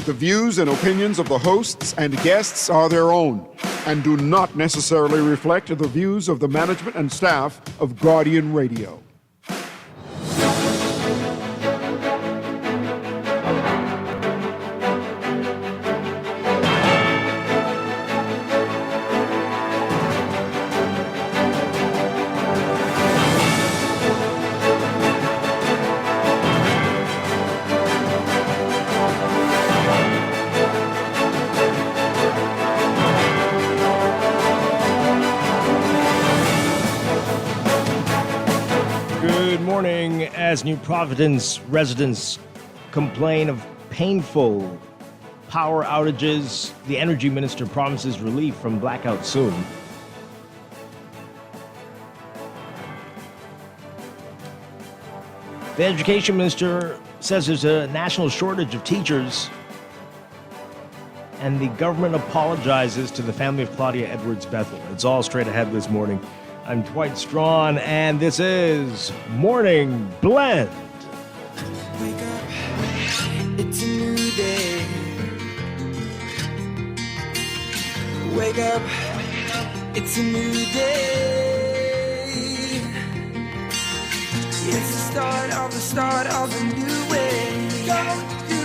The views and opinions of the hosts and guests are their own and do not necessarily reflect the views of the management and staff of Guardian Radio. As New Providence residents complain of painful power outages, the energy minister promises relief from blackout soon. The education minister says there's a national shortage of teachers, and the government apologizes to the family of Claudia Edwards Bethel. It's all straight ahead this morning. I'm Dwight Strachan, and this is Morning Blend. Wake up, it's a new day. Wake up, it's a new day. It's the start of a new way. Don't you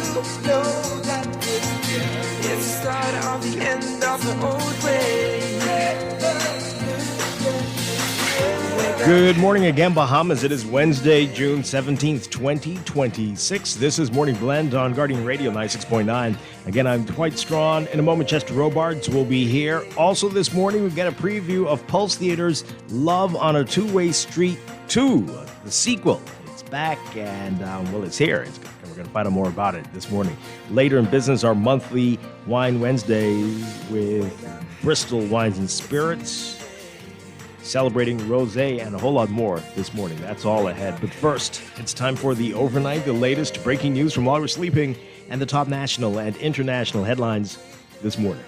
know that it's the start of the end of the old way. Good morning again, Bahamas. It is Wednesday, June 17th, 2026. This is Morning Blend on Guardian Radio 96.9. Again, I'm Dwight Strachan. In a moment, Chester Robards will be here. Also this morning, we've got a preview of Pulse Theater's Love on a Two-Way Street 2, the sequel. It's back and, it's here. We're going to find out more about it this morning. Later in business, our monthly Wine Wednesdays with Bristol Wines and Spirits, celebrating rosé and a whole lot more this morning. That's all ahead. But first, it's time for the overnight, the latest breaking news from while we're sleeping, and the top national and international headlines this morning.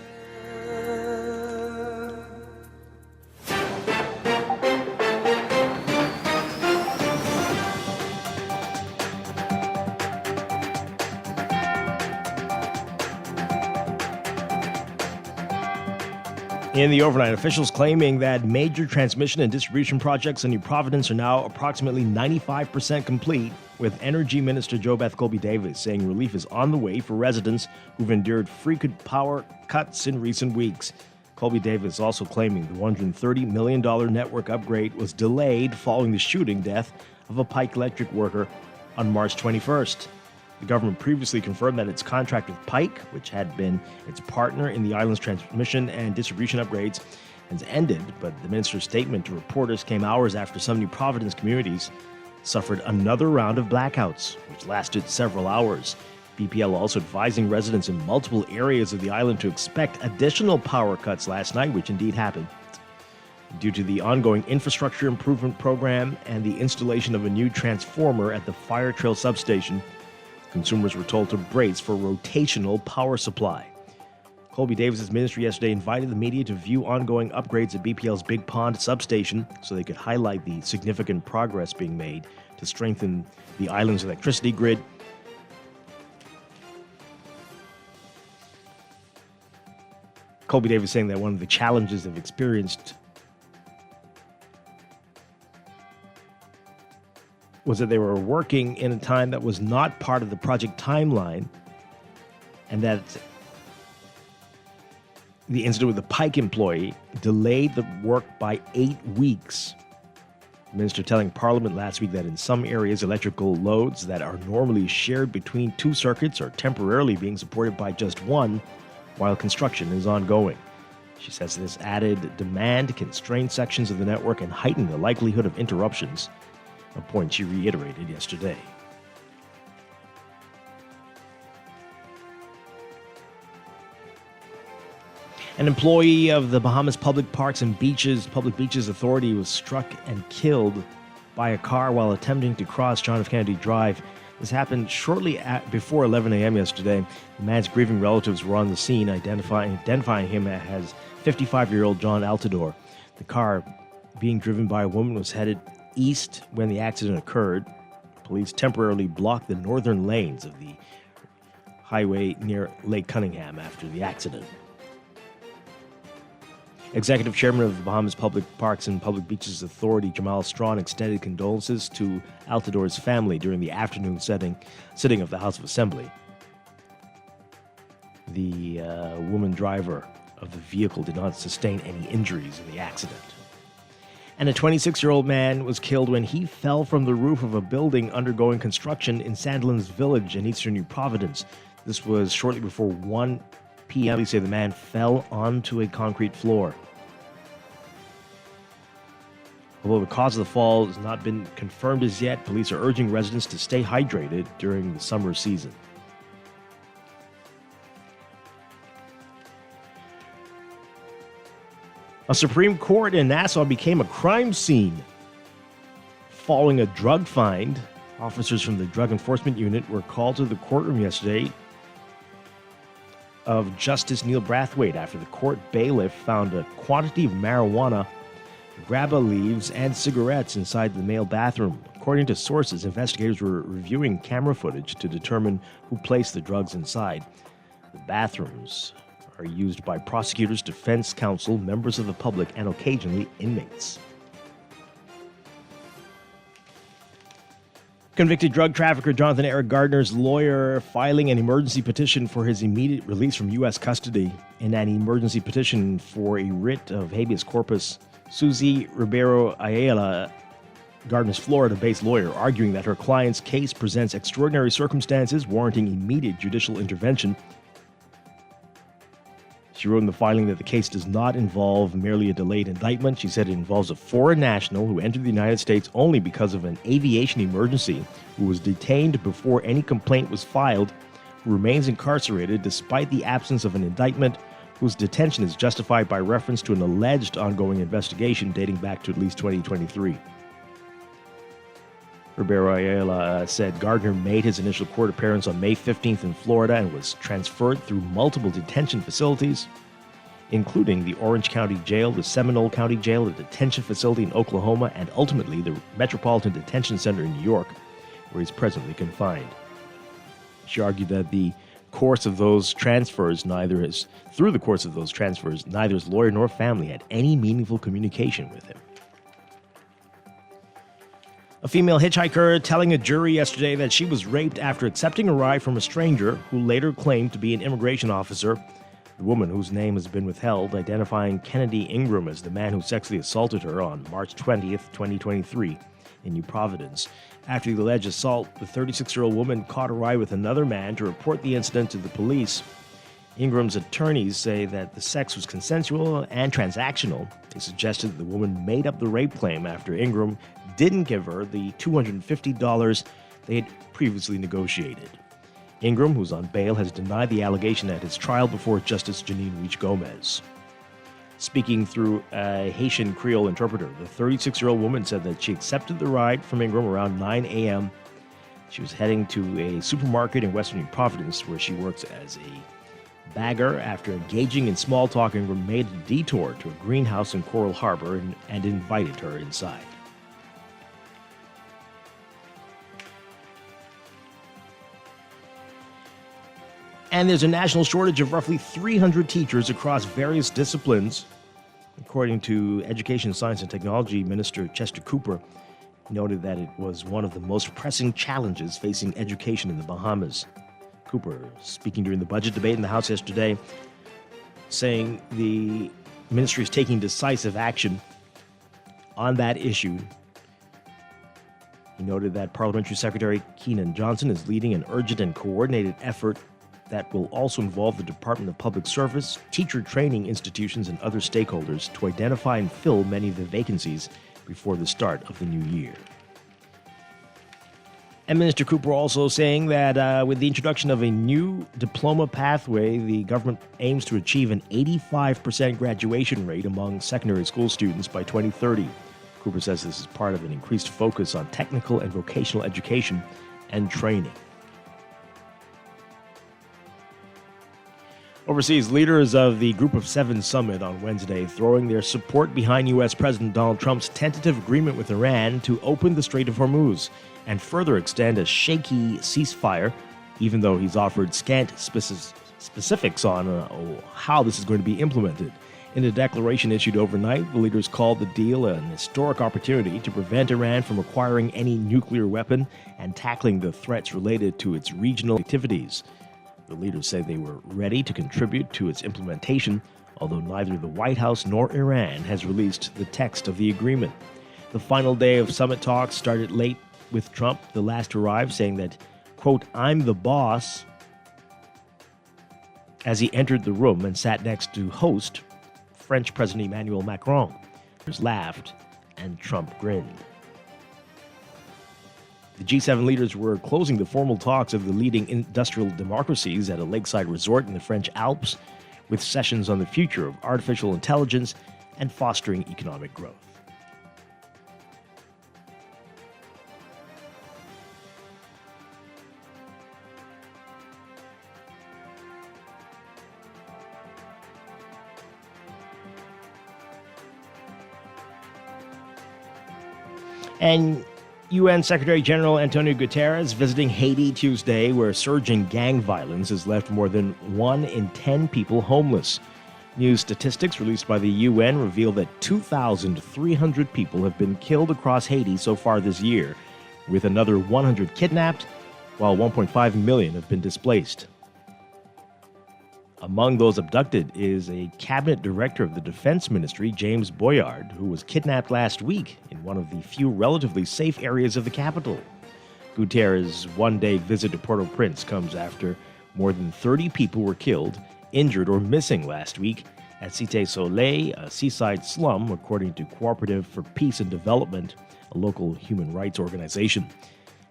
In the overnight, officials claiming that major transmission and distribution projects in New Providence are now approximately 95% complete, with Energy Minister JoBeth Colby-Davis saying relief is on the way for residents who've endured frequent power cuts in recent weeks. Colby-Davis also claiming the $130 million network upgrade was delayed following the shooting death of a Pike Electric worker on March 21st. The government previously confirmed that its contract with Pike, which had been its partner in the island's transmission and distribution upgrades, has ended, but the minister's statement to reporters came hours after some New Providence communities suffered another round of blackouts, which lasted several hours. BPL also advising residents in multiple areas of the island to expect additional power cuts last night, which indeed happened. Due to the ongoing infrastructure improvement program and the installation of a new transformer at the Fire Trail substation, consumers were told to brace for rotational power supply. Colby-Davis's ministry yesterday invited the media to view ongoing upgrades at BPL's Big Pond substation so they could highlight the significant progress being made to strengthen the island's electricity grid. Colby-Davis saying that one of the challenges they've experienced was that they were working in a time that was not part of the project timeline, and that the incident with the Pike employee delayed the work by 8 weeks. The minister telling Parliament last week that in some areas, electrical loads that are normally shared between two circuits are temporarily being supported by just one, while construction is ongoing. She says this added demand can strain sections of the network and heighten the likelihood of interruptions, a point she reiterated yesterday. An employee of the Bahamas Public Parks and Public Beaches Authority was struck and killed by a car while attempting to cross John F. Kennedy Drive. This happened shortly before 11 a.m. yesterday. The man's grieving relatives were on the scene, identifying him as 55-year-old John Altador. The car, being driven by a woman, was headed east when the accident occurred. Police temporarily blocked the northern lanes of the highway near Lake Cunningham after the accident. Executive Chairman of the Bahamas Public Parks and Public Beaches Authority, Jamal Strachan, extended condolences to Altador's family during the afternoon sitting of the House of Assembly. The woman driver of the vehicle did not sustain any injuries in the accident. And a 26-year-old man was killed when he fell from the roof of a building undergoing construction in Sandlands Village in eastern New Providence. This was shortly before 1 p.m. Police say the man fell onto a concrete floor. Although the cause of the fall has not been confirmed as yet, police are urging residents to stay hydrated during the summer season. A Supreme Court in Nassau became a crime scene. Following a drug find, officers from the Drug Enforcement Unit were called to the courtroom yesterday of Justice Neil Brathwaite after the court bailiff found a quantity of marijuana, grabba leaves, and cigarettes inside the male bathroom. According to sources, investigators were reviewing camera footage to determine who placed the drugs inside. The bathrooms are used by prosecutors, defense counsel, members of the public, and occasionally inmates. Convicted drug trafficker Jonathan Eric Gardner's lawyer filing an emergency petition for his immediate release from U.S. custody. In an emergency petition for a writ of habeas corpus, Susie Ribeiro Ayala, Gardner's Florida-based lawyer, arguing that her client's case presents extraordinary circumstances warranting immediate judicial intervention. She wrote in the filing that the case does not involve merely a delayed indictment. She said it involves a foreign national who entered the United States only because of an aviation emergency, who was detained before any complaint was filed, who remains incarcerated despite the absence of an indictment, whose detention is justified by reference to an alleged ongoing investigation dating back to at least 2023. Ribeiro Ayala said Gardner made his initial court appearance on May 15th in Florida and was transferred through multiple detention facilities, including the Orange County Jail, the Seminole County Jail, the detention facility in Oklahoma, and ultimately the Metropolitan Detention Center in New York, where he's presently confined. She argued that through the course of those transfers, neither his lawyer nor family had any meaningful communication with him. A female hitchhiker telling a jury yesterday that she was raped after accepting a ride from a stranger who later claimed to be an immigration officer. The woman, whose name has been withheld, identifying Kennedy Ingram as the man who sexually assaulted her on March 20th, 2023 in New Providence. After the alleged assault, the 36-year-old woman caught a ride with another man to report the incident to the police. Ingram's attorneys say that the sex was consensual and transactional. They suggested that the woman made up the rape claim after Ingram didn't give her the $250 they had previously negotiated. Ingram, who's on bail, has denied the allegation at his trial before Justice Janine Reach-Gomez. Speaking through a Haitian Creole interpreter, the 36-year-old woman said that she accepted the ride from Ingram around 9 a.m. She was heading to a supermarket in western New Providence where she works as a bagger. After engaging in small talk, Ingram made a detour to a greenhouse in Coral Harbor and invited her inside. And there's a national shortage of roughly 300 teachers across various disciplines. According to Education, Science, and Technology Minister Chester Cooper, he noted that it was one of the most pressing challenges facing education in the Bahamas. Cooper, speaking during the budget debate in the House yesterday, saying the ministry is taking decisive action on that issue. He noted that Parliamentary Secretary Keenan Johnson is leading an urgent and coordinated effort that will also involve the Department of Public Service, teacher training institutions, and other stakeholders to identify and fill many of the vacancies before the start of the new year. And Minister Cooper also saying that with the introduction of a new diploma pathway, the government aims to achieve an 85% graduation rate among secondary school students by 2030. Cooper says this is part of an increased focus on technical and vocational education and training. Overseas, leaders of the Group of Seven summit on Wednesday throwing their support behind U.S. President Donald Trump's tentative agreement with Iran to open the Strait of Hormuz and further extend a shaky ceasefire even though he's offered scant specifics on how this is going to be implemented. In a declaration issued overnight, the leaders called the deal an historic opportunity to prevent Iran from acquiring any nuclear weapon and tackling the threats related to its regional activities. The leaders say they were ready to contribute to its implementation, although neither the White House nor Iran has released the text of the agreement. The final day of summit talks started late, with Trump the last to arrive, saying that, quote, "I'm the boss," as he entered the room and sat next to host French President Emmanuel Macron. Others laughed and Trump grinned. The G7 leaders were closing the formal talks of the leading industrial democracies at a lakeside resort in the French Alps, with sessions on the future of artificial intelligence and fostering economic growth. And UN Secretary General Antonio Guterres visiting Haiti Tuesday, where surging gang violence has left more than 1 in 10 people homeless. New statistics released by the UN reveal that 2,300 people have been killed across Haiti so far this year, with another 100 kidnapped, while 1.5 million have been displaced. Among those abducted is a cabinet director of the Defense Ministry, James Boyard, who was kidnapped last week in one of the few relatively safe areas of the capital. Guterres' one-day visit to Port-au-Prince comes after more than 30 people were killed, injured, or missing last week at Cité Soleil, a seaside slum, according to Cooperative for Peace and Development, a local human rights organization.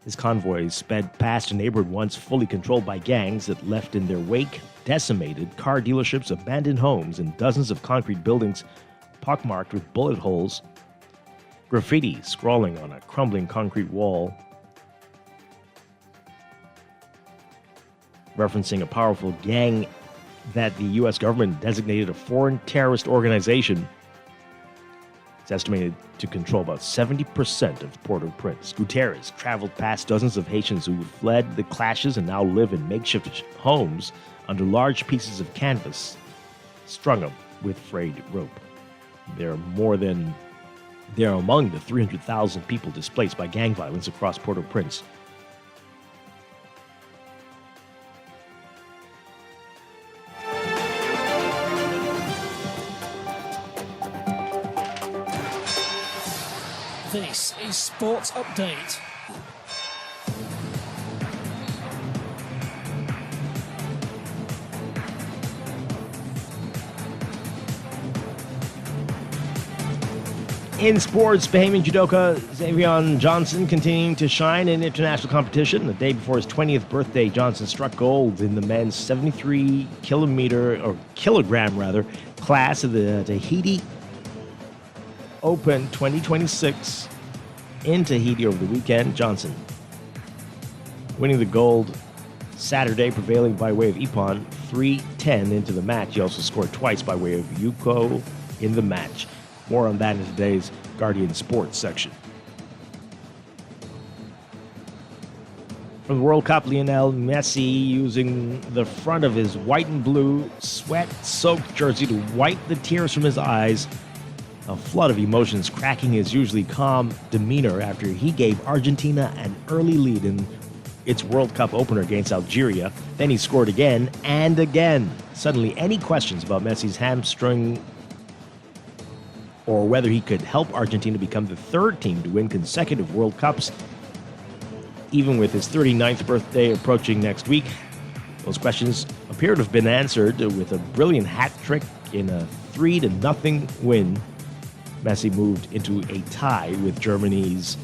His convoys sped past a neighborhood once fully controlled by gangs that left in their wake decimated car dealerships, abandoned homes, and dozens of concrete buildings pockmarked with bullet holes, graffiti scrawling on a crumbling concrete wall, referencing a powerful gang that the U.S. government designated a foreign terrorist organization. It's estimated to control about 70% of Port-au-Prince. Guterres traveled past dozens of Haitians who fled the clashes and now live in makeshift homes under large pieces of canvas strung up with frayed rope. They're among the 300,000 people displaced by gang violence across Port-au-Prince. This is Sports Update. In sports, Bahamian judoka Xavier Johnson continuing to shine in international competition. The day before his 20th birthday, Johnson struck gold in the men's 73 kilogram class of the Tahiti Open 2026 in Tahiti over the weekend. Johnson winning the gold Saturday, prevailing by way of Ippon 3-10 into the match. He also scored twice by way of Yuko in the match. More on that in today's Guardian Sports section. From the World Cup, Lionel Messi using the front of his white and blue sweat-soaked jersey to wipe the tears from his eyes. A flood of emotions cracking his usually calm demeanor after he gave Argentina an early lead in its World Cup opener against Algeria. Then he scored again and again. Suddenly, any questions about Messi's hamstring or whether he could help Argentina become the third team to win consecutive World Cups, even with his 39th birthday approaching next week, those questions appear to have been answered with a brilliant hat trick in a 3-0 win. Messi moved into a tie with Germany's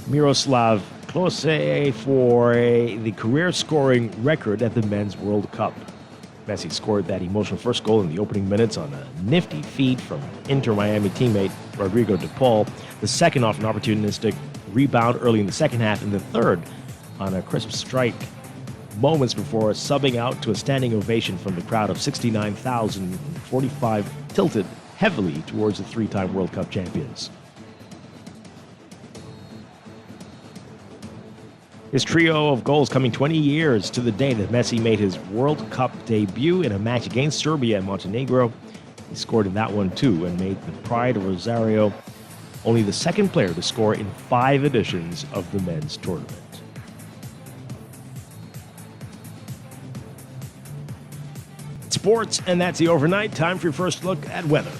Miroslav Klose for the career scoring record at the Men's World Cup. Messi scored that emotional first goal in the opening minutes on a nifty feed from Inter Miami teammate Rodrigo de Paul, the second off an opportunistic rebound early in the second half, and the third on a crisp strike moments before subbing out to a standing ovation from the crowd of 69,045 tilted heavily towards the three-time World Cup champions. His trio of goals coming 20 years to the day that Messi made his World Cup debut in a match against Serbia and Montenegro. He scored in that one too and made the pride of Rosario only the second player to score in 5 editions of the men's tournament. Sports, and that's the overnight. Time for your first look at weather.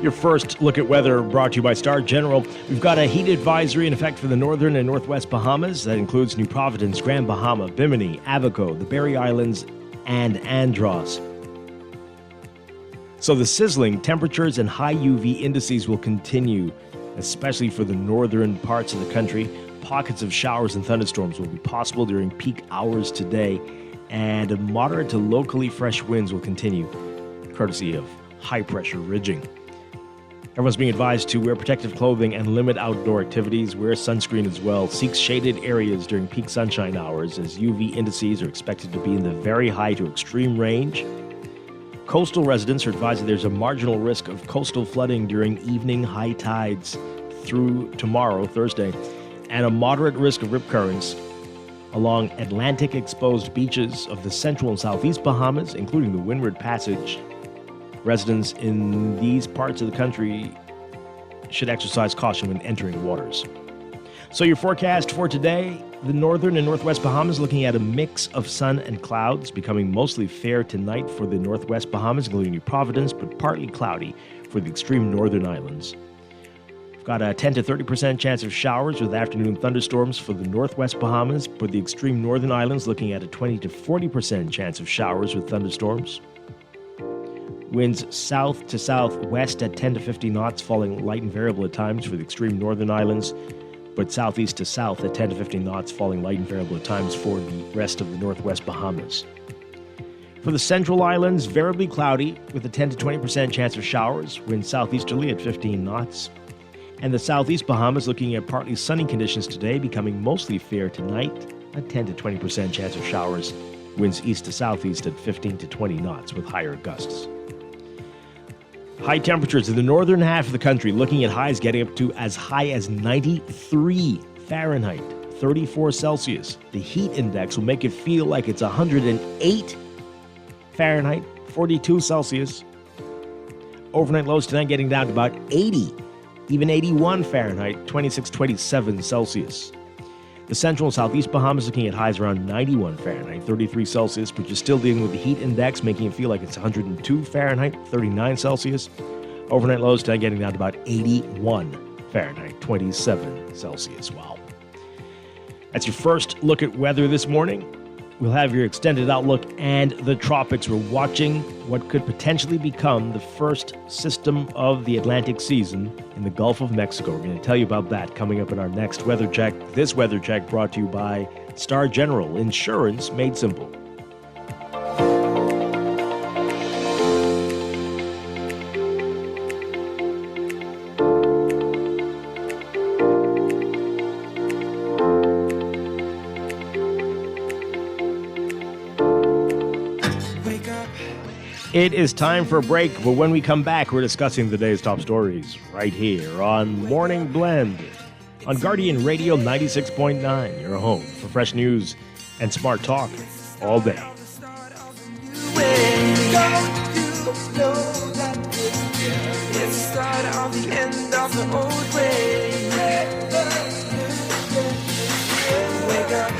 Your first look at weather brought to you by Star General. We've got a heat advisory in effect for the northern and northwest Bahamas. That includes New Providence, Grand Bahama, Bimini, Abaco, the Berry Islands, and Andros. So the sizzling temperatures and high UV indices will continue, especially for the northern parts of the country. Pockets of showers and thunderstorms will be possible during peak hours today, and moderate to locally fresh winds will continue, courtesy of high-pressure ridging. Everyone's being advised to wear protective clothing and limit outdoor activities. Wear sunscreen as well. Seek shaded areas during peak sunshine hours, as UV indices are expected to be in the very high to extreme range. Coastal residents are advised that there's a marginal risk of coastal flooding during evening high tides through tomorrow, Thursday, and a moderate risk of rip currents along Atlantic-exposed beaches of the central and southeast Bahamas, including the Windward Passage. Residents in these parts of the country should exercise caution when entering waters. So your forecast for today, the northern and northwest Bahamas looking at a mix of sun and clouds, becoming mostly fair tonight for the northwest Bahamas, including New Providence, but partly cloudy for the extreme northern islands. We've got a 10 to 30% chance of showers with afternoon thunderstorms for the northwest Bahamas, for the extreme northern islands looking at a 20 to 40% chance of showers with thunderstorms. Winds south to southwest at 10 to 50 knots, falling light and variable at times for the extreme northern islands, but southeast to south at 10 to 50 knots, falling light and variable at times for the rest of the northwest Bahamas. For the central islands, variably cloudy with a 10 to 20% chance of showers, winds southeasterly at 15 knots. And the southeast Bahamas looking at partly sunny conditions today, becoming mostly fair tonight, a 10 to 20% chance of showers, winds east to southeast at 15 to 20 knots with higher gusts. High temperatures in the northern half of the country, looking at highs getting up to as high as 93 Fahrenheit, 34 Celsius. The heat index will make it feel like it's 108 Fahrenheit, 42 Celsius. Overnight lows tonight getting down to about 80, even 81 Fahrenheit, 26, 27 Celsius. The central and southeast Bahamas looking at highs around 91 Fahrenheit, 33 Celsius, but you're still dealing with the heat index, making it feel like it's 102 Fahrenheit, 39 Celsius. Overnight lows tonight getting down to about 81 Fahrenheit, 27 Celsius. Wow. That's your first look at weather this morning. We'll have your extended outlook and the tropics. We're watching what could potentially become the first system of the Atlantic season in the Gulf of Mexico. We're going to tell you about that coming up in our next weather check. This weather check brought to you by Star General, insurance made simple. It is time for a break, but when we come back, we're discussing the day's top stories right here on Morning Blend on Guardian Radio 96.9, your home for fresh news and smart talk all day. It's the start of the end of the old way. Wake up,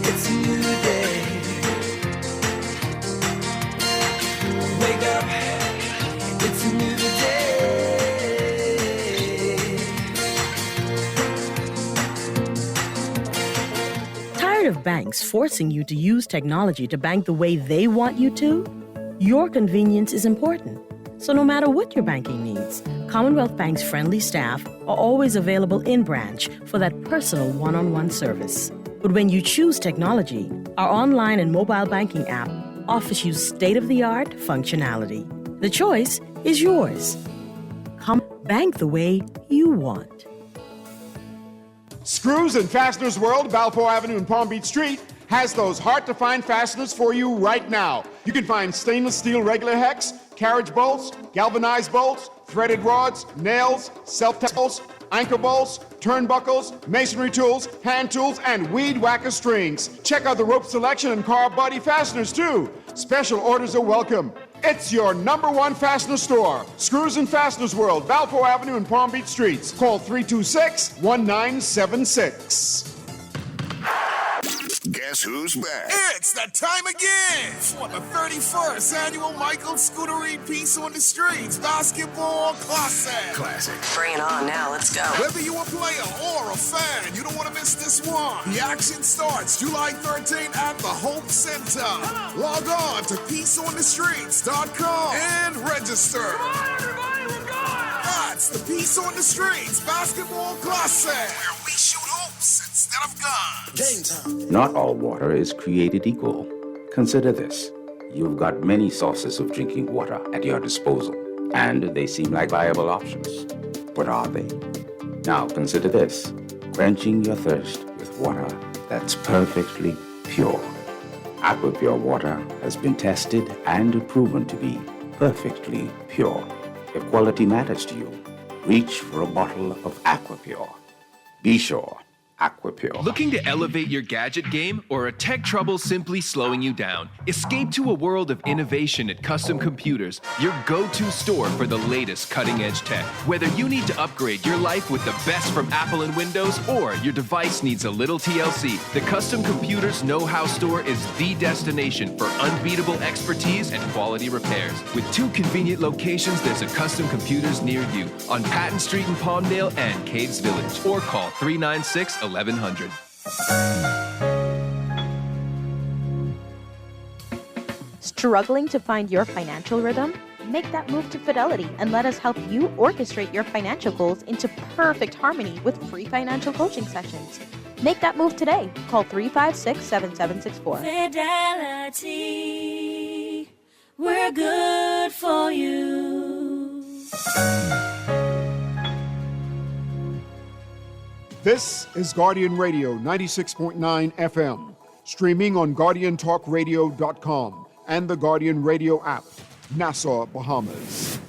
it's a new day. Wake up, it's a new day. Tired of banks forcing you to use technology to bank the way they want you to? Your convenience is important. So no matter what your banking needs, Commonwealth Bank's friendly staff are always available in branch for that personal one-on-one service. But when you choose technology, our online and mobile banking app offers you state-of-the-art functionality. The choice is yours. Come bank the way you want. Screws and Fasteners World, Balfour Avenue and Palm Beach Street, has those hard-to-find fasteners for you right now. You can find stainless steel regular hex, carriage bolts, galvanized bolts, threaded rods, nails, self-tackles, anchor bolts, turnbuckles, masonry tools, hand tools, and weed whacker strings. Check out the rope selection and car body fasteners, too. Special orders are welcome. It's your #1 fastener store. Screws and Fasteners World, Balfour Avenue and Palm Beach Streets. Call 326-1976. Guess who's back? It's that time again for the 31st annual Michael Scootery Peace on the Streets Basketball Classic. Bring it on now, let's go. Whether you're a player or a fan, you don't want to miss this one. The action starts July 13th at the Hope Center. Log on to peaceonthestreets.com and register. Come on, everybody, we're going! That's the Peace on the Streets Basketball Classic, where we shoot hoops instead of guns. Game time. Not all water is created equal. Consider this. You've got many sources of drinking water at your disposal, and they seem like viable options. But are they? Now consider this. Quenching your thirst with water that's perfectly pure. Aquapure water has been tested and proven to be perfectly pure. If quality matters to you, reach for a bottle of Aquapure. Be sure. Aquapure. Looking to elevate your gadget game or a tech trouble simply slowing you down? Escape to a world of innovation at Custom Computers, your go-to store for the latest cutting-edge tech. Whether you need to upgrade your life with the best from Apple and Windows or your device needs a little TLC, the Custom Computers Know-How Store is the destination for unbeatable expertise and quality repairs. With 2 convenient locations, there's a Custom Computers near you on Patton Street in Palmdale and Caves Village, or call 396-1100. Struggling to find your financial rhythm? Make that move to Fidelity and let us help you orchestrate your financial goals into perfect harmony with free financial coaching sessions. Make that move today. Call 356-7764. Fidelity, we're good for you. This is Guardian Radio 96.9 FM, streaming on GuardianTalkRadio.com and the Guardian Radio app, Nassau, Bahamas.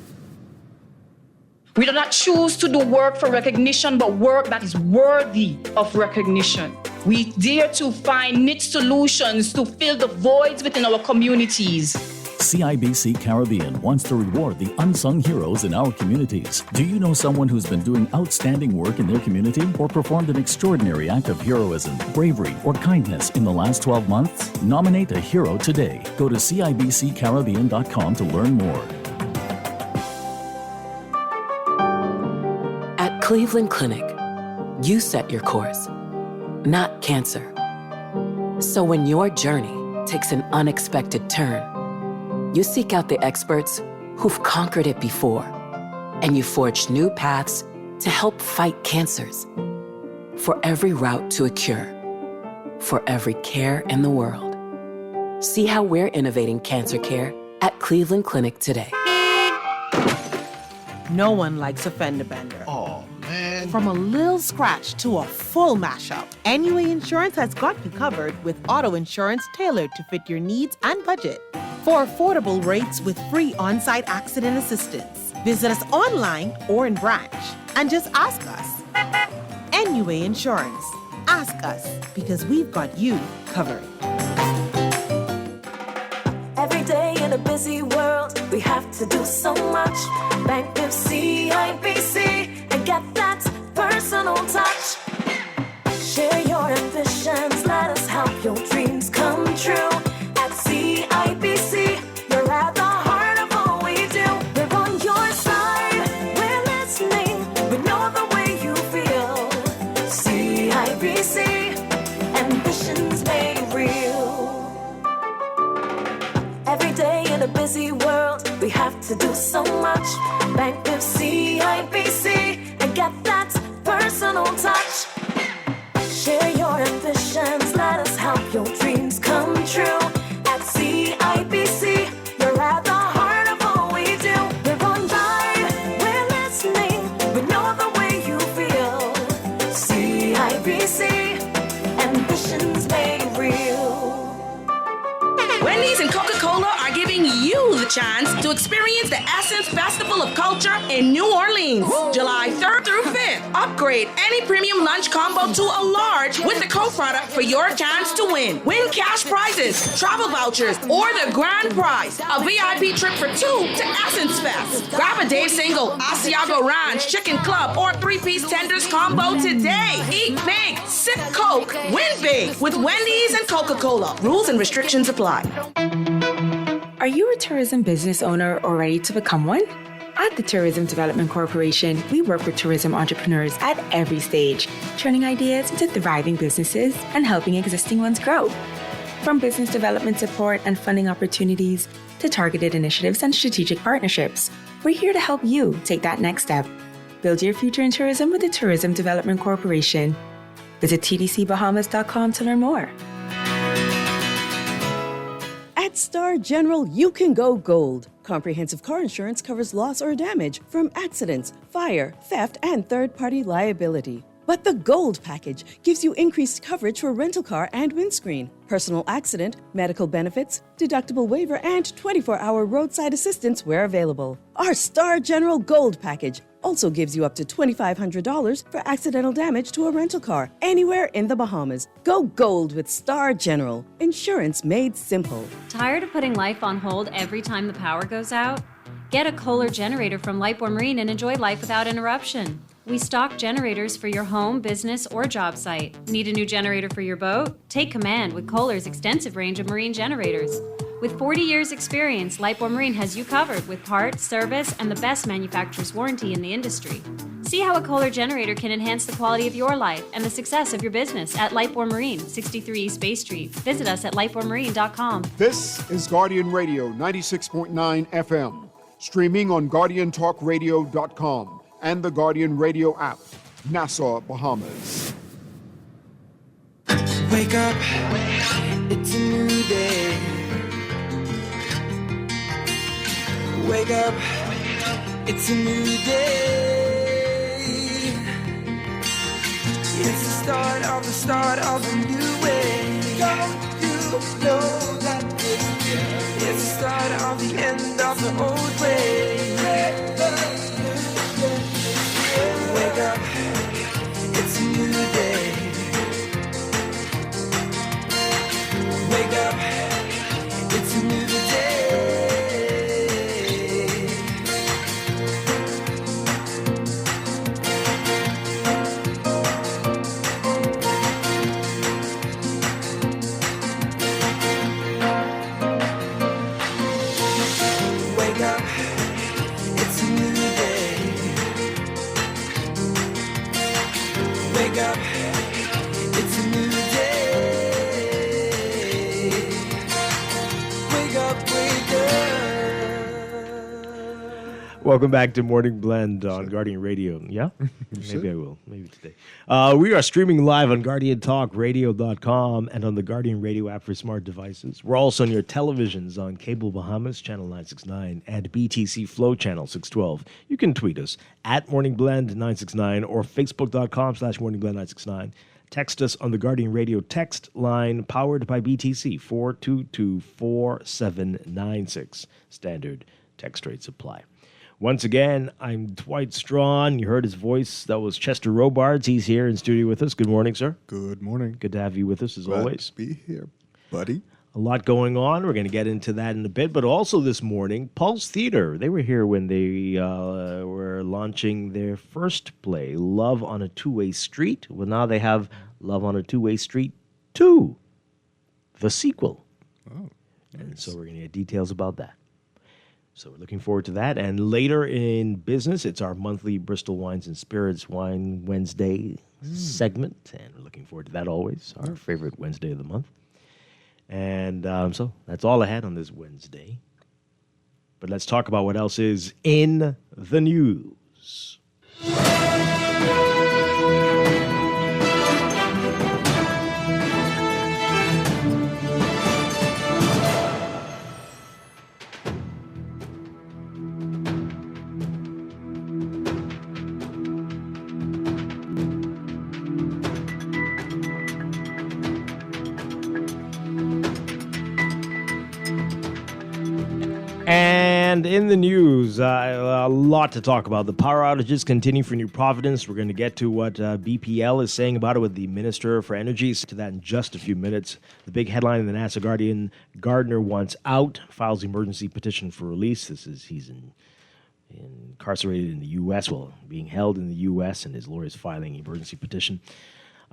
We do not choose to do work for recognition, but work that is worthy of recognition. We dare to find niche solutions to fill the voids within our communities. CIBC Caribbean wants to reward the unsung heroes in our communities. Do you know someone who's been doing outstanding work in their community or performed an extraordinary act of heroism, bravery, or kindness in the last 12 months? Nominate a hero today. Go to CIBCCaribbean.com to learn more. At Cleveland Clinic, you set your course, not cancer. So when your journey takes an unexpected turn, you seek out the experts who've conquered it before, and you forge new paths to help fight cancers. For every route to a cure, for every care in the world. See how we're innovating cancer care at Cleveland Clinic today. No one likes a fender bender. Oh, man. From a little scratch to a full mashup, NUA Insurance has got you covered with auto insurance tailored to fit your needs and budget. For affordable rates with free on-site accident assistance, visit us online or in branch and just ask us. NUA Insurance. Ask us because we've got you covered. Every day in a busy world, we have to do so much. Bank with CIBC and get that personal touch. Share your ambitions, let us help your dreams come true. At CIBC, you're at the heart of all we do. We're on your side, we're listening, we know the way you feel. CIBC, ambitions made real. Every day in a busy world, we have to do so much. Bank with CIBC. CIBC and get that personal touch. Share your ambitions, let us help your dreams come true. At CIBC, you're at the heart of all we do. We're on time, we're listening, we know the way you feel. CIBC, ambitions made real. Wendy's and Coca-Cola are giving you the chance to experience the Essence Festival of Culture in New Orleans, July 3rd through 5th. Upgrade any premium lunch combo to a large with the Coke product for your chance to win. Win cash prizes, travel vouchers, or the grand prize, a VIP trip for two to Essence Fest. Grab a Dave Single, Asiago Ranch, Chicken Club, or 3-piece tenders combo today. Eat big, sip Coke, win big with Wendy's and Coca-Cola. Rules and restrictions apply. Are you a tourism business owner or ready to become one? At the Tourism Development Corporation, we work with tourism entrepreneurs at every stage, turning ideas into thriving businesses and helping existing ones grow. From business development support and funding opportunities to targeted initiatives and strategic partnerships, we're here to help you take that next step. Build your future in tourism with the Tourism Development Corporation. Visit tdcbahamas.com to learn more. At Star General, you can go gold. Comprehensive car insurance covers loss or damage from accidents, fire, theft, and third-party liability. But the Gold package gives you increased coverage for rental car and windscreen, personal accident, medical benefits, deductible waiver, and 24-hour roadside assistance where available. Our Star General Gold package also gives you up to $2,500 for accidental damage to a rental car anywhere in the Bahamas. Go gold with Star General. Insurance made simple. Tired of putting life on hold every time the power goes out? Get a Kohler generator from Lightbore Marine and enjoy life without interruption. We stock generators for your home, business, or job site. Need a new generator for your boat? Take command with Kohler's extensive range of marine generators. With 40 years experience, Lightbore Marine has you covered with parts, service, and the best manufacturer's warranty in the industry. See how a Kohler generator can enhance the quality of your life and the success of your business at Lightbore Marine, 63 East Bay Street. Visit us at lightboremarine.com. This is Guardian Radio 96.9 FM, streaming on GuardianTalkRadio.com and the Guardian Radio app, Nassau, Bahamas. Wake up, it's a new day. Wake up, it's a new day. It's the start of a new way. Don't you know that it's the start of the end of the old way. Wake up, it's a new day. Wake up, it's a new day. Wake up, it's a new day. Wake up, it's a new day. Wake up, wake up. Welcome back to Morning Blend on Guardian Radio. Yeah? Maybe I will. Maybe today. We are streaming live on GuardianTalkRadio.com and on the Guardian Radio app for smart devices. We're also on your televisions on Cable Bahamas, Channel 969, and BTC Flow, Channel 612. You can tweet us at MorningBlend969 or Facebook.com/MorningBlend969. Text us on the Guardian Radio text line powered by BTC 422-4796. Standard text rates apply. Once again, I'm Dwight Strachan. You heard his voice. That was Chester Robards. He's here in studio with us. Good morning, sir. Good morning. Good to have you with us, as always. Glad to be here, buddy. A lot going on. We're going to get into that in a bit. But also this morning, Pulse Theater. They were here when they were launching their first play, Love on a Two-Way Street. Well, now they have Love on a Two-Way Street 2, the sequel. Oh, nice. And so we're going to get details about that. So we're looking forward to that. And later in business, it's our monthly Bristol Wines and Spirits Wine Wednesday segment. And we're looking forward to that always, our favorite Wednesday of the month. And so that's all I had on this Wednesday. But let's talk about what else is in the news. News. And in the news, a lot to talk about. The power outages continue for New Providence. We're going to get to what BPL is saying about it with the Minister for Energy. To that in just a few minutes. The big headline in the Nassau Guardian: Gardner wants out, files emergency petition for release. He's incarcerated in the U.S., being held in the U.S., and his lawyer is filing an emergency petition.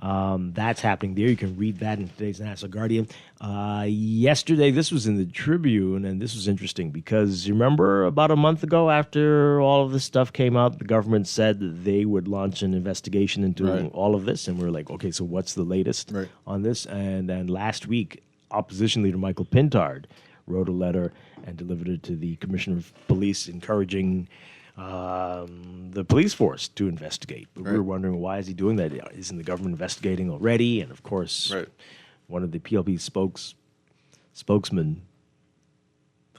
That's happening there. You can read that in today's Nassau Guardian. Yesterday, this was in the Tribune, and this was interesting because you remember about a month ago, after all of this stuff came out, the government said that they would launch an investigation into all of this, and we're like, okay, so what's the latest on this? And then last week, opposition leader Michael Pintard wrote a letter and delivered it to the Commissioner of Police, encouraging the police force to investigate. But we were wondering, why is he doing that? Isn't the government investigating already? And of course, one of the PLP spokesmen,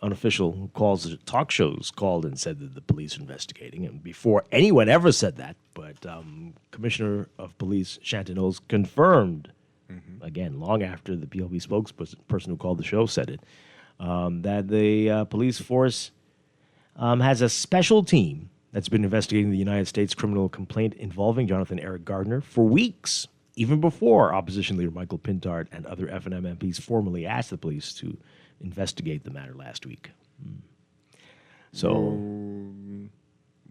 unofficial, who calls talk shows, called and said that the police are investigating. And before anyone ever said that, but Commissioner of Police Shanton Knowles confirmed, again, long after the PLP spokesperson who called the show said it, that the police force has a special team that's been investigating the United States criminal complaint involving Jonathan Eric Gardner for weeks, even before opposition leader Michael Pintard and other F&M MPs formally asked the police to investigate the matter last week. So,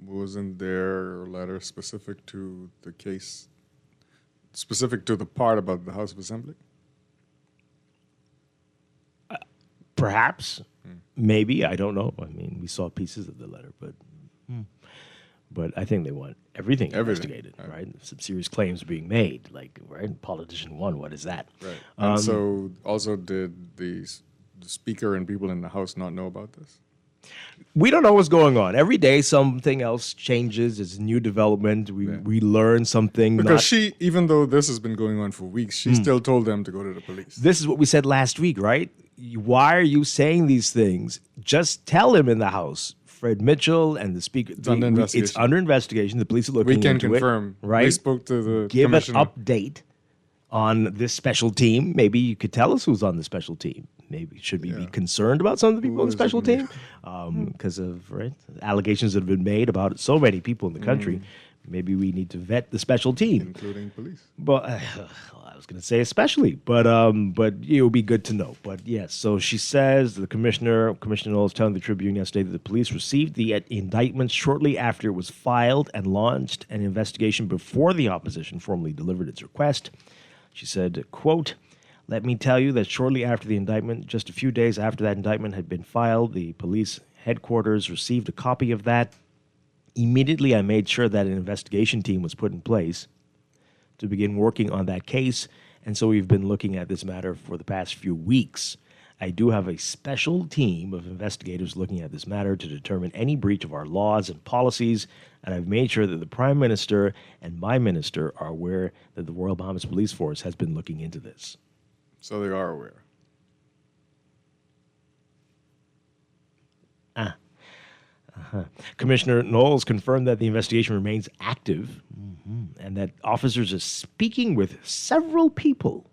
wasn't there a letter specific to the case, specific to the part about the House of Assembly? Perhaps. Maybe. I don't know. I mean, we saw pieces of the letter, but I think they want everything investigated, right? Some serious claims being made, like, Politician 1, what is that? Right. And so also did the Speaker and people in the House not know about this? We don't know what's going on. Every day something else changes. It's a new development. We learn something. Because even though this has been going on for weeks, she still told them to go to the police. This is what we said last week, right? Why are you saying these things? Just tell him in the House, Fred Mitchell and the Speaker. It's under investigation. It's under investigation. The police are looking into it. We can confirm. Right? We spoke to the Give commissioner. An update on this special team. Maybe you could tell us who's on the special team. Maybe should we be concerned about some of the people on the special team? Because of allegations that have been made about so many people in the country. Maybe we need to vet the special team, including police. But I was going to say especially, but it would be good to know. But yes, so she says the Commissioner Knowles telling the Tribune yesterday that the police received the indictment shortly after it was filed and launched an investigation before the opposition formally delivered its request. She said, quote, "Let me tell you that shortly after the indictment, just a few days after that indictment had been filed, the police headquarters received a copy of that. Immediately, I made sure that an investigation team was put in place to begin working on that case, and so we've been looking at this matter for the past few weeks. I do have a special team of investigators looking at this matter to determine any breach of our laws and policies, and I've made sure that the Prime Minister and my minister are aware that the Royal Bahamas Police Force has been looking into this." So they are aware. Commissioner Knowles confirmed that the investigation remains active and that officers are speaking with several people.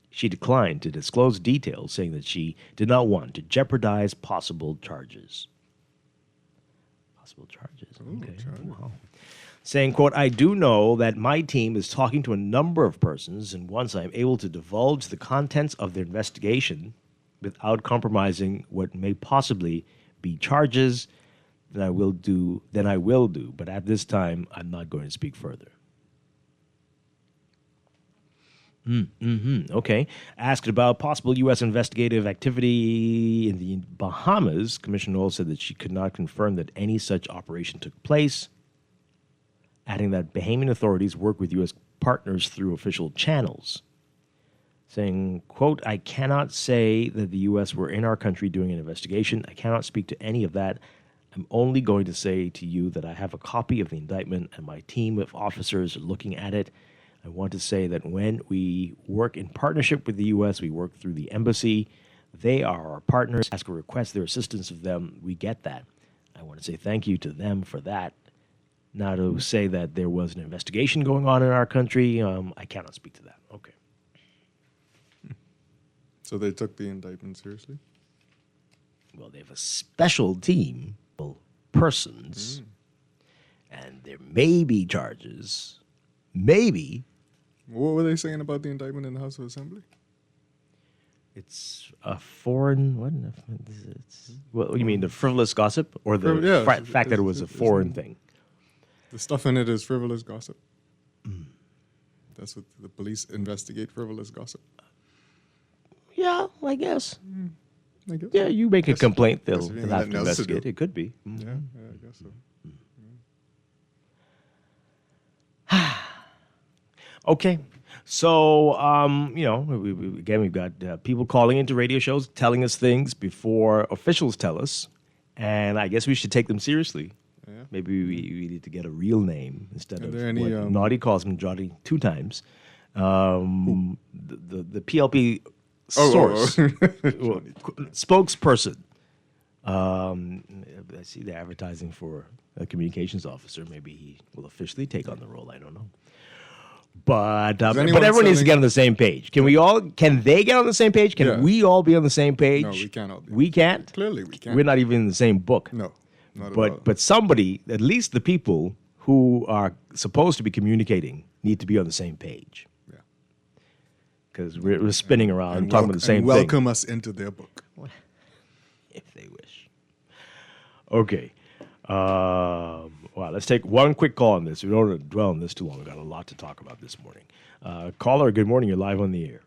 She declined to disclose details, saying that she did not want to jeopardize possible charges. Okay. Wow. Saying, quote, "I do know that my team is talking to a number of persons, and once I'm able to divulge the contents of their investigation without compromising what may possibly be charges, then I will do. But at this time, I'm not going to speak further." Okay. Asked about possible U.S. investigative activity in the Bahamas, Commissioner Knowles said that she could not confirm that any such operation took place, adding that Bahamian authorities work with U.S. partners through official channels. Saying, quote, "I cannot say that the U.S. were in our country doing an investigation. I cannot speak to any of that. I'm only going to say to you that I have a copy of the indictment and my team of officers are looking at it. I want to say that when we work in partnership with the U.S., we work through the embassy. They are our partners. Ask or request their assistance of them. We get that. I want to say thank you to them for that. Now to say that there was an investigation going on in our country, I cannot speak to that. Okay. So they took the indictment seriously? Well, they have a special team of persons, and there may be charges. Maybe. What were they saying about the indictment in the House of Assembly? It's a foreign. What you mean, the frivolous gossip, or the fact that it was a foreign thing? The stuff in it is frivolous gossip. That's what the police investigate, frivolous gossip. Yeah, I guess. Yeah, you make a complaint, they'll have to investigate. It could be. Yeah, I guess so. Okay. So, we've got people calling into radio shows, telling us things before officials tell us, and I guess we should take them seriously. Yeah. Maybe we need to get a real name instead of what Naughty calls him Johnny 2 times. The PLP source, spokesperson. I see they're advertising for a communications officer. Maybe he will officially take on the role. I don't know. But everyone needs to get on the same page. Can they get on the same page? Can we all be on the same page? No, we can't all be. We can't? Clearly we can't. We're not even in the same book. No, not at all. But somebody, at least the people who are supposed to be communicating, need to be on the same page. Yeah. Because we're spinning around and talking about the same thing. Welcome us into their book. If they wish. Okay. Well, let's take one quick call on this. We don't want to dwell on this too long. We've got a lot to talk about this morning. Caller, good morning. You're live on the air.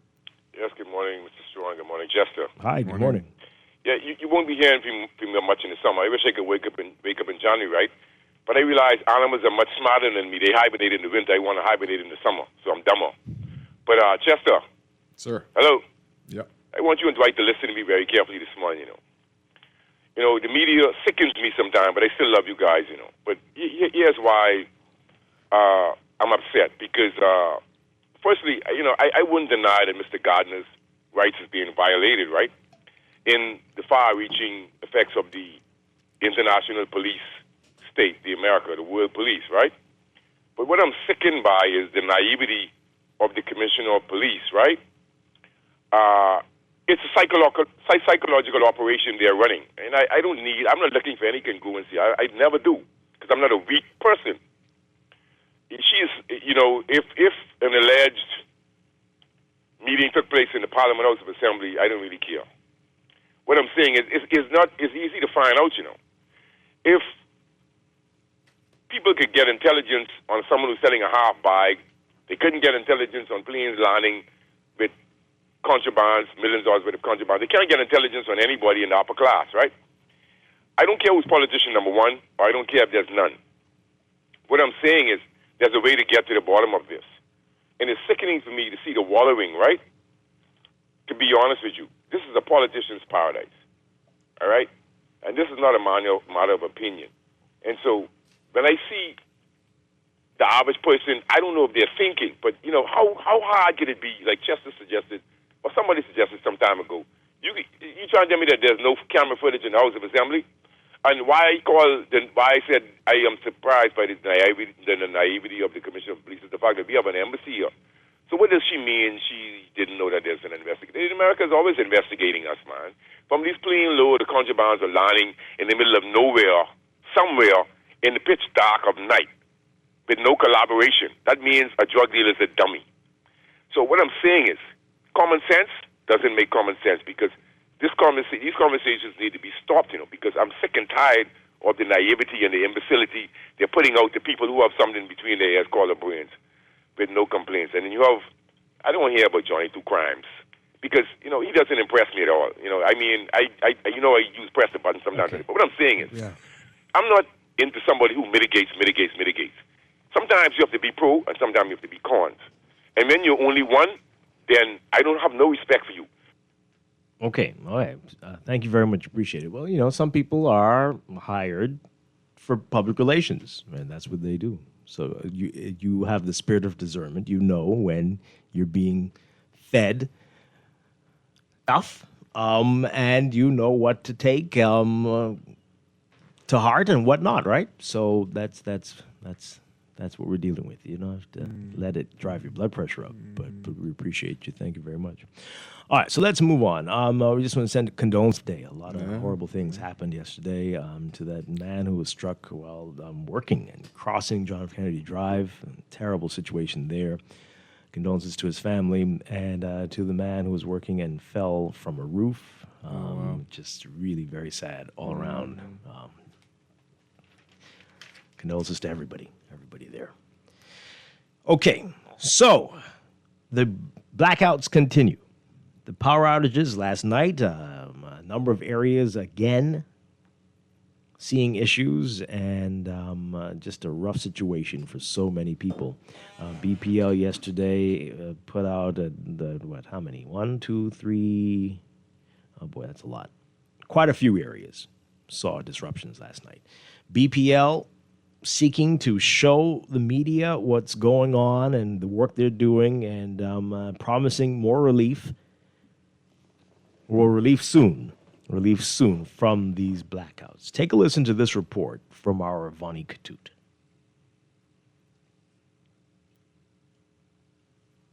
Yes, good morning, Mr. Strachan. Good morning, Jester. Hi, good morning. Yeah, you won't be hearing from me much in the summer. I wish I could wake up in January, right? But I realize animals are much smarter than me. They hibernate in the winter. I want to hibernate in the summer, so I'm dumber. But, Chester. Sir. Hello. Yeah. I want you and Dwight to listen to me very carefully this morning, the media sickens me sometimes, but I still love you guys, But here's why I'm upset. Because, firstly, I wouldn't deny that Mr. Gardner's rights is being violated, right? In the far-reaching effects of the international police state, the world police, right? But what I'm sickened by is the naivety of the commissioner of police, right? It's a psychological operation they're running. And I'm not looking for any congruency. I never do, because I'm not a weak person. She's, if an alleged meeting took place in the Parliament House of Assembly, I don't really care. What I'm saying is, it's easy to find out, If people could get intelligence on someone who's selling a half bag, they couldn't get intelligence on planes landing with contrabands, millions of dollars worth of contraband. They can't get intelligence on anybody in the upper class, right? I don't care who's politician number one, or I don't care if there's none. What I'm saying is there's a way to get to the bottom of this. And it's sickening for me to see the wallowing, right? To be honest with you, this is a politician's paradise, all right? And this is not a matter of opinion. And so when I see the average person, I don't know if they're thinking, but, how hard could it be, like Chester suggested, or somebody suggested some time ago, you trying to tell me that there's no camera footage in the House of Assembly? And why I said I am surprised by the naivety of the Commissioner of Police is the fact that we have an embassy here. So what does she mean she didn't know that there's an investigation? America is always investigating us, man. From these plain low, the contrabands are landing in the middle of nowhere, somewhere in the pitch dark of night with no collaboration. That means a drug dealer is a dummy. So what I'm saying is, common sense doesn't make common sense, because these conversations need to be stopped, because I'm sick and tired of the naivety and the imbecility they're putting out to people who have something between their ears called their brains with no complaints. And then I don't want to hear about Johnny 2 crimes, because, he doesn't impress me at all. I use press the button sometimes. Okay. But what I'm saying is, I'm not into somebody who mitigates. Sometimes you have to be pro, and sometimes you have to be cons. And when you're only one, then I don't have no respect for you. Okay, all right. Thank you very much. Appreciate it. Well, some people are hired for public relations, and that's what they do. So you have the spirit of discernment. You know when you're being fed stuff, and you know what to take to heart and what not, right? So that's what we're dealing with. You don't have to let it drive your blood pressure up, but we appreciate you. Thank you very much. All right, so let's move on. We just want to send condolences today. A lot of horrible things happened yesterday to that man who was struck while working and crossing John F. Kennedy Drive. Terrible situation there. Condolences to his family and to the man who was working and fell from a roof. Just really very sad all around. Condolences to everybody there. Okay, so the blackouts continue. The power outages last night, a number of areas again seeing issues and just a rough situation for so many people. BPL yesterday put out how many? 1, 2, 3. Oh boy, that's a lot. Quite a few areas saw disruptions last night. BPL seeking to show the media what's going on and the work they're doing and promising more relief. Well, relief soon from these blackouts. Take a listen to this report from our Vonnie Katut.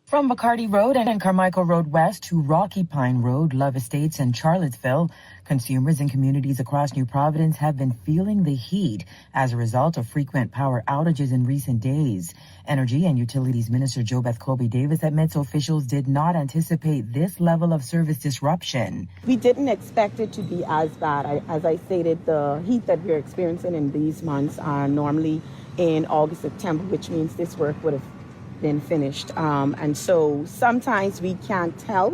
From McCarty Road and Carmichael Road West to Rocky Pine Road, Love Estates, and Charlottesville, consumers in communities across New Providence have been feeling the heat as a result of frequent power outages in recent days. Energy and Utilities Minister JoBeth Colby-Davis admits officials did not anticipate this level of service disruption. We didn't expect it to be as bad. As I stated, the heat that we're experiencing in these months are normally in August, September, which means this work would have been finished. And so sometimes we can't tell.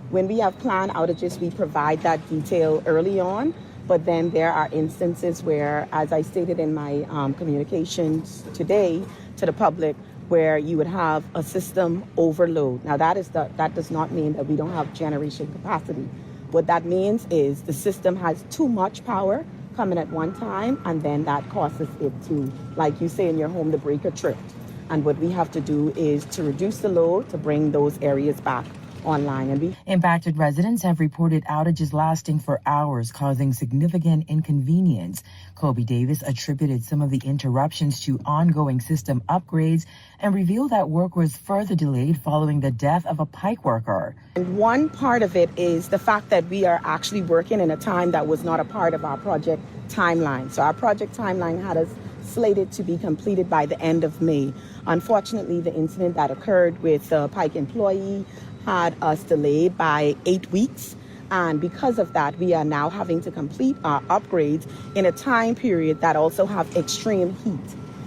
When we have planned outages, we provide that detail early on. But then there are instances where, as I stated in my communications today to the public, where you would have a system overload. Now that does not mean that we don't have generation capacity. What that means is the system has too much power coming at one time, and then that causes it to, like you say in your home, the breaker tripped. And what we have to do is to reduce the load to bring those areas back online. Impacted residents have reported outages lasting for hours, causing significant inconvenience. Colby-Davis attributed some of the interruptions to ongoing system upgrades and revealed that work was further delayed following the death of a pike worker. And one part of it is the fact that we are actually working in a time that was not a part of our project timeline. So our project timeline had us slated to be completed by the end of May. Unfortunately, the incident that occurred with the pike employee had us delayed by 8 weeks. And because of that, we are now having to complete our upgrades in a time period that also have extreme heat.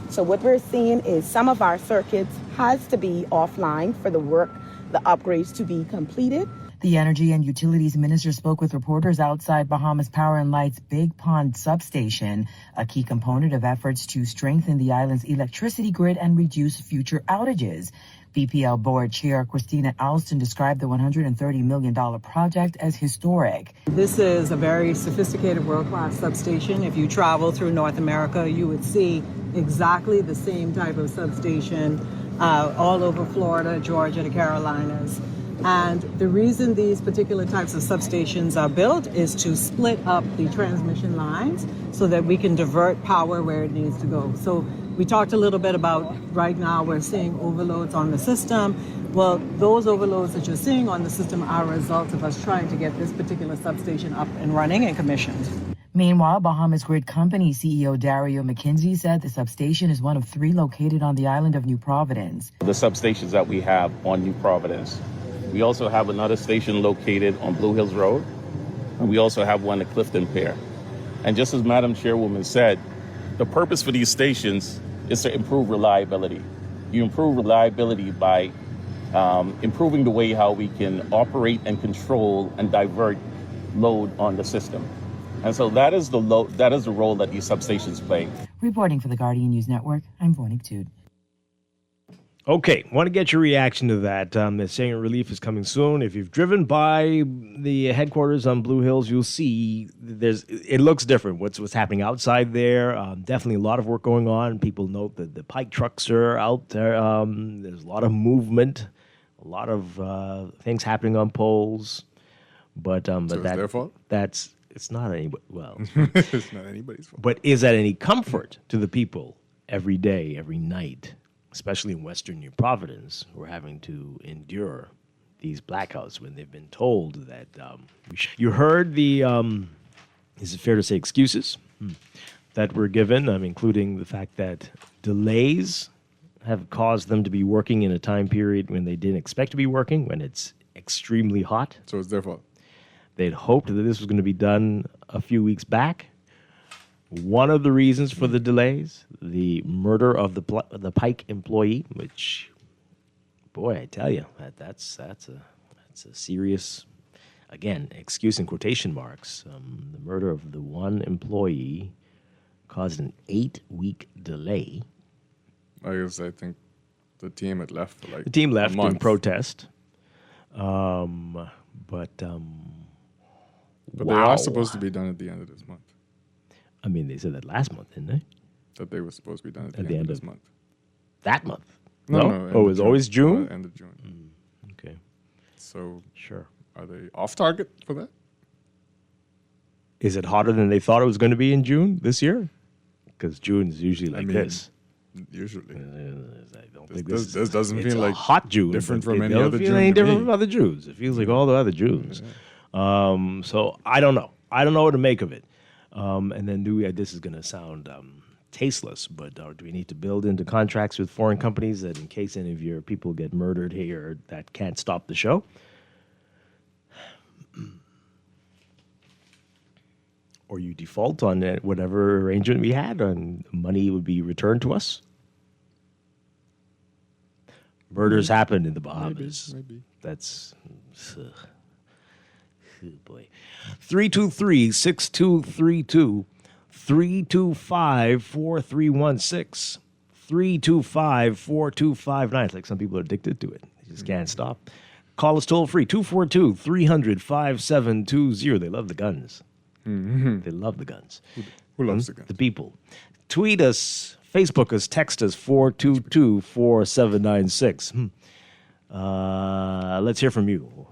So what we're seeing is some of our circuits has to be offline for the upgrades to be completed. The Energy and Utilities Minister spoke with reporters outside Bahamas Power and Light's Big Pond substation, a key component of efforts to strengthen the island's electricity grid and reduce future outages. BPL Board Chair Christina Alston described the $130 million project as historic. This is a very sophisticated world-class substation. If you travel through North America, you would see exactly the same type of substation all over Florida, Georgia, the Carolinas. And the reason these particular types of substations are built is to split up the transmission lines so that we can divert power where it needs to go. So we talked a little bit about right now we're seeing overloads on the system. Well, those overloads that you're seeing on the system are a result of us trying to get this particular substation up and running and commissioned. Meanwhile, Bahamas Grid Company CEO Dario McKenzie said the substation is one of 3 located on the island of New Providence. The substations that we have on New Providence. We also have another station located on Blue Hills Road, and we also have one at Clifton Pier. And just as Madam Chairwoman said, the purpose for these stations is to improve reliability. You improve reliability by improving the way how we can operate and control and divert load on the system. And so that is the role that these substations play. Reporting for the Guardian News Network, I'm Vonnie Katut. Okay, want to get your reaction to that. They're saying relief is coming soon. If you've driven by the headquarters on Blue Hills, you'll see it looks different. What's happening outside there? Definitely a lot of work going on. People note that the pike trucks are out there. There's a lot of movement, a lot of things happening on poles. But So it's their fault? It's not anybody. Well, It's not anybody's fault. but is that any comfort to the people every day, every night? Especially in Western New Providence, who are having to endure these blackouts when they've been told that you heard the, is it fair to say, excuses that were given, including the fact that delays have caused them to be working in a time period when they didn't expect to be working, when it's extremely hot. So it's their fault. They'd hoped that this was going to be done a few weeks back. One of the reasons for the delays, the murder of the Pike employee, which, boy, I tell you, that's a serious, again, excuse in quotation marks. The murder of the one employee caused an 8-week delay. I think the team had left for like The team left a month. in protest. But they are supposed to be done at the end of this month. I mean, they said that last month, didn't they? That they were supposed to be done at the end of this month. That month? No. Oh, it was always June? End of June. Okay. So, sure. Are they off target for that? Is it hotter than they thought it was going to be in June this year? Because June is usually like this. Usually. I don't think This this doesn't it's feel a like hot June. different but from it any don't other feel June any to different me. from other Junes. It feels like all the other Junes. So I don't know. I don't know what to make of it. And then this is going to sound tasteless, but do we need to build into contracts with foreign companies that in case any of your people get murdered here, that can't stop the show? Or you default on whatever arrangement we had, and money would be returned to us? Murders happen in the Bahamas. Maybe. That's... oh boy. 323-6232. 325-4316. 325-4259. It's like some people are addicted to it. They just can't stop. Call us toll free. 242-300-5720. They love the guns. Mm-hmm. They love the guns. Who loves the guns? The people. Tweet us, Facebook us, text us, 422-4796. Let's hear from you.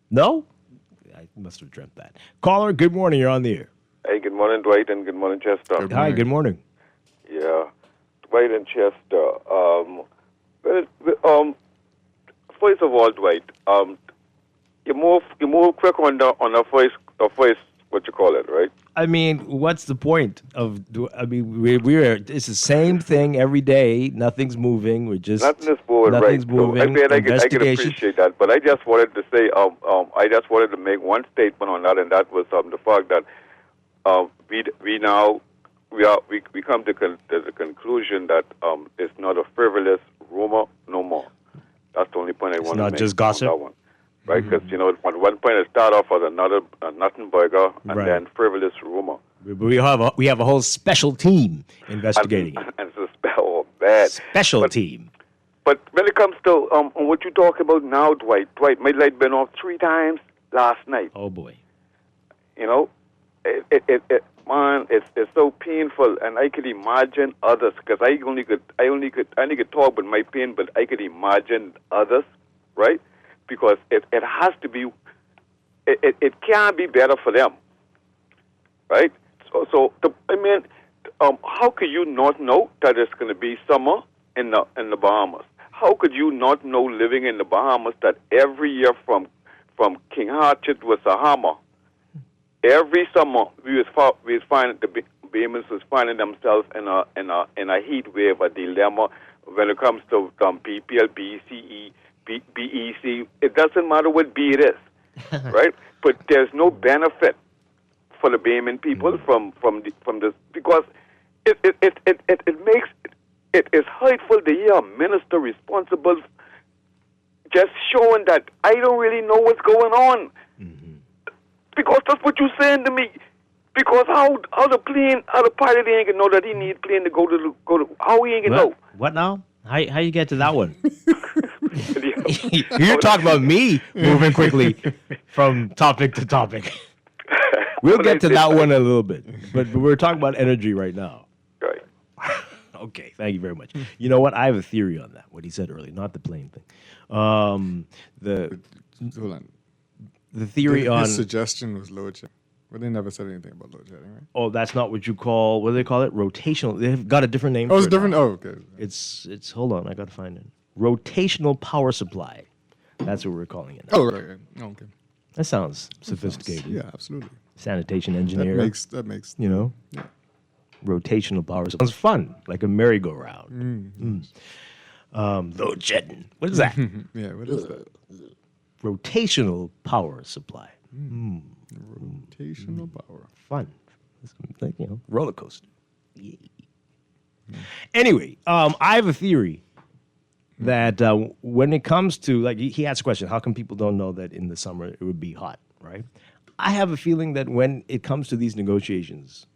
No? I must have dreamt that. Caller, good morning. You're on the air. Hey, good morning, Dwight, and good morning, Chester. Hi, good morning. Yeah, Dwight and Chester. First of all, Dwight, you move quick on the first, what you call it, right? I mean, what's the point of? We're it's the same thing every day. Nothing's moving. We're just nothing is moving, nothing's right? moving. So I can appreciate that, but I just wanted to say, I just wanted to make one statement on that, and that was the fact that we come to the conclusion that it's not a frivolous rumor no more. That's the only point I want to make. It's not just gossip. On that one. Right, because at one point it started off as a nothing burger, and Right. then frivolous rumor. We have a whole special team investigating it. And it's a bad Special team. But when it comes to what you talk about now, Dwight, my light been off 3 times last night. Oh boy. You know, man, it's so painful, and I could imagine others because I only could talk about my pain, but I could imagine others, right? Because it has to be, it can't be better for them, right? How could you not know that it's going to be summer in the Bahamas? How could you not know living in the Bahamas that every year from King Hatchet to Sahama, every summer we was finding the Bahamans was finding themselves in a heat wave, a dilemma when it comes to BPL, BCE. BEC, it doesn't matter what B it is, right? But there's no benefit for the Bahamian people from this because it makes it is hurtful to hear a minister responsible just showing that I don't really know what's going on because that's what you're saying to me. Because how the pilot ain't gonna know that he need plane to go to how he ain't gonna know. What now? How you get to that one? You're talking about me moving quickly from topic to topic. We'll get to that one in a little bit, but we're talking about energy right now. Right. Okay, thank you very much. You know what? I have a theory on that. What he said earlier, not the plane thing. Hold on. The theory on his suggestion was load shedding. But they never said anything about load shedding, right? Oh, that's not what you call, what do they call it? Rotational. They've got a different name. Oh, it's for it different. now. Oh, okay. It's hold on, I got to find it. Rotational power supply. That's what we're calling it now. Oh, right. Okay. That sounds sophisticated. Yeah, absolutely. Sanitation engineer. That makes. You know. Yeah. Rotational power supply. Sounds fun, like a merry-go-round. Load shedding. What is that? Yeah, what is that? Rotational power supply. Rotational power. Fun. It's like, roller coaster. Yay. Anyway, I have a theory that when it comes to, like, he asked a question, how come people don't know that in the summer it would be hot, right? I have a feeling that when it comes to these negotiations,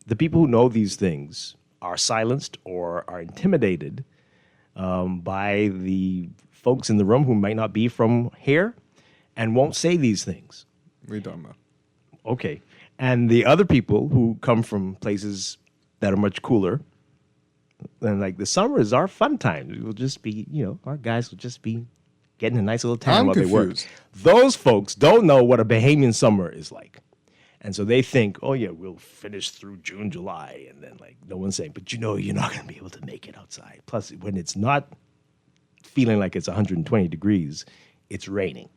the people who know these things are silenced or are intimidated by the folks in the room who might not be from here and won't say these things. What are you talking about? Okay. And the other people who come from places that are much cooler, and like the summer is our fun time. We'll just be, our guys will just be getting a nice little tan while they work. Those folks don't know what a Bahamian summer is like. And so they think, oh, yeah, we'll finish through June, July. And then, like, no one's saying, but you're not going to be able to make it outside. Plus, when it's not feeling like it's 120 degrees, it's raining.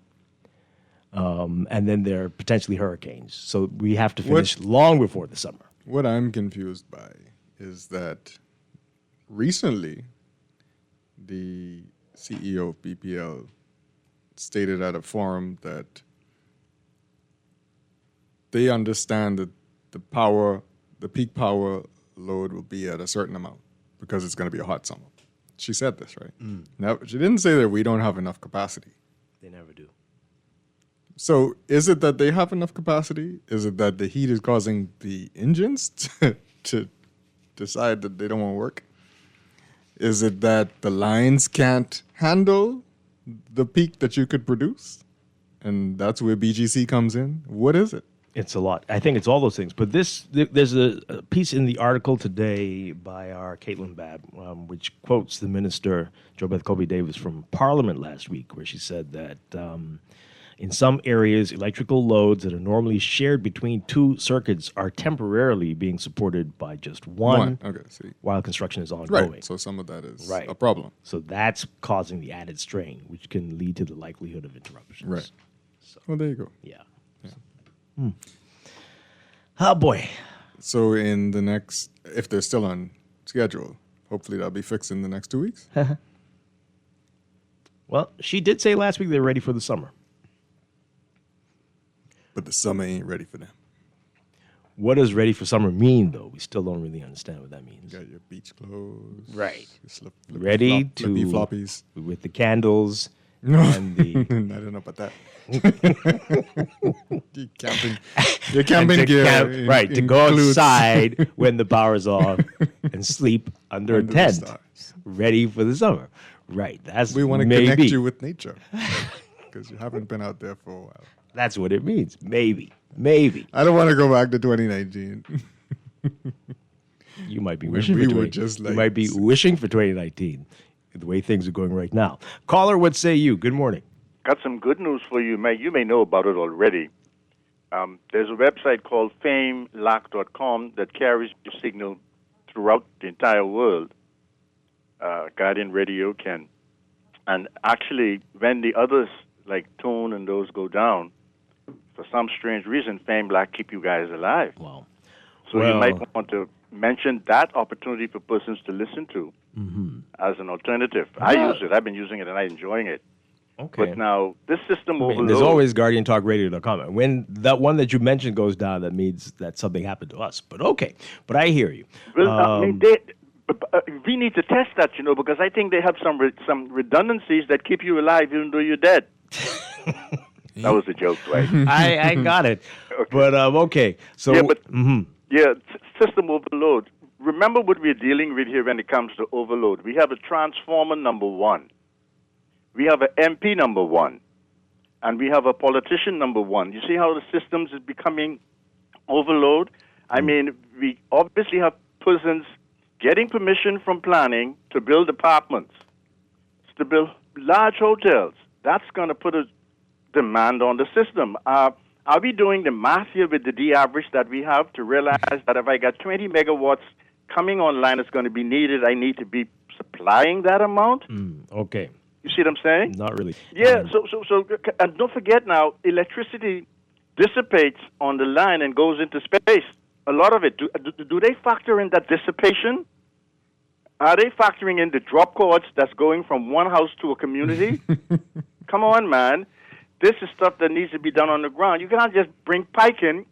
And then there are potentially hurricanes. So we have to finish long before the summer. What I'm confused by is that recently the CEO of BPL stated at a forum that they understand that the peak power load will be at a certain amount because it's going to be a hot summer. She said this, right? Now, she didn't say that we don't have enough capacity. They never do. So is it that they have enough capacity? Is it that the heat is causing the engines to decide that they don't want to work? Is it that the lines can't handle the peak that you could produce? And that's where BGC comes in? What is it? It's a lot. I think it's all those things. But there's a piece in the article today by our Caitlin Babb, which quotes the minister, JoBeth Colby-Davis, from Parliament last week, where she said that in some areas, electrical loads that are normally shared between two circuits are temporarily being supported by just one. Okay, see. While construction is ongoing. Right, so some of that is a problem. So that's causing the added strain, which can lead to the likelihood of interruptions. Right. So, well, there you go. Yeah. Oh, boy. So in the next, if they're still on schedule, hopefully that'll be fixed in the next 2 weeks? Well, she did say last week they're ready for the summer. But the summer ain't ready for them. What does ready for summer mean, though? We still don't really understand what that means. You got your beach clothes. Right. Ready to... Flippy floppies. With the candles and the... I don't know about that. Your camping gear. Right, to go outside when the power is off and sleep under a tent. Ready for the summer. Right, that's we want to maybe. Connect you with nature because you haven't been out there for a while. That's what it means. Maybe. I don't want to go back to 2019. You might be wishing for 2019. You might be wishing for 2019, the way things are going right now. Caller, what say you? Good morning. Got some good news for you. You may know about it already. There's a website called FameLock.com that carries your signal throughout the entire world. Guardian Radio can. And actually, when the others, like Tone and those, go down, for some strange reason, FameLock keep you guys alive. Wow. So you might want to mention that opportunity for persons to listen to as an alternative. I use it. I've been using it, and I'm enjoying it. Okay. But now, this system overload... There's always GuardianTalkRadio.com. When that one that you mentioned goes down, that means that something happened to us. But okay. But I hear you. Well, we need to test that, because I think they have some redundancies that keep you alive even though you're dead. That was a joke, right? I got it. Okay. But, okay. So, system overload. remember what we're dealing with here when it comes to overload. We have a transformer number one. We have an MP number one. And we have a politician number one. You see how the systems is becoming overload? I mean, we obviously have persons getting permission from planning to build apartments, to build large hotels. That's going to put a demand on the system. Are we doing the math here with the D average that we have to realize that if I got 20 megawatts coming online, it's going to be needed, I need to be supplying that amount? Okay. You see what I'm saying? Not really. Yeah, so and don't forget now, electricity dissipates on the line and goes into space. A lot of it. Do they factor in that dissipation? Are they factoring in the drop cords that's going from one house to a community? Come on, man. This is stuff that needs to be done on the ground. You can't just bring Pike in,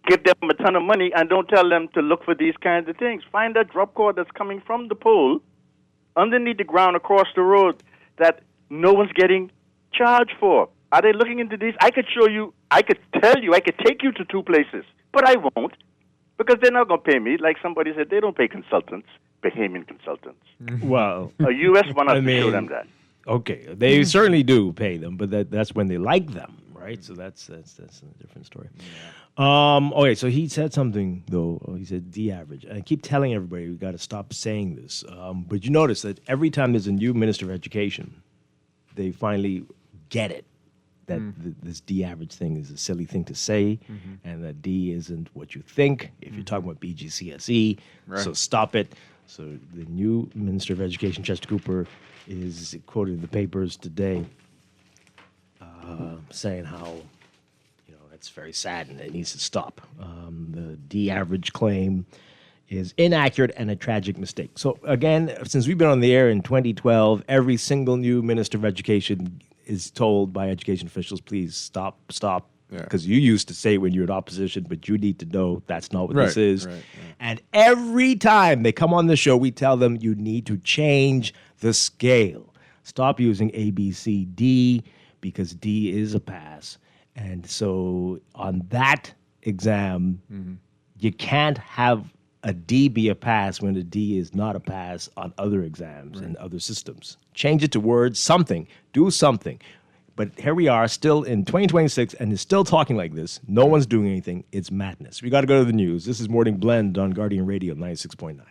give them a ton of money, and don't tell them to look for these kinds of things. Find that drop cord that's coming from the pole underneath the ground across the road that no one's getting charged for. Are they looking into these? I could show you, I could tell you, I could take you to two places, but I won't because they're not going to pay me. Like somebody said, they don't pay consultants, Bahamian consultants. Well, a U.S. one has to show them that. Okay, they certainly do pay them, but that's when they like them, right? So that's a different story. Okay, so he said something though. He said D average, and I keep telling everybody we got to stop saying this. But you notice that every time there's a new minister of education, they finally get it that this D average thing is a silly thing to say, and that D isn't what you think if you're talking about BGCSE. Right. So stop it. So the new Minister of Education, Chester Cooper, is quoted in the papers today saying how it's very sad and it needs to stop. The D average claim is inaccurate and a tragic mistake. So again, since we've been on the air in 2012, every single new Minister of Education is told by education officials, please stop. Because you used to say when you're in opposition, but you need to know that's not what this is. Right. And every time they come on the show, we tell them you need to change the scale. Stop using A, B, C, D, because D is a pass. And so on that exam, you can't have a D be a pass when a D is not a pass on other exams and other systems. Change it to words, something. Do something. But here we are still in 2026 and it's still talking like this. No one's doing anything. It's madness. We got to go to the news. This is Morning Blend on Guardian Radio 96.9.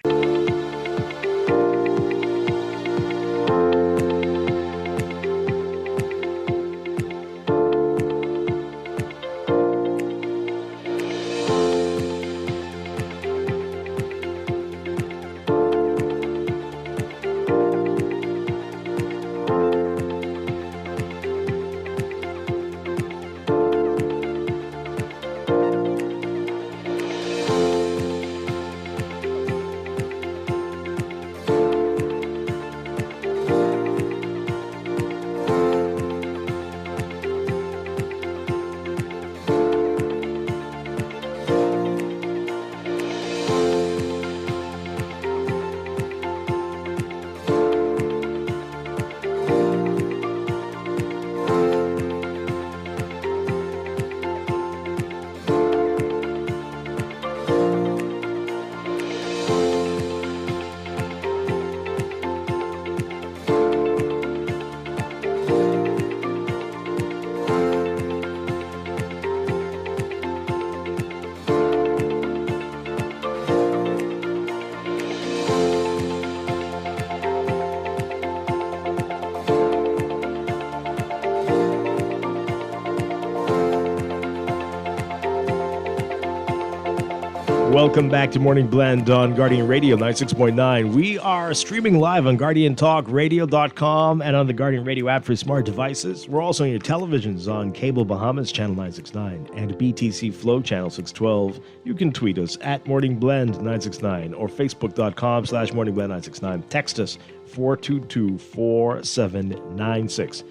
Welcome back to Morning Blend on Guardian Radio 96.9. We are streaming live on GuardianTalkRadio.com and on the Guardian Radio app for smart devices. We're also on your televisions on Cable Bahamas Channel 969 and BTC Flow Channel 612. You can tweet us at Morning Blend 969 or Facebook.com/Morning Blend 969. Text us 422-4796.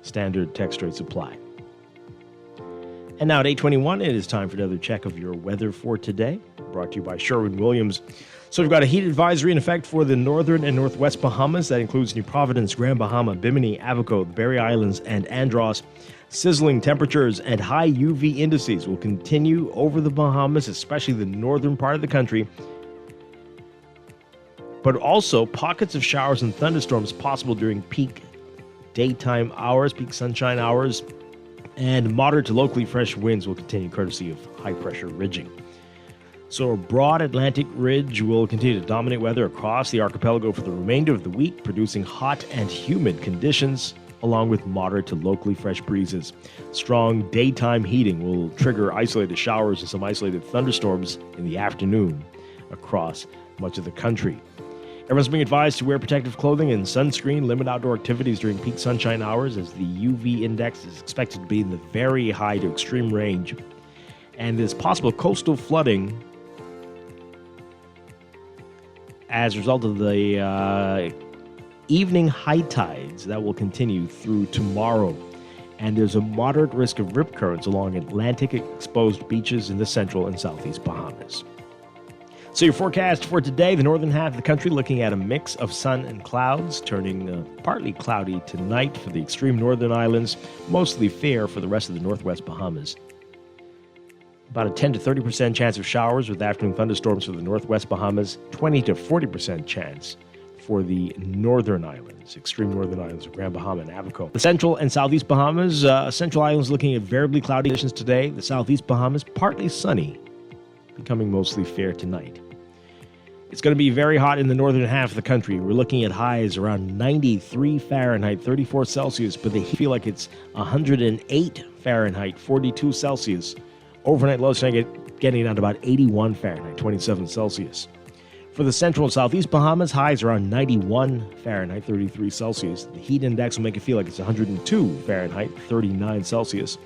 Standard text rates apply. And now at 8:21, it is time for another check of your weather for today, brought to you by Sherwin-Williams. So we've got a heat advisory in effect for the northern and northwest Bahamas. That includes New Providence, Grand Bahama, Bimini, Abaco, the Berry Islands, and Andros. Sizzling temperatures and high UV indices will continue over the Bahamas, especially the northern part of the country. but also pockets of showers and thunderstorms possible during peak daytime hours, peak sunshine hours, and moderate to locally fresh winds will continue courtesy of high-pressure ridging. So a broad Atlantic ridge will continue to dominate weather across the archipelago for the remainder of the week, producing hot and humid conditions, along with moderate to locally fresh breezes. Strong daytime heating will trigger isolated showers and some isolated thunderstorms in the afternoon across much of the country. Everyone's being advised to wear protective clothing and sunscreen, limit outdoor activities during peak sunshine hours, as the UV index is expected to be in the very high to extreme range. And there's possible coastal flooding as a result of the evening high tides that will continue through tomorrow. And there's a moderate risk of rip currents along Atlantic exposed beaches in the central and southeast Bahamas. So your forecast for today, the northern half of the country looking at a mix of sun and clouds, turning partly cloudy tonight for the extreme northern islands, mostly fair for the rest of the northwest Bahamas. About a 10 to 30% chance of showers with afternoon thunderstorms for the northwest Bahamas, 20 to 40% chance for the northern islands, extreme northern islands of Grand Bahama and Abaco. The central and southeast Bahamas, central islands looking at variably cloudy conditions today. The southeast Bahamas, partly sunny, becoming mostly fair tonight. It's going to be very hot in the northern half of the country. We're looking at highs around 93 Fahrenheit, 34 Celsius, but they feel like it's 108 Fahrenheit, 42 Celsius. Overnight lows getting down to about 81 Fahrenheit, 27 Celsius. For the central and southeast Bahamas, highs around 91 Fahrenheit, 33 Celsius. The heat index will make it feel like it's 102 Fahrenheit, 39 Celsius.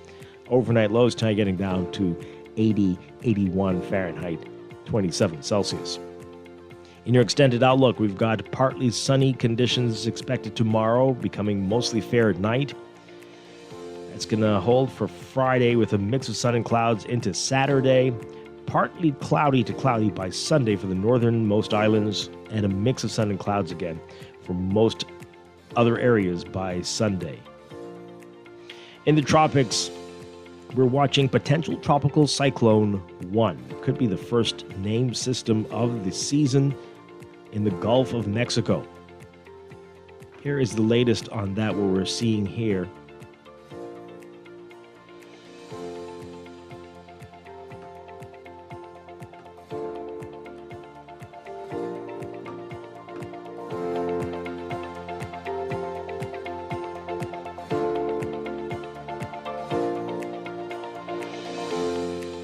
Overnight lows getting down to 80, 81 Fahrenheit, 27 Celsius. In your extended outlook, we've got partly sunny conditions expected tomorrow, becoming mostly fair at night. It's going to hold for Friday with a mix of sun and clouds into Saturday. Partly cloudy to cloudy by Sunday for the northernmost islands, and a mix of sun and clouds again for most other areas by Sunday. In the tropics, we're watching potential tropical cyclone 1. Could be the first named system of the season in the Gulf of Mexico. Here is the latest on that, what we're seeing here.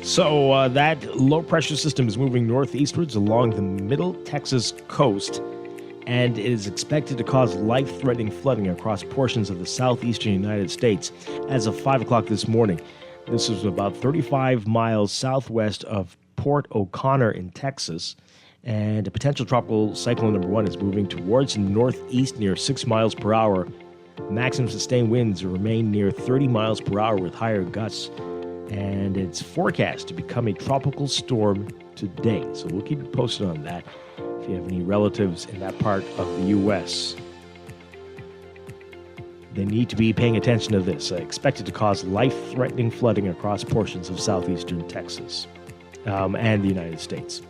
So that low-pressure system is moving northeastwards along the middle Texas coast, and it is expected to cause life-threatening flooding across portions of the southeastern United States. As of 5 o'clock this morning, this is about 35 miles southwest of Port O'Connor in Texas, and a potential tropical cyclone number 1 is moving towards the northeast near 6 miles per hour. Maximum sustained winds remain near 30 miles per hour with higher gusts, and it's forecast to become a tropical storm today. So we'll keep you posted on that if you have any relatives in that part of the U.S. They need to be paying attention to this. Expected to cause life-threatening flooding across portions of southeastern Texas and the United States.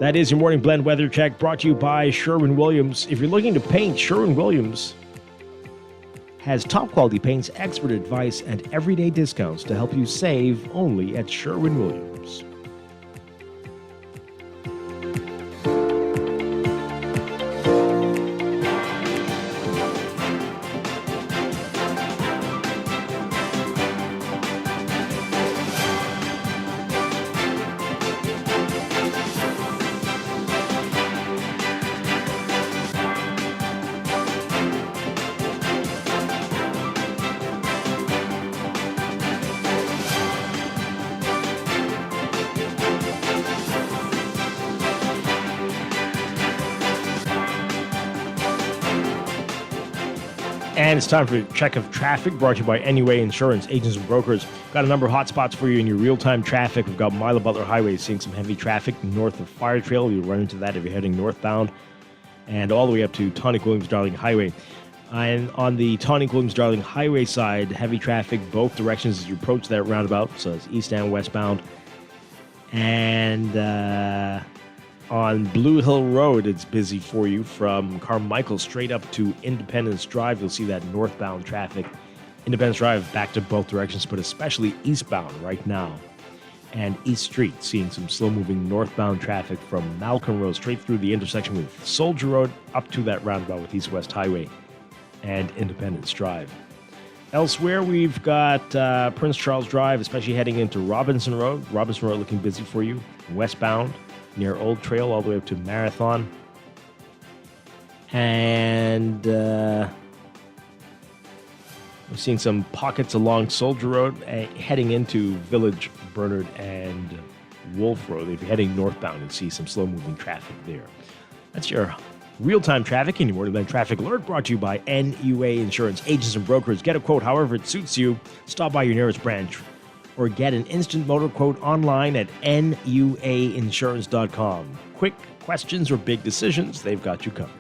That is your Morning Blend Weather Check, brought to you by Sherwin-Williams. If you're looking to paint, Sherwin-Williams has top-quality paints, expert advice, and everyday discounts to help you save only at Sherwin-Williams. And it's time for a check of traffic, brought to you by Anyway Insurance, agents and brokers. Got a number of hot spots for you in your real-time traffic. We've got Milo Butler Highway seeing some heavy traffic north of Fire Trail. You'll run into that if you're heading northbound. And all the way up to Tonic-Williams-Darling Highway. And on the Tonic-Williams-Darling Highway side, heavy traffic both directions as you approach that roundabout. So it's east and westbound. And On Blue Hill Road, it's busy for you from Carmichael straight up to Independence Drive. You'll see that northbound traffic. Independence Drive back to both directions, but especially eastbound right now. And East Street, seeing some slow-moving northbound traffic from Malcolm Road straight through the intersection with Soldier Road up to that roundabout with East-West Highway and Independence Drive. Elsewhere, we've got Prince Charles Drive, especially heading into Robinson Road. Robinson Road looking busy for you. Westbound, near Old Trail, all the way up to Marathon. And we're seeing some pockets along Soldier Road, heading into Village, Bernard, and Wolf Road. If you're heading northbound, you'll see some slow-moving traffic there. That's your real-time traffic and your Morning Traffic Alert, brought to you by NUA Insurance Agents and Brokers. Get a quote however it suits you. Stop by your nearest branch or get an instant motor quote online at nuainsurance.com. Quick questions or big decisions, they've got you covered.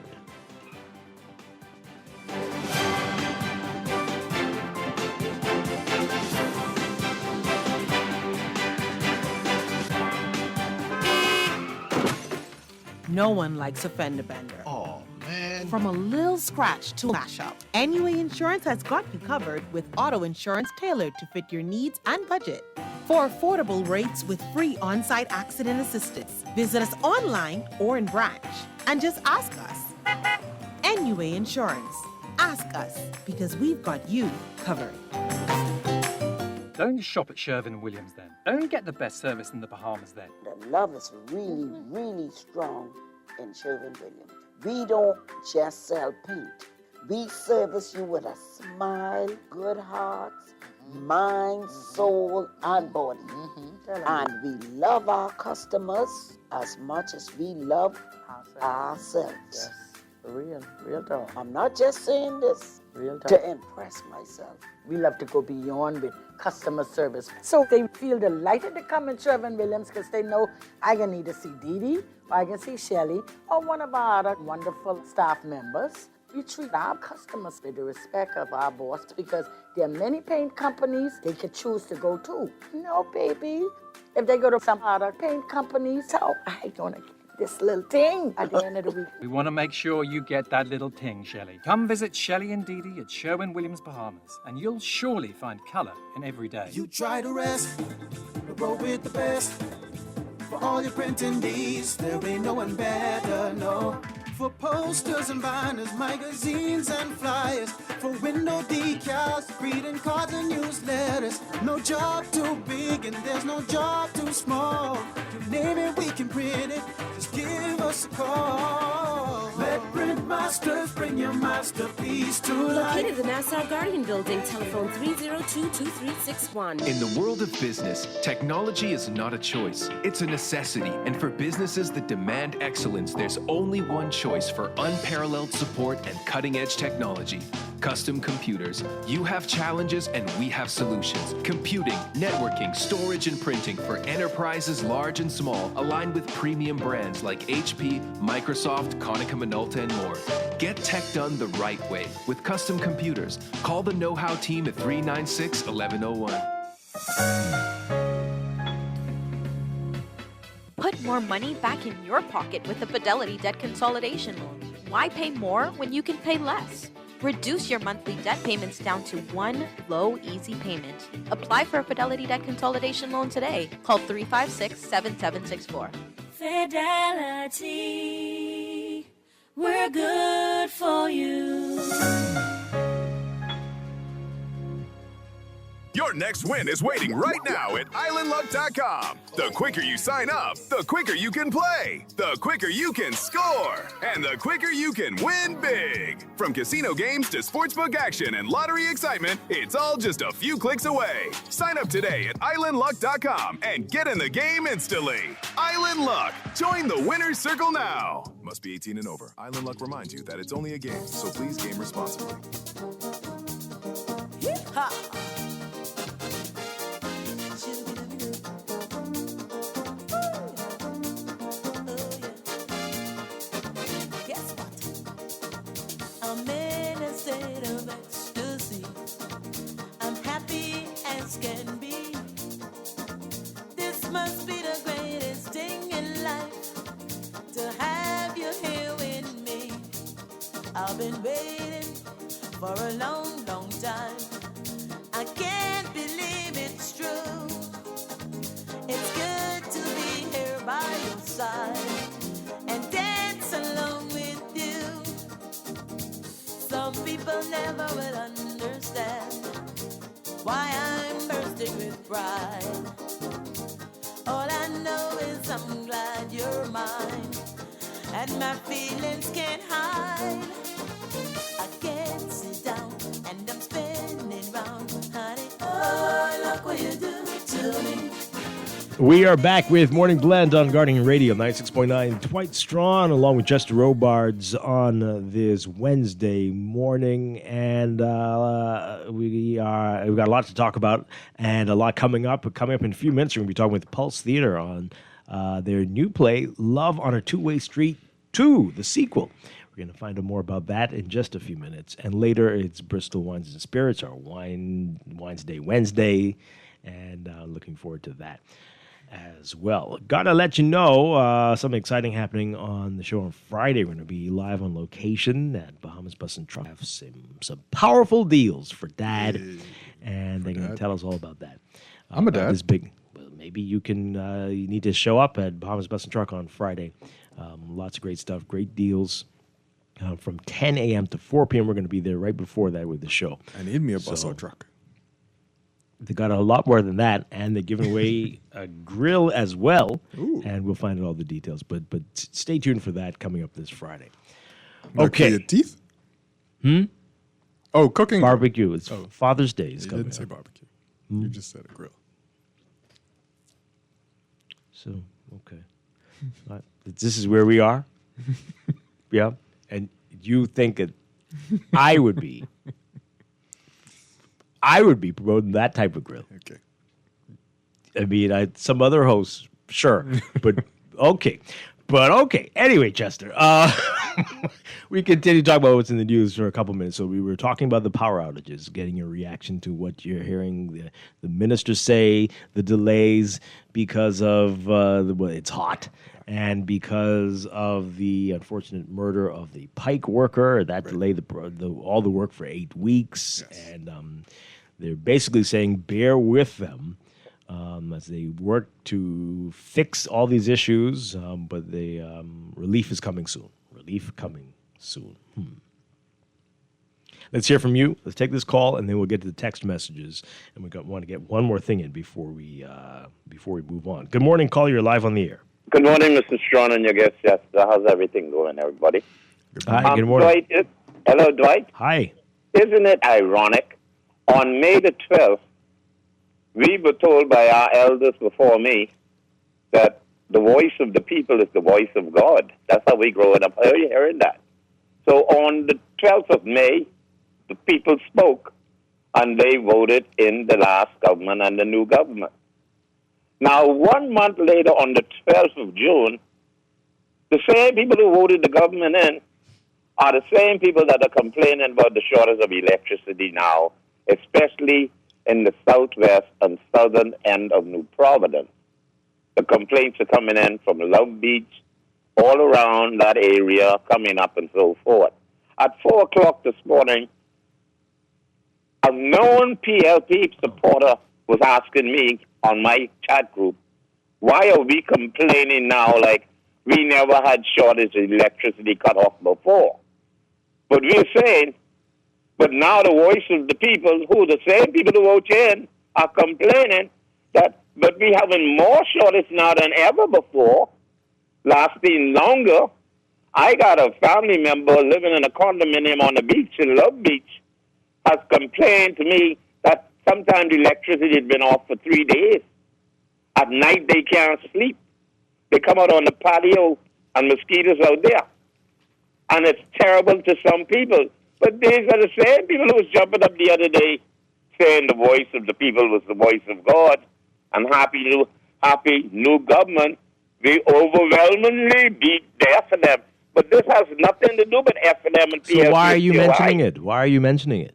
No one likes a fender bender. Oh, man. From a little scratch to a mashup, NUA Insurance has got you covered with auto insurance tailored to fit your needs and budget. For affordable rates with free on-site accident assistance, visit us online or in branch and just ask us. NUA Insurance. Ask us, because we've got you covered. Don't shop at Sherwin-Williams then. Don't get the best service in the Bahamas then. The love is really, really strong in Sherwin-Williams. We don't just sell paint. We service you with a smile, good hearts, mind, soul, and body. And we love our customers as much as we love ourselves. Yes, real talk. I'm not just saying this Real talk. to impress myself. We love to go beyond with customer service. So they feel delighted to come in Sherwin-Williams because they know I can either see Dee Dee, or I can see Shelly, or one of our other wonderful staff members. We treat our customers with the respect of our boss because there are many paint companies they could choose to go to. No, baby. If they go to some other paint companies, so I gonna get this little thing at the end of the week. We want to make sure you get that little ting, Shelley. Come visit Shelley and Dee Dee at Sherwin-Williams Bahamas, and you'll surely find color in every day. You try to rest, roll with the best. For all your printing needs, there ain't no one better, no. For posters and binders, magazines and flyers. For window decals, greeting cards and newsletters. No job too big and there's no job too small. You name it, we can print it. Just give us a call. Let Print Masters bring your masterpiece to life. Located in the Nassau Guardian Building, telephone 302-2361. In the world of business, technology is not a choice. It's a necessity. And for businesses that demand excellence, there's only one choice for unparalleled support and cutting-edge technology. Custom Computers. You have challenges and we have solutions. Computing, networking, storage, and printing for enterprises large and small, aligned with premium brands like HP, Microsoft, Konica Minolta, and more. Get tech done the right way with Custom Computers. Call the know-how team at 396-1101. Put more money back in your pocket with a Fidelity debt consolidation loan. Why pay more when you can pay less? Reduce your monthly debt payments down to one low, easy payment. Apply for a Fidelity debt consolidation loan today. Call 356-7764. Fidelity, we're good for you. Your next win is waiting right now at islandluck.com. The quicker you sign up, the quicker you can play, the quicker you can score, and the quicker you can win big. From casino games to sportsbook action and lottery excitement, it's all just a few clicks away. Sign up today at islandluck.com and get in the game instantly. Island Luck. Join the winner's circle now. Must be 18 and over. Island Luck reminds you that it's only a game, so please game responsibly. Yeehaw! I'm in a state of ecstasy. I'm happy as can be. This must be the greatest thing in life. I've been waiting for a long, long time. I can't believe it's true. It's good to be here by your side and dance along with you. Some people never will understand why I'm bursting with pride. All I know is I'm glad you're mine, and my feelings can't hide. I can't sit down, and I'm spinning round, honey. Oh, look what you do to me. We are back with Morning Blend on Guardian Radio 96.9. Dwight Strachan along with Chester Robards on this Wednesday morning, and we've got a lot to talk about and a lot coming up. Coming up in a few minutes, we're going to be talking with Pulse Theater on their new play, Love on a Two-Way Street 2, the sequel. We're going to find out more about that in just a few minutes. And later, it's Bristol Wines and Spirits, our Wines Day Wednesday, and looking forward to that as well. Gotta let you know something exciting happening on the show on Friday. We're going to be live on location at Bahamas Bus and Truck. Have some powerful deals for Dad, and they're going to tell us all about that. I'm a dad. This big. Well, maybe you can. You need to show up at Bahamas Bus and Truck on Friday. Lots of great stuff, great deals. From 10 a.m. to 4 p.m. We're going to be there right before that with the show. I need me a bus or truck. They got a lot more than that, and they're giving away a grill as well. Ooh. And we'll find out all the details. But stay tuned for that coming up this Friday. Okay. Your teeth? Oh, cooking. Barbecue. It's Father's Day. You didn't say barbecue. You just said a grill. So, okay. This is where we are? Yeah. And you think that I would be promoting that type of grill. Okay. I mean, some other hosts, sure, but okay. But okay. Anyway, Chester, we continue to talk about what's in the news for a couple minutes. So we were talking about the power outages, getting your reaction to what you're hearing the ministers say, the delays because of it's hot, and because of the unfortunate murder of the Pike worker. That delayed all the work for 8 weeks. Yes. And they're basically saying bear with them as they work to fix all these issues, but the relief is coming soon. Relief coming soon. Let's hear from you. Let's take this call, and then we'll get to the text messages. And we want to get one more thing in before we move on. Good morning, caller. You're live on the air. Good morning, Mr. Strachan and your guest, Chester. How's everything going, everybody? Hi, good morning. Dwight, hello, Dwight. Hi. Isn't it ironic? On May the 12th, we were told by our elders before me that the voice of the people is the voice of God. That's how we growing up hearing that. So on the 12th of May, the people spoke, and they voted in the last government and the new government. Now, 1 month later, on the 12th of June, the same people who voted the government in are the same people that are complaining about the shortage of electricity now, especially in the southwest and southern end of New Providence. The complaints are coming in from Love Beach, all around that area, coming up and so forth. At 4 o'clock this morning, a known PLP supporter was asking me on my chat group, why are we complaining now like we never had shortage of electricity cut off before? But we're saying, but now the voice of the people, who the same people who vote in, are complaining that, but we having more shortage now than ever before, lasting longer. I got a family member living in a condominium on the beach in Love Beach, has complained to me that sometimes electricity has been off for 3 days. At night they can't sleep. They come out on the patio and mosquitoes out there. And it's terrible to some people. But these are the same people who was jumping up the other day saying the voice of the people was the voice of God. And happy new government. We overwhelmingly beat the F&M. But this has nothing to do with F&M and PLC. So why are you mentioning it? Why are you mentioning it?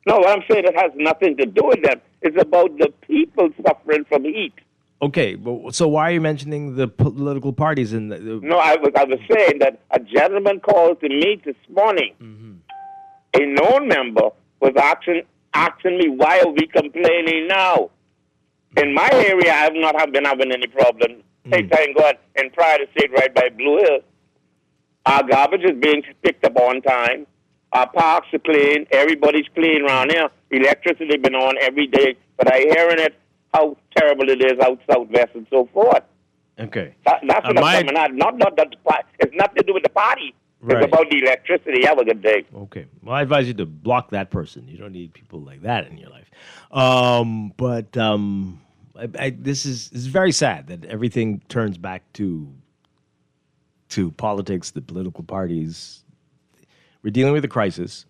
No, what I'm saying, it has nothing to do with them. It's about the people suffering from heat. Okay, but so why are you mentioning the political parties in the No, I was saying that a gentleman called to me this morning. A known member was asking me, why are we complaining now? In my area, I have not been having any problem. Thank God, in Pride State, right by Blue Hill, our garbage is being picked up on time. Our parks are clean. Everybody's clean around here. Electricity been on every day. But I hearing it, how terrible it is out southwest and so forth. Okay. That's what I'm coming at. Not that it's nothing to do with the party. Right. It's about the electricity. Have a good day. Okay. Well, I advise you to block that person. You don't need people like that in your life. This is very sad that everything turns back to politics, the political parties. We're dealing with a crisis.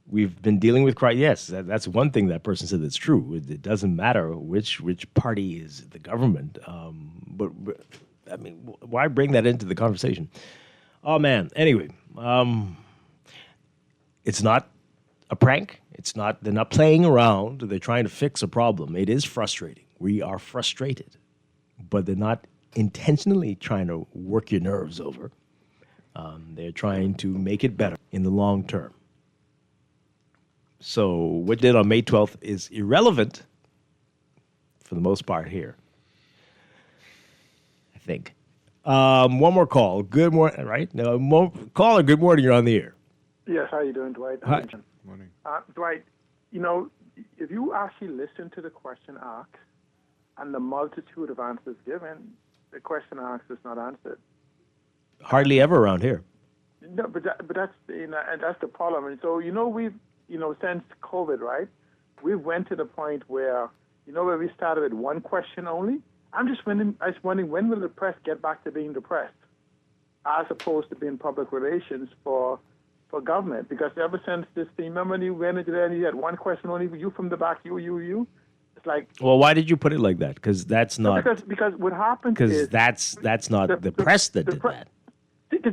We've been dealing with crisis. Yes, that's one thing that person said that's true. It doesn't matter which party is the government. But I mean, why bring that into the conversation? Oh man. Anyway, it's not a prank. They're not playing around. They're trying to fix a problem. It is frustrating. We are frustrated, but they're not intentionally trying to work your nerves over. They're trying to make it better in the long term. So what they did on May 12th is irrelevant for the most part here, I think. One more call. Good morning, right? No, caller, good morning. You're on the air. Yes, how are you doing, Dwight? Hi. Morning. Dwight, if you actually listen to the question asked and the multitude of answers given, the question asked is not answered. Hardly ever around here. No, but that's and that's the problem. And so we've since COVID, right? We went to the point where where we started with one question only. I was wondering when will the press get back to being the press, as opposed to being public relations for government? Because ever since this thing, remember when you went into there and you had one question only, you from the back, you. It's like. Well, why did you put it like that? Because that's not. Because what happens is. Because that's not the press that did that.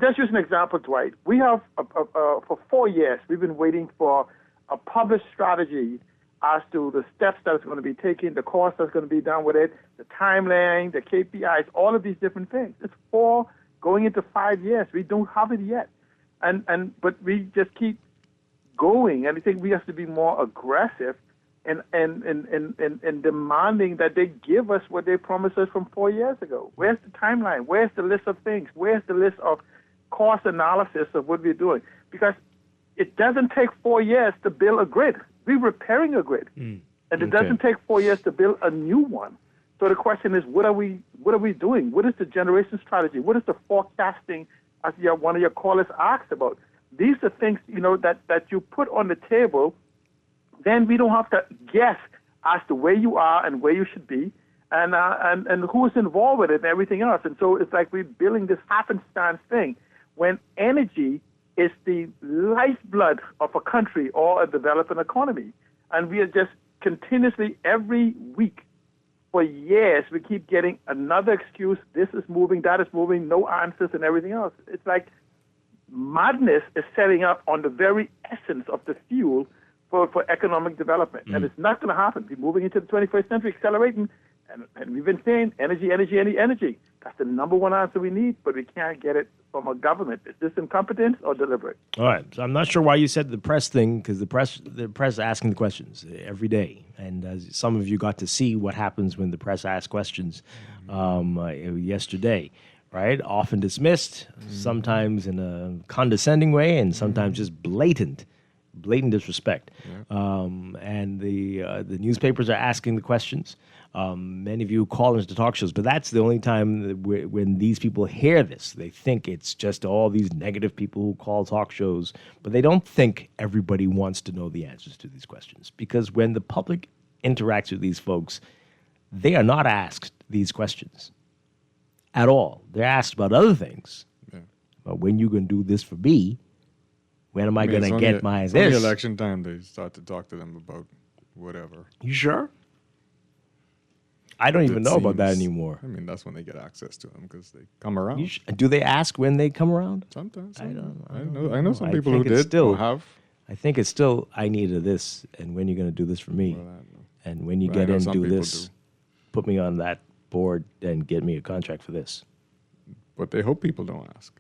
Let's use an example, Dwight. We have, for 4 years, we've been waiting for a published strategy as to the steps that is going to be taken, the cost that's going to be done with it, the timeline, the KPIs, all of these different things. It's going into 5 years. We don't have it yet. But we just keep going. And I think we have to be more aggressive in demanding that they give us what they promised us from 4 years ago. Where's the timeline? Where's the list of things? Where's the list of cost analysis of what we're doing? Because it doesn't take 4 years to build a grid. We're repairing a grid. And it doesn't take 4 years to build a new one. So the question is, what are we doing? What is the generation strategy? What is the forecasting, as one of your callers asked about? These are things, that you put on the table. Then we don't have to guess as to where you are and where you should be and who is involved with it and everything else. And so it's like we're building this happenstance thing when energy is the lifeblood of a country or a developing economy. And we are just continuously, every week, for years, we keep getting another excuse. This is moving, that is moving, no answers and everything else. It's like madness is setting up on the very essence of the fuel for economic development. And it's not going to happen. We're moving into the 21st century, accelerating, and we've been saying energy. That's the number one answer we need, but we can't get it from a government. Is this incompetence or deliberate? All right. So I'm not sure why you said the press thing, because the press asking the questions every day. And some of you got to see what happens when the press asks questions yesterday, right? Often dismissed, sometimes in a condescending way, and sometimes just blatant disrespect. And the newspapers are asking the questions. Many of you call into talk shows, but that's the only time when these people hear this. They think it's just all these negative people who call talk shows, but they don't think everybody wants to know the answers to these questions. Because when the public interacts with these folks, they are not asked these questions at all. They're asked about other things. But when you going to do this for me? When am I going to get my this? It's only election time they start to talk to them about whatever. You sure? I don't even know about that anymore. I mean, that's when they get access to them because they come around. Do they ask when they come around? Sometimes. I know some people who did still have. I think it's still, I need this, and when you're going to do this for me. And when you get in, do this. put me on that board and get me a contract for this. But they hope people don't ask.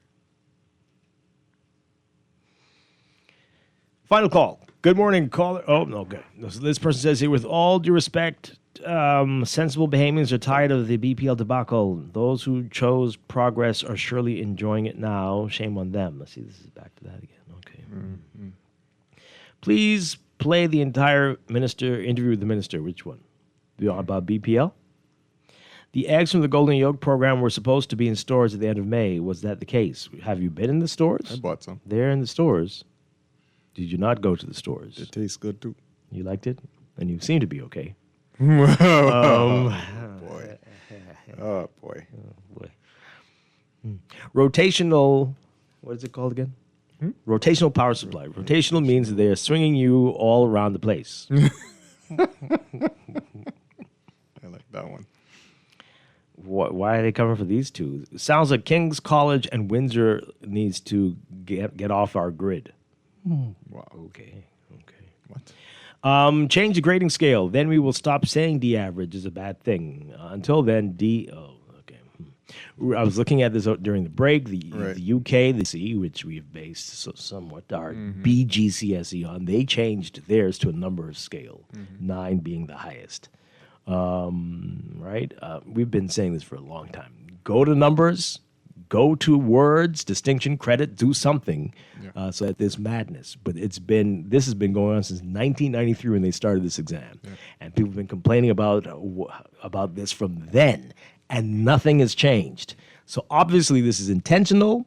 Final call. Good morning, caller. Oh, no, okay. This person says here, with all due respect, sensible Bahamians are tired of the BPL debacle. Those who chose progress are surely enjoying it now. Shame on them. Let's see, this is back to that again. Okay. Mm-hmm. Please play the entire interview with the minister. Which one? About BPL? The eggs from the Golden Yolk program were supposed to be in stores at the end of May. Was that the case? Have you been in the stores? I bought some. They're in the stores. Did you not go to the stores? It tastes good, too. You liked it? And you seem to be okay. Boy. Oh, boy. Rotational, what is it called again? Rotational power supply. Rotational means that they are swinging you all around the place. I like that one. Why are they coming for these two? It sounds like King's College and Windsor needs to get off our grid. Wow. Okay. What? Change the grading scale. Then we will stop saying D average is a bad thing. Until then, D. Oh, okay. I was looking at this during the break. The UK, the C, which we've based somewhat our BGCSE on, they changed theirs to a numbers scale, 9 being the highest. Right? We've been saying this for a long time. Go to numbers. Go to words, distinction, credit, do something so that there's madness. But this has been going on since 1993 when they started this exam. Yeah. And people have been complaining about this from then, and nothing has changed. So obviously this is intentional.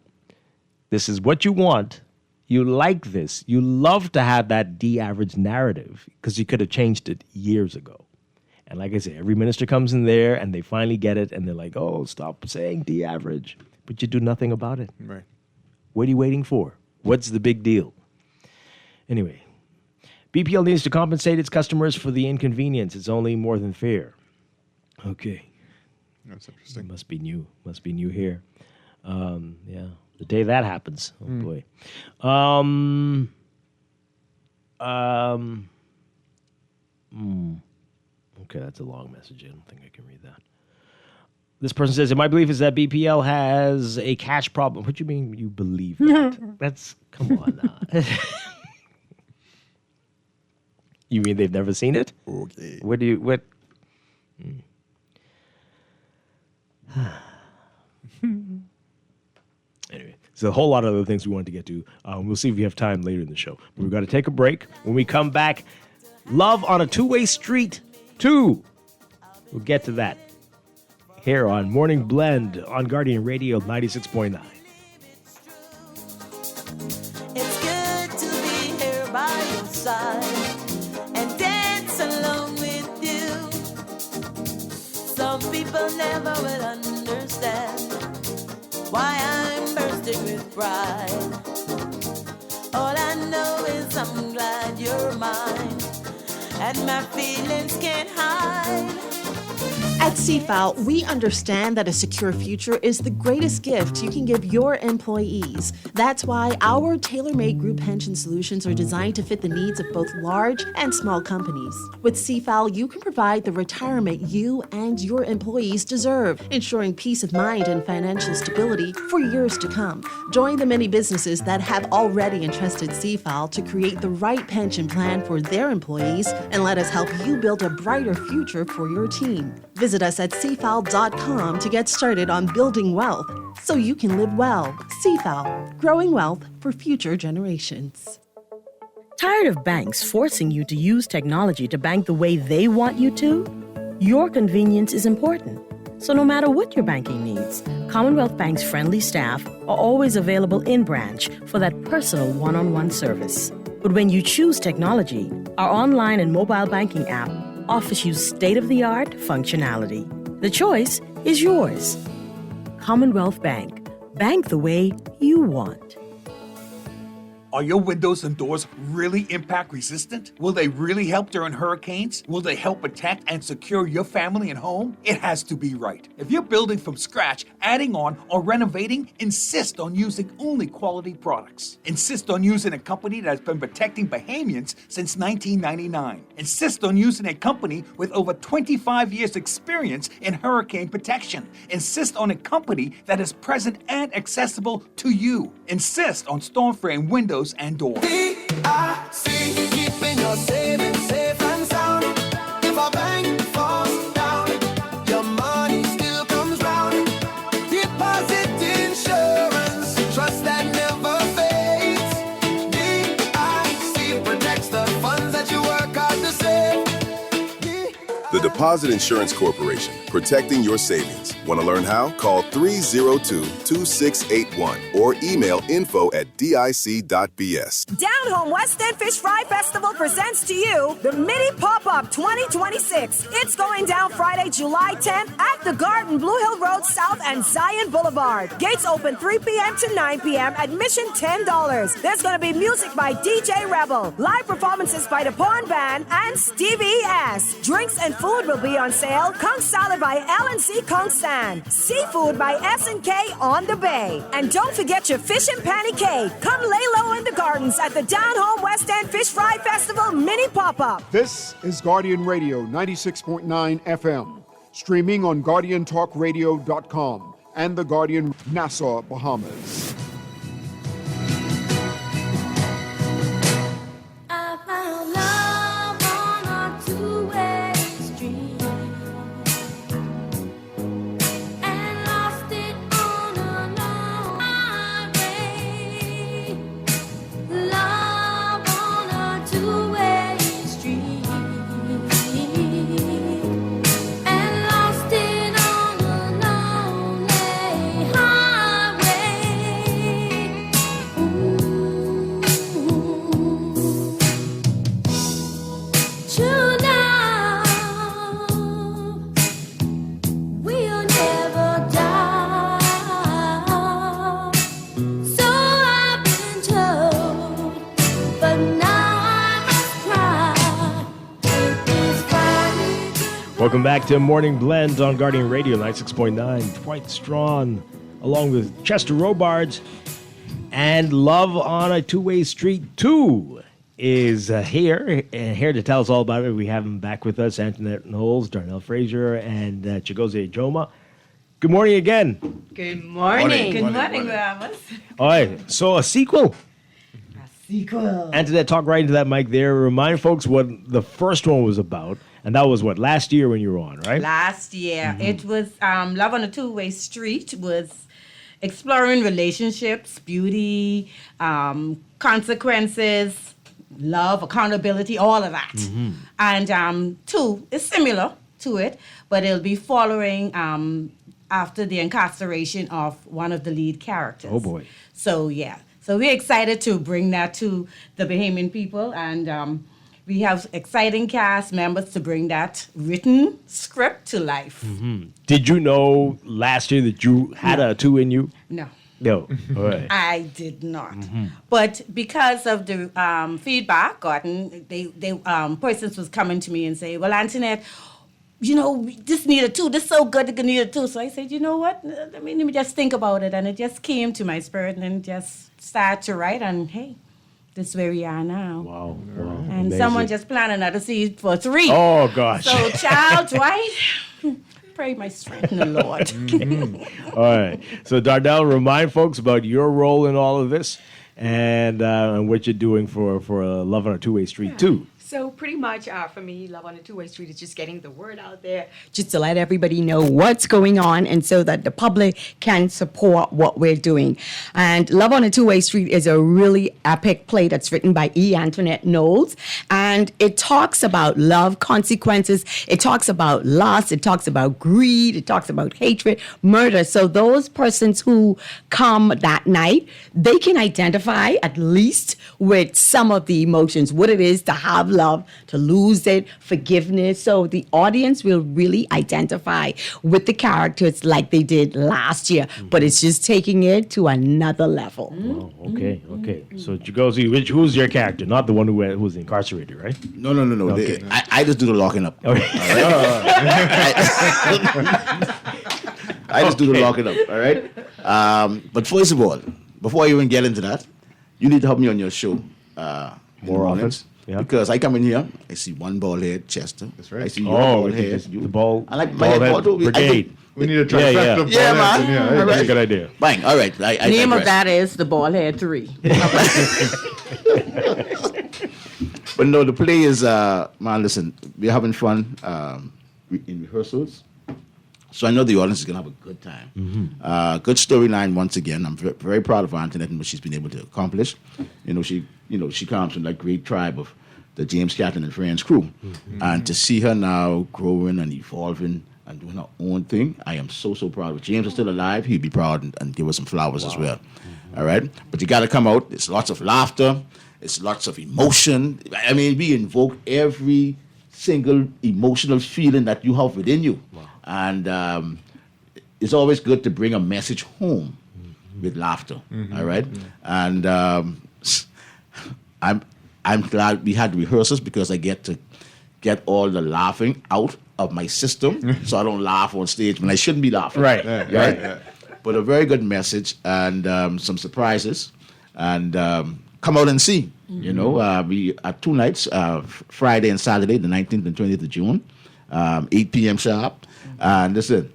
This is what you want. You like this. You love to have that D average narrative because you could have changed it years ago. And like I said, every minister comes in there and they finally get it and they're like, oh, stop saying D average. But you do nothing about it. Right. What are you waiting for? What's the big deal? Anyway, BPL needs to compensate its customers for the inconvenience. It's only more than fair. Okay. That's interesting. Must be new. Must be new here. Yeah. The day that happens. Oh, boy. Okay, that's a long message. I don't think I can read that. This person says, my belief is that BPL has a cash problem. What do you mean you believe that? Come on now. You mean they've never seen it? Okay. What? Anyway, there's a whole lot of other things we wanted to get to. We'll see if we have time later in the show. But we've got to take a break. When we come back, Love on a Two-Way Street 2. We'll get to that here on Morning Blend on Guardian Radio 96.9. It's good to be here by your side and dance along with you. Some people never will understand why I'm bursting with pride. All I know is I'm glad you're mine, and my feelings can't hide. At CFAL, we understand that a secure future is the greatest gift you can give your employees. That's why our tailor-made group pension solutions are designed to fit the needs of both large and small companies. With CFAL, you can provide the retirement you and your employees deserve, ensuring peace of mind and financial stability for years to come. Join the many businesses that have already entrusted CFAL to create the right pension plan for their employees, and let us help you build a brighter future for your team. Visit us at cfal.com to get started on building wealth so you can live well. CFAL, growing wealth for future generations. Tired of banks forcing you to use technology to bank the way they want you to? Your convenience is important. So no matter what your banking needs, Commonwealth Bank's friendly staff are always available in branch for that personal one-on-one service. But when you choose technology, our online and mobile banking app offers you state-of-the-art functionality. The choice is yours. Commonwealth Bank. Bank the way you want. Are your windows and doors really impact resistant? Will they really help during hurricanes? Will they help protect and secure your family and home? It has to be right. If you're building from scratch, adding on, or renovating, insist on using only quality products. Insist on using a company that's been protecting Bahamians since 1999. Insist on using a company with over 25 years experience in hurricane protection. Insist on a company that is present and accessible to you. Insist on storm frame windows and doors. DIC, keeping your savings safe and sound. If a bank falls down, your money still comes round. Deposit insurance, trust that never fades. DIC protects the funds that you work hard to save. The Deposit Insurance Corporation, protecting your savings. Want to learn how? Call 302-2681 or email info@dic.bs. Down Home West End Fish Fry Festival presents to you the Mini Pop-Up 2026. It's going down Friday, July 10th at the Garden, Blue Hill Road South and Zion Boulevard. Gates open 3 p.m. to 9 p.m. Admission $10. There's going to be music by DJ Rebel, live performances by the Pawn Band, and Stevie S. Drinks and food will be on sale. Conch salad by L&C Conch Sand. Seafood by S&K on the Bay. And don't forget your fish and panny cake. Come lay low in the gardens at the Down Home West End Fish Fry Festival Mini Pop-Up. This is Guardian Radio 96.9 FM. Streaming on GuardianTalkRadio.com and the Guardian Nassau, Bahamas. I found love on a two-way street and lost it on a long highway. Love on a two-way street and lost it on a lonely highway. True love will never die. So I've been told, but now I must cry. It is Friday. Welcome back to Morning Blend on Guardian Radio 96.9. Dwight Strachan, along with Chester Robards, and Love on a Two-Way Street 2 is here to tell us all about it. We have him back with us, Antoinette Knowles, Darnell Frazier, and Chigozie Ijoma. Good morning again. Good morning. Good morning, Ramos. All right, so a sequel. Sequel. Antoinette, talk right into that mic there. Remind folks what the first one was about. And that was what, last year when you were on, right? Last year. It was Love on a Two-Way Street was exploring relationships, beauty, consequences, love, accountability, all of that. And 2 is similar to it, but it'll be following after the incarceration of one of the lead characters. Oh, boy. So, yeah. So we're excited to bring that to the Bahamian people, and we have exciting cast members to bring that written script to life. Did you know last year that you had a 2 in you? No. No. All right. I did not. But because of the feedback gotten, they persons was coming to me and say, well, Antoinette, you know, we just need a 2. This is so good, we need a 2. So I said, you know what? Let me just think about it. And it just came to my spirit and then just started to write. And hey, this is where we are now. Wow. And Amazing. someone just planned another seed for 3. Oh, gosh. So, child, Dwight, pray my strength in the Lord. All right. So, Darnell, remind folks about your role in all of this and what you're doing for Love on a Two-Way Street, too. So pretty much for me, Love on a Two-Way Street is just getting the word out there, just to let everybody know what's going on and so that the public can support what we're doing. And Love on a Two-Way Street is a really epic play that's written by Antoinette Knowles. And it talks about love consequences. It talks about loss. It talks about greed. It talks about hatred, murder. So those persons who come that night, they can identify at least with some of the emotions, what it is to have love, to lose it, forgiveness. So the audience will really identify with the characters like they did last year, but it's just taking it to another level. Oh, okay. So Chigozie, who's your character? Not the one who's incarcerated, right? No. Okay. I just do the locking up. Okay. I just do the locking up, all right? But first of all, before I even get into that, you need to help me on your show more often. Yeah. Because I come in here, I see one bald head, Chester. That's right. I see your bald head. The ball. I like bald head brigade. We need a trifecta of yeah, man. Yeah, that's a good idea. Bang. All right. I Name of digress. that is the Ballhead 3. But no, the play is, man, listen, we're having fun in rehearsals. So I know the audience is going to have a good time. Good storyline once again. I'm very proud of Antoinette and what she's been able to accomplish. She comes from that great tribe of the James Catlin and Friends crew. And to see her now growing and evolving and doing her own thing, I am so proud. If James was still alive, he'd be proud and give us some flowers as well. All right? But you got to come out. It's lots of laughter. It's lots of emotion. I mean, we invoke every single emotional feeling that you have within you. And it's always good to bring a message home with laughter. All right? And I'm glad we had rehearsals because I get to get all the laughing out of my system so I don't laugh on stage when I shouldn't be laughing. Right. But a very good message and some surprises. And come out and see. We have 2 nights, Friday and Saturday, the 19th and 20th of June, 8 p.m. sharp. And listen,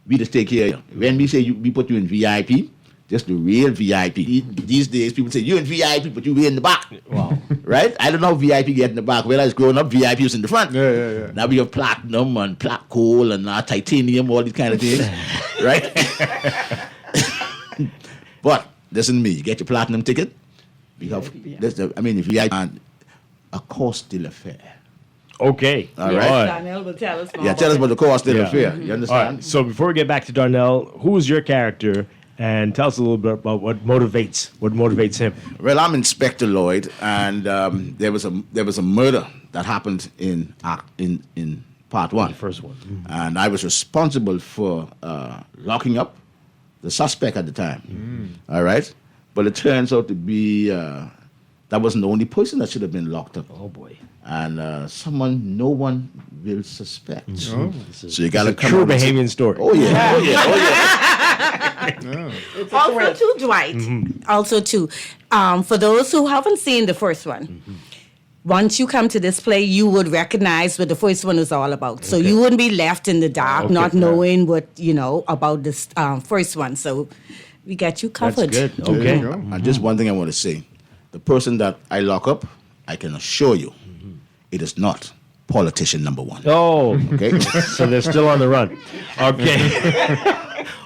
we just take care of you. When we say we put you in VIP, just the real VIP. These days, people say, you're in VIP, but you're in the back. Wow. Right? I don't know how VIP get in the back. When I was growing up, VIP was in the front. Yeah. Now we have platinum and black coal and titanium, all these kind of things. Right? But listen to me. You get your platinum ticket. We have, if you and a cost de l'affaire. Okay. All right. Darnell will tell us more. Yeah, tell us about the cost de l'affaire. You understand? All right. So before we get back to Darnell, who is your character? And tell us a little bit about what motivates him. Well, I'm Inspector Lloyd, and there was a murder that happened in part 1. The first one. And I was responsible for locking up the suspect at the time. All right? But it turns out to be that wasn't the only person that should have been locked up. Oh, boy. And someone no one will suspect. Oh. So you got to come true out and say- Bahamian story. Oh, yeah. Also, too, Dwight. Also, too, for those who haven't seen the first one, once you come to this play, you would recognize what the first one is all about. So you wouldn't be left in the dark, not knowing what about this first one. So we got you covered. That's good. Okay. And just one thing I want to say: the person that I lock up, I can assure you, it is not politician number 1. Oh, okay. So they're still on the run. Okay.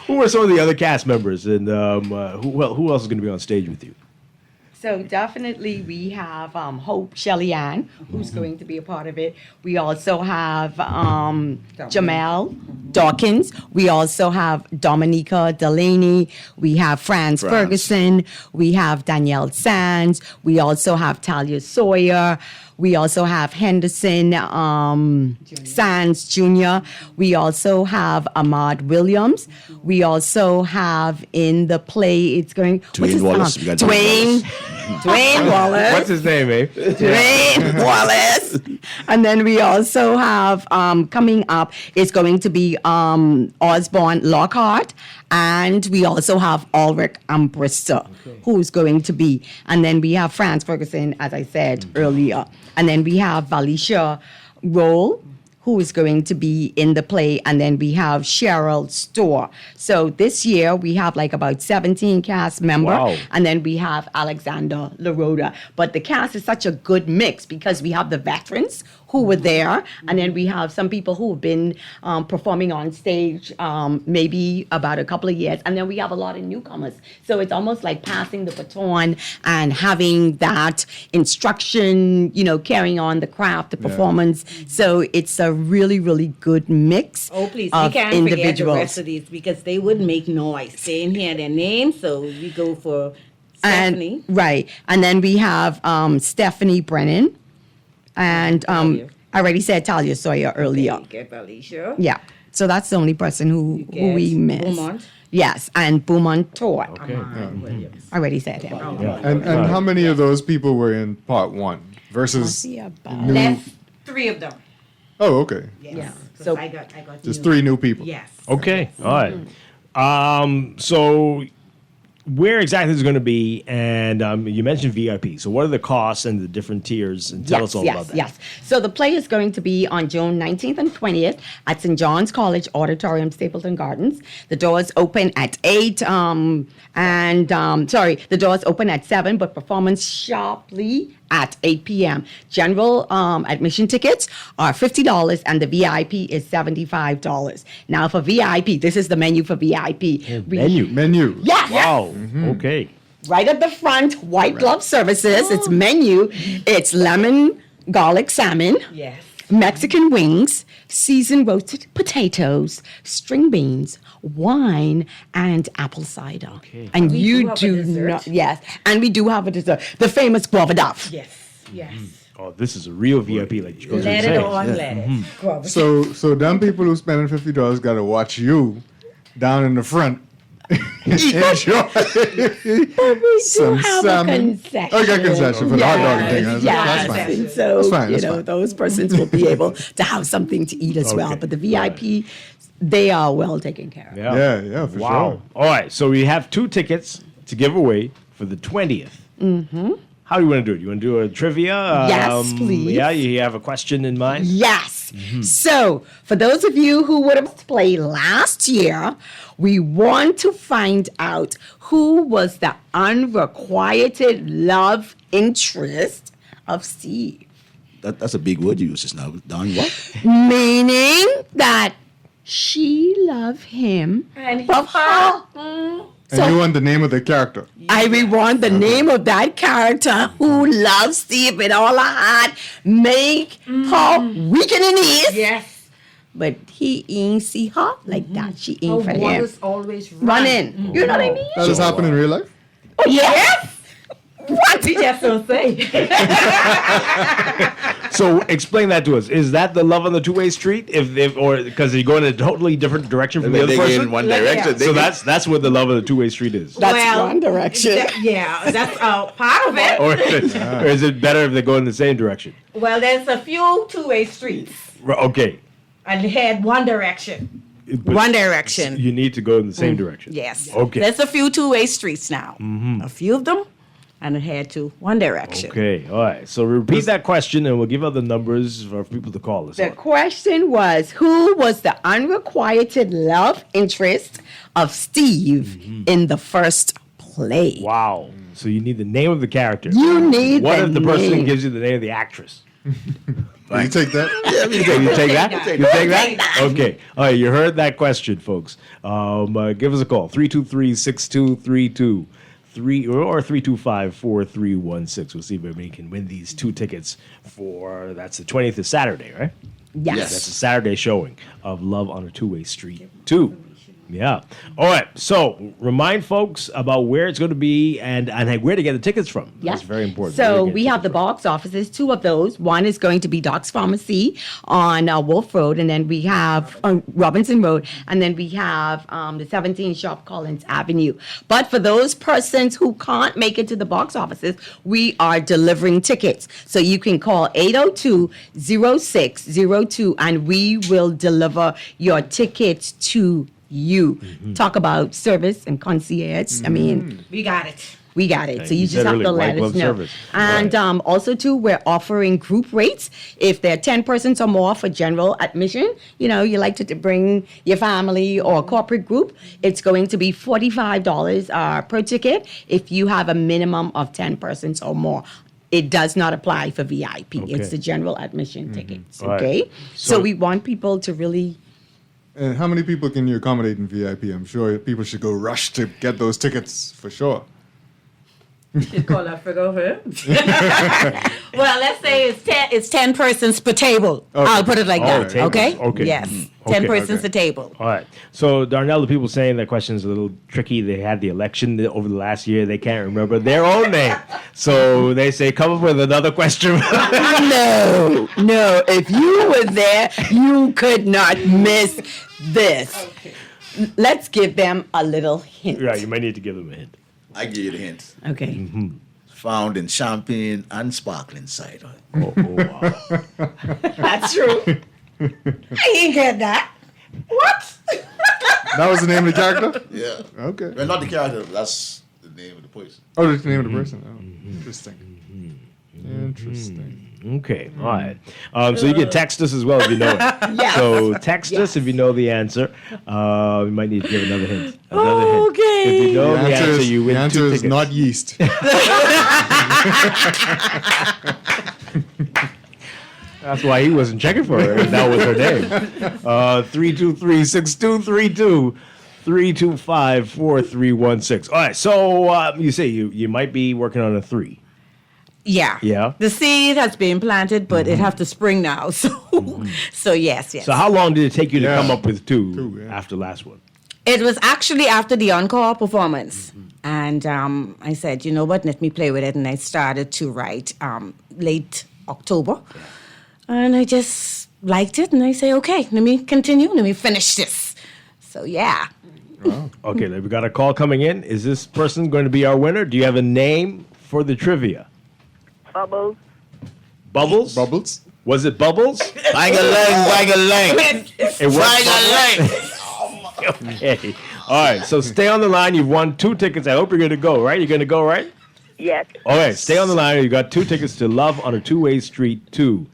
Who are some of the other cast members, and who else is going to be on stage with you? So definitely we have Hope Shelly Ann, who's going to be a part of it. We also have Jamel Dawkins. We also have Dominica Delaney. We have Franz Ferguson. We have Danielle Sands. We also have Talia Sawyer. We also have Henderson Sands Jr. We also have Ahmad Williams. We also have in the play, it's going... Dwayne Wallace. We got Dwayne Wallace. What's his name, eh? Dwayne Wallace. And then we also have, coming up, is going to be Osborne Lockhart. And we also have Ulrich Ambrister, who's going to be. And then we have Franz Ferguson, as I said earlier. And then we have Valisha Roll, who is going to be in the play. And then we have Cheryl Storr. So this year we have like about 17 cast members. Wow. And then we have Alexander LaRoda. But the cast is such a good mix because we have the veterans who were there. And then we have some people who have been performing on stage maybe about a couple of years. And then we have a lot of newcomers. So it's almost like passing the baton and having that instruction, carrying on the craft, the performance. So it's a really, really good mix Oh, please, of we can't forget the individuals. rest of these because they wouldn't make noise. They didn't hear their names, so we go for Stephanie. And then we have Stephanie Brennan, And I already said Talia Sawyer earlier. Okay, Alicia. Yeah. So that's the only person who we missed. Beaumont. Yes, and Beaumont Todd. Okay. Williams. I already said him. And how many of those people were in part one versus new? Left 3 of them. Oh, okay. Yes. Yeah. So I got Just 3 new people. Yes. Okay. All right. So where exactly is it going to be? And you mentioned VIP. So what are the costs and the different tiers? And tell us all about that. Yes. So the play is going to be on June 19th and 20th at St. John's College Auditorium, Stapleton Gardens. The doors open at 8. The doors open at 7, but performance sharply at 8 p.m. General admission tickets are $50 and the VIP is $75. Now for VIP, this is the menu for VIP. Menu. Yes. Wow. Okay. Right at the front, white glove services. It's menu. It's lemon garlic salmon. Yes. Mexican wings, seasoned roasted potatoes, string beans, wine, and apple cider. Okay. And you do not, yes. And we do have a dessert, the famous guava duff. Yes. Oh, this is a real VIP, like you go Let it on, let it. So them people who spending $50 got to watch you down in the front. Enjoy some salmon. Concession. Oh, got concession for the hot dog thing. That's fine. And so, That's fine. That's fine. those persons will be able to have something to eat as well. But the VIP, they are well taken care of. Yeah, for sure. All right. So we have 2 tickets to give away for the 20th. Mm-hmm. How do you want to do it? You want to do a trivia? Yes, please. Yeah, you have a question in mind? Yes. So, for those of you who would have played last year, we want to find out who was the unrequited love interest of Steve. That's a big word you use just now. Done what? Meaning that she loved him and from her. And you want the name of the character. I want the name of that character who loves Steve with all her heart, make her weak in the knees. Yes. But he ain't see her like that. She ain't for him. Water's always Running. You know what I mean? Does this happen in real life? Oh, yes. What? We just don't say. So explain that to us. Is that the love on the two-way street? Or because you go in a totally different direction from the other person? In one direction. So that's what the love of the two-way street is. That's one direction. That's part of it. Or is it better if they go in the same direction? Well, there's a few 2-way streets. Okay. And head one direction. But one direction. You need to go in the same direction. Yes. Okay. There's a few 2-way streets now. A few of them. And it head to one direction. Okay, all right. So repeat that question, and we'll give out the numbers for people to call us. The question was, who was the unrequited love interest of Steve in the first play? Wow. So you need the name of the character. You need What the if the person name. gives you the name of the actress? You take that? Yeah, you take that? You take that? Okay. All right, you heard that question, folks. Give us a call, 323-6232. Or 325-4316. We'll see if we can win these 2 tickets for, that's the 20th of Saturday, right? Yes. That's a Saturday showing of Love on a Two-Way Street 2. Yeah. All right. So remind folks about where it's going to be and where to get the tickets from. Yes. That's very important. So we have the box offices, 2 of those. One is going to be Doc's Pharmacy on Wolf Road, and then we have Robinson Road, and then we have the 17 Shop Collins Avenue. But for those persons who can't make it to the box offices, we are delivering tickets. So you can call 802-0602, and we will deliver your tickets to you. Talk about service and concierge. I mean, we got it. We got it. So you You just said have earlier, to white let us glove know. service. And also, too, we're offering group rates. If there are 10 persons or more for general admission, you like to bring your family or corporate group, it's going to be $45 per ticket if you have a minimum of 10 persons or more. It does not apply for VIP. Okay. It's the general admission tickets, All right. okay? So- So we want people to really... And how many people can you accommodate in VIP? I'm sure people should go rush to get those tickets for sure. Should call that figure over. Well, let's say it's 10 persons per table. Okay. I'll put it like that. Tables. Okay? Okay. Yes. Mhm. 10 Okay. persons a table. All right. So, Darnell, the people saying that question is a little tricky. They had the election over the last year. They can't remember their own name. So they say, come up with another question. No. If you were there, you could not miss this. Okay. Let's give them a little hint. Right, you might need to give them a hint. I give you the hint. Okay. Mm-hmm. Found in champagne and sparkling cider. Wow. That's true. I ain't get that. What? That was the name of the character? Yeah. Okay. Well, not the character. That's the name of the person. Oh, that's the name of the person. Oh, interesting. Interesting. Okay, all right. So you can text us as well if you know it. Yes. So text us if you know the answer. We might need to give another hint. Another hint. Okay. If you know the answer, you win the answer 2 is tickets. not yeast. That's why he wasn't checking for her. That was her name. 323-6232. 325-4316. All right, so you say you might be working on a 3. Yeah. Yeah. The seed has been planted, but it have to spring now. So, so yes. So how long did it take you to come up with 2 after last one? It was actually after the encore performance. And I said, you know what, let me play with it. And I started to write late October. And I just liked it. And I say, okay, let me continue. Let me finish this. So, yeah. Okay, we got a call coming in. Is this person going to be our winner? Do you have a name for the trivia? Bubbles. Bubbles? Bubbles? Was it Bubbles? Wang-a-lang. It was Okay. All right, so stay on the line. You've won 2 tickets. I hope you're going to go, right? You're going to go, right? Yes. Okay, stay on the line. You got 2 tickets to Love on a Two-Way Street 2.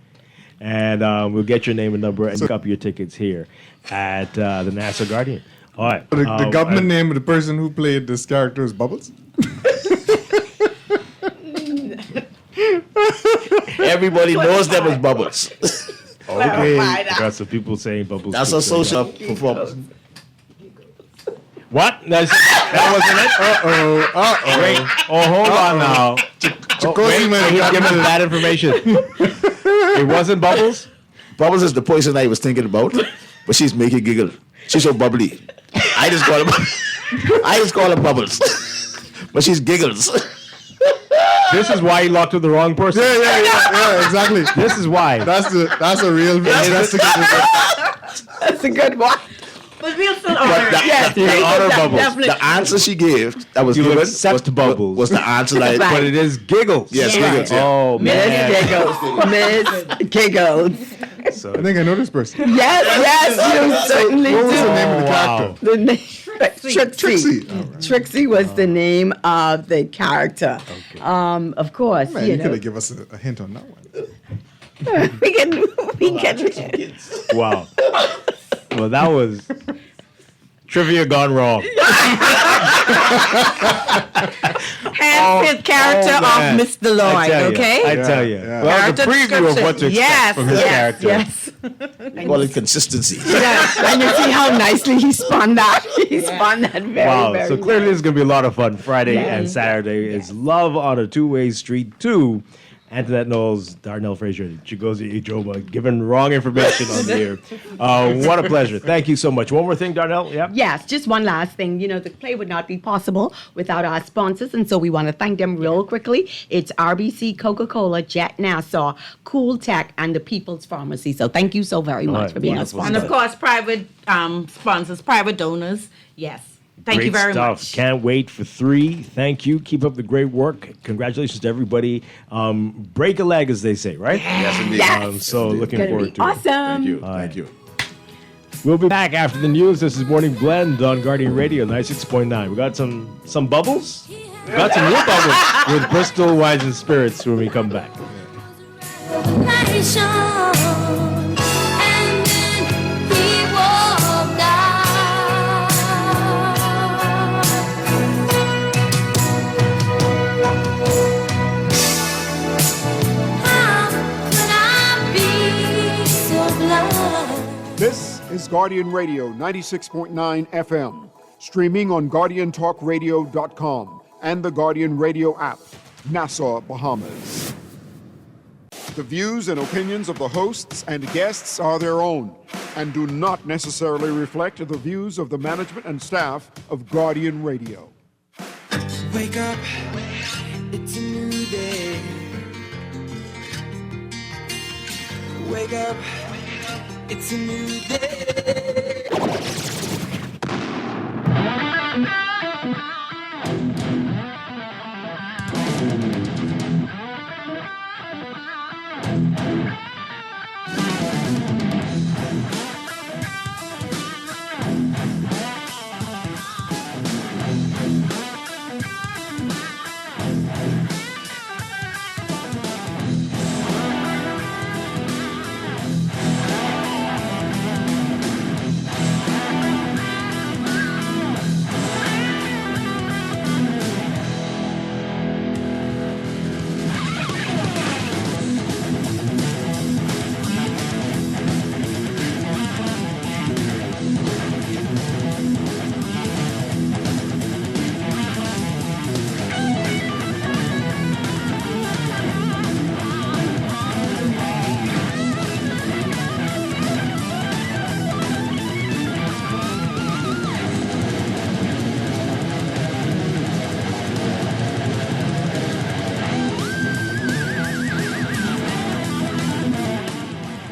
And we'll get your name and number and pick up your tickets here at the Nassau Guardian. All right. The government name of the person who played this character is Bubbles? Everybody knows them as Bubbles. Okay. Got some people saying Bubbles. That's a social performance. What? That wasn't it? Uh-oh. Wait. Oh, hold on now. Chikosi might Wait, have give us gotten that information. It wasn't Bubbles? Bubbles is the person I was thinking about, but she's making giggle. She's so bubbly. I just call her Bubbles. But she's giggles. This is why you locked with the wrong person. Yeah, exactly. This is why. That's a real investigative. That's a good one. But we'll still But honor it. You honor Bubbles. Definitely. The answer she gave that was You given accept Bubbles. was the answer that But it is Giggles. Yes, giggles. Yeah. Oh, man. Miss Giggles. So, I think I know this person. Yes, you certainly What was do. the name of the character? The name Trixie. Trixie was the name of the character. Okay. Of course, Man, you you know. could have given us a hint on that one. we can wow. Well, that was trivia gone wrong. Handpicked character of Mr. Lloyd, okay? I tell you. Yeah. Well, the Character preview of what to expect Yes, from his character. yes. call it consistency. Yes, and you see how nicely he spun that. He spun that very, Wow. very So clearly, this is going to be a lot of fun. Friday Yeah. and Saturday is Love on a Two-Way Street 2. Antoinette Knowles, Darnell Frazier, Chigozie Ijoma, giving wrong information on the air. What a pleasure. Thank you so much. One more thing, Darnell? Yeah. Yes, just one last thing. You know, the play would not be possible without our sponsors, and so we want to thank them real quickly. It's RBC, Coca-Cola, Jet Nassau, Cool Tech, and the People's Pharmacy. So thank you so very much for being our Wonderful And sponsor. of course, private sponsors, private donors. Yes. Thank you Great very stuff. much. Can't wait for 3. Thank you. Keep up the great work. Congratulations to everybody. Break a leg, as they say, right? Yes, indeed. Yes. So looking Gonna forward be to it. awesome. Thank you. All right. Thank you. We'll be back after the news. This is Morning Blend on Guardian Radio 96.9. We got some bubbles. We got some real bubbles with Bristol Wines and Spirits when we come back. This is Guardian Radio 96.9 FM, streaming on GuardianTalkRadio.com and the Guardian Radio app, Nassau, Bahamas. The views and opinions of the hosts and guests are their own and do not necessarily reflect the views of the management and staff of Guardian Radio. Wake up, it's a new day. Wake up, it's a new day.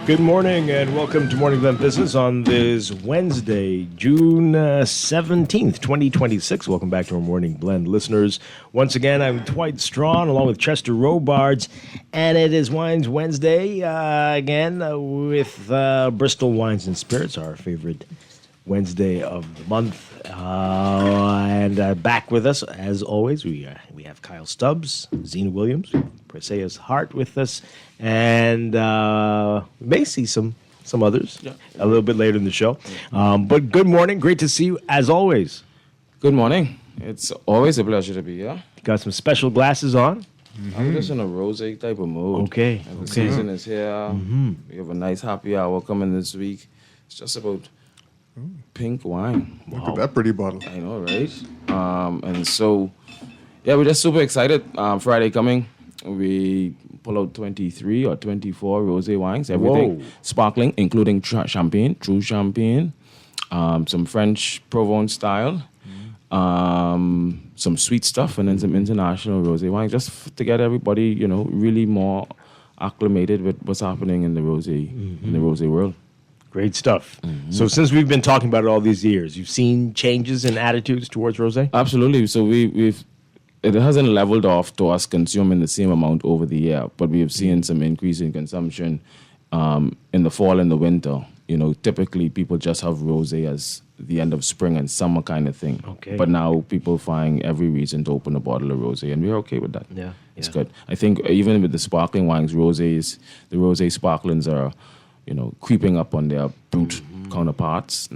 Good morning and welcome to Morning Event Business on this Wednesday, June 17th, 2026. Welcome back to our Morning Blend listeners. Once again, I'm Dwight Strachan along with Chester Robards, and it is Wines Wednesday again with Bristol Wines and Spirits, our favorite Wednesday of the month. And back with us, as always, we have Kyle Stubbs, Zena Williams, Perseus Hart with us, and we may see some others a little bit later in the show. But good morning. Great to see you, as always. Good morning. It's always a pleasure to be here. Got some special glasses on? I'm just in a rosé type of mood. Okay. The season is here. We have a nice happy hour coming this week. It's just about pink wine. Look at that pretty bottle. I know, right? And so, yeah, we're just super excited. Friday coming, we pull out 23 or 24 rosé wines. Everything sparkling, including champagne, true champagne, some French Provence style, some sweet stuff, and then some international rosé wines, just to get everybody, really more acclimated with what's happening in the rosé world. Great stuff. So since we've been talking about it all these years, you've seen changes in attitudes towards rosé? Absolutely. So it hasn't leveled off to us consuming the same amount over the year, but we have seen some increase in consumption in the fall and the winter. Typically people just have rosé as the end of spring and summer kind of thing. Okay. But now people find every reason to open a bottle of rosé, and we're okay with that. Yeah. It's good. I think even with the sparkling wines, the rosé sparklings are creeping up on their brut counterparts.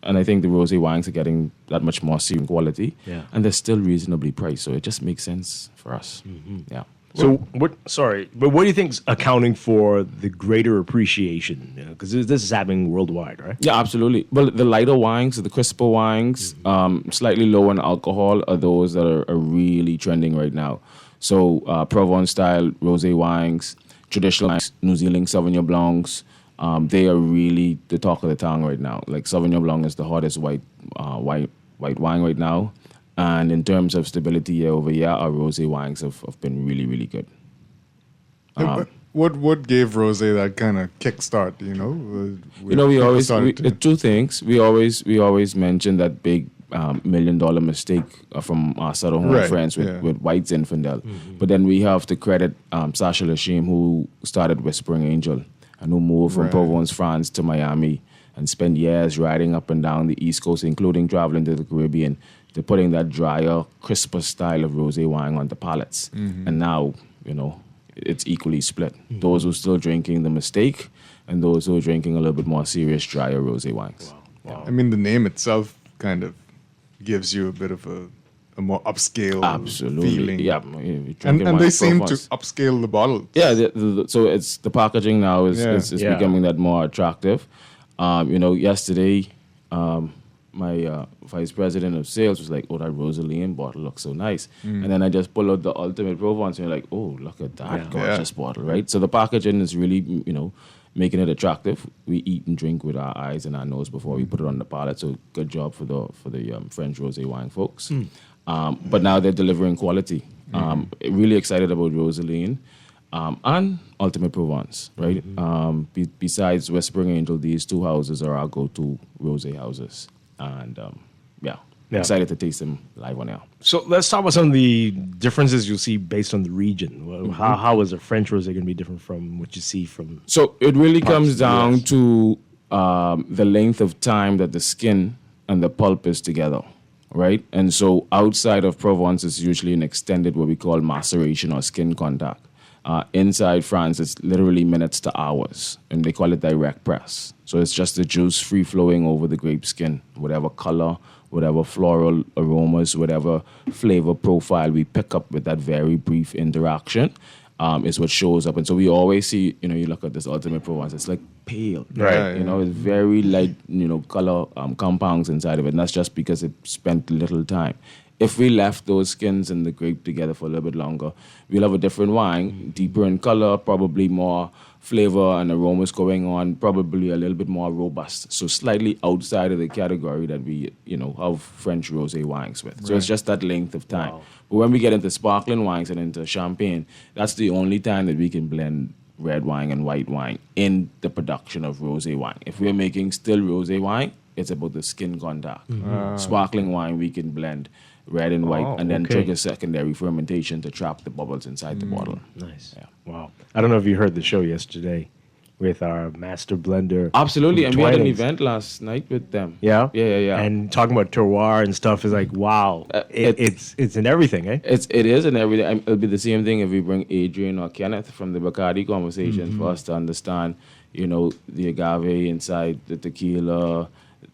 And I think the rosé wines are getting that much more serious quality. Yeah. And they're still reasonably priced, so it just makes sense for us. Yeah. So what do you think is accounting for the greater appreciation? Because this is happening worldwide, right? Yeah, absolutely. Well, the lighter wines, the crisper wines, slightly lower in alcohol are those that are really trending right now. So Provence-style rosé wines, traditional wines, New Zealand Sauvignon Blancs, they are really the talk of the town right now. Like Sauvignon Blanc is the hottest white wine right now. And in terms of stability year over year, our rosé wines have been really, really good. What gave rosé that kind of kickstart? Two things. We always mention that big $1 million mistake from our Southern home friends with White Zinfandel. But then we have to credit Sacha Lachim, who started Whispering Angel and who moved from Provence, France to Miami and spent years riding up and down the East Coast, including traveling to the Caribbean, to putting that drier, crisper style of rosé wine on the palates. And now, it's equally split. Those who are still drinking the mistake and those who are drinking a little bit more serious, drier rosé wines. Wow. I mean, the name itself kind of gives you a bit of a more upscale feeling. Yeah. And they seem to upscale the bottle. Yeah, so it's the packaging now is becoming that more attractive. Yesterday, my vice president of sales was like, "Oh, that Rosaline bottle looks so nice." And then I just pull out the Ultimate Provence, and you're like, "Oh, look at that gorgeous bottle, right?" So the packaging is really, making it attractive. We eat and drink with our eyes and our nose before we put it on the palate. So good job for the French rosé wine folks. But now they're delivering quality. Really excited about Rosaline. And Ultimate Provence, right? Besides Whispering Angel, these two houses are our go-to rosé houses. And excited to taste them live on air. So let's talk about some of the differences you'll see based on the region. How is a French rosé going to be different from what you see from? So it really comes down to the length of time that the skin and the pulp is together, right? And so outside of Provence, it's usually an extended what we call maceration or skin contact. Inside France, it's literally minutes to hours, and they call it direct press. So it's just the juice free-flowing over the grape skin, whatever color, whatever floral aromas, whatever flavor profile we pick up with that very brief interaction is what shows up. And so we always see, you look at this Ultimate Provence, it's like pale, right? It's very light, color compounds inside of it, and that's just because it spent little time. If we left those skins and the grape together for a little bit longer, we'll have a different wine, deeper in color, probably more flavor and aromas going on, probably a little bit more robust. So slightly outside of the category that we, have French rosé wines with. So it's just that length of time. Wow. But when we get into sparkling wines and into champagne, that's the only time that we can blend red wine and white wine in the production of rosé wine. If we're making still rosé wine, it's about the skin contact. Sparkling wine, we can blend red and white, and then trigger secondary fermentation to trap the bubbles inside the bottle. Nice. Yeah. Wow. I don't know if you heard the show yesterday with our master blender. Absolutely, and we had an event last night with them. Yeah? Yeah. And talking about terroir and stuff is like, wow. It's in everything, eh? It is in everything. It'll be the same thing if we bring Adrian or Kenneth from the Bacardi conversation for us to understand, the agave inside the tequila,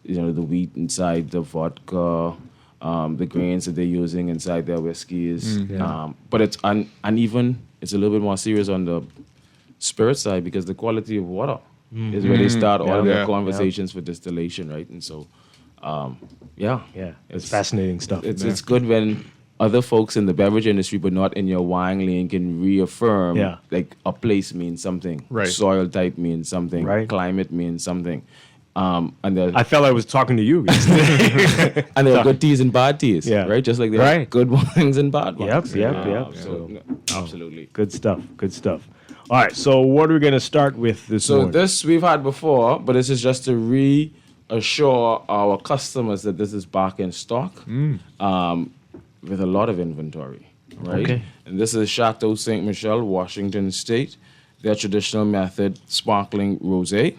the wheat inside the vodka, the grains that they're using inside their whiskeys. But it's uneven. It's a little bit more serious on the spirit side because the quality of water is where they start all their conversations for distillation, right? And so, it's fascinating stuff. It's good when other folks in the beverage industry, but not in your wine lane, can reaffirm like a place means something, soil type means something, climate means something. And I felt I was talking to you. And there are good teas and bad teas, right? Just like there are good wines and bad wines. Yep. So, absolutely. Good stuff. All right, so what are we going to start with this morning? So this we've had before, but this is just to reassure our customers that this is back in stock with a lot of inventory, right? Okay. And this is Chateau Ste. Michelle, Washington State, their traditional method sparkling rosé.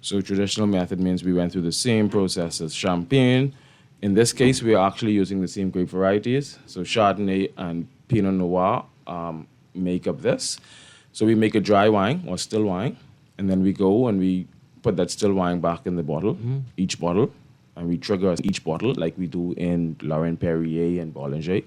So traditional method means we went through the same process as champagne. In this case, we are actually using the same grape varieties. So Chardonnay and Pinot Noir make up this. So we make a dry wine or still wine, and then we go and we put that still wine back in the bottle, each bottle, and we trigger each bottle like we do in Laurent Perrier and Bollinger.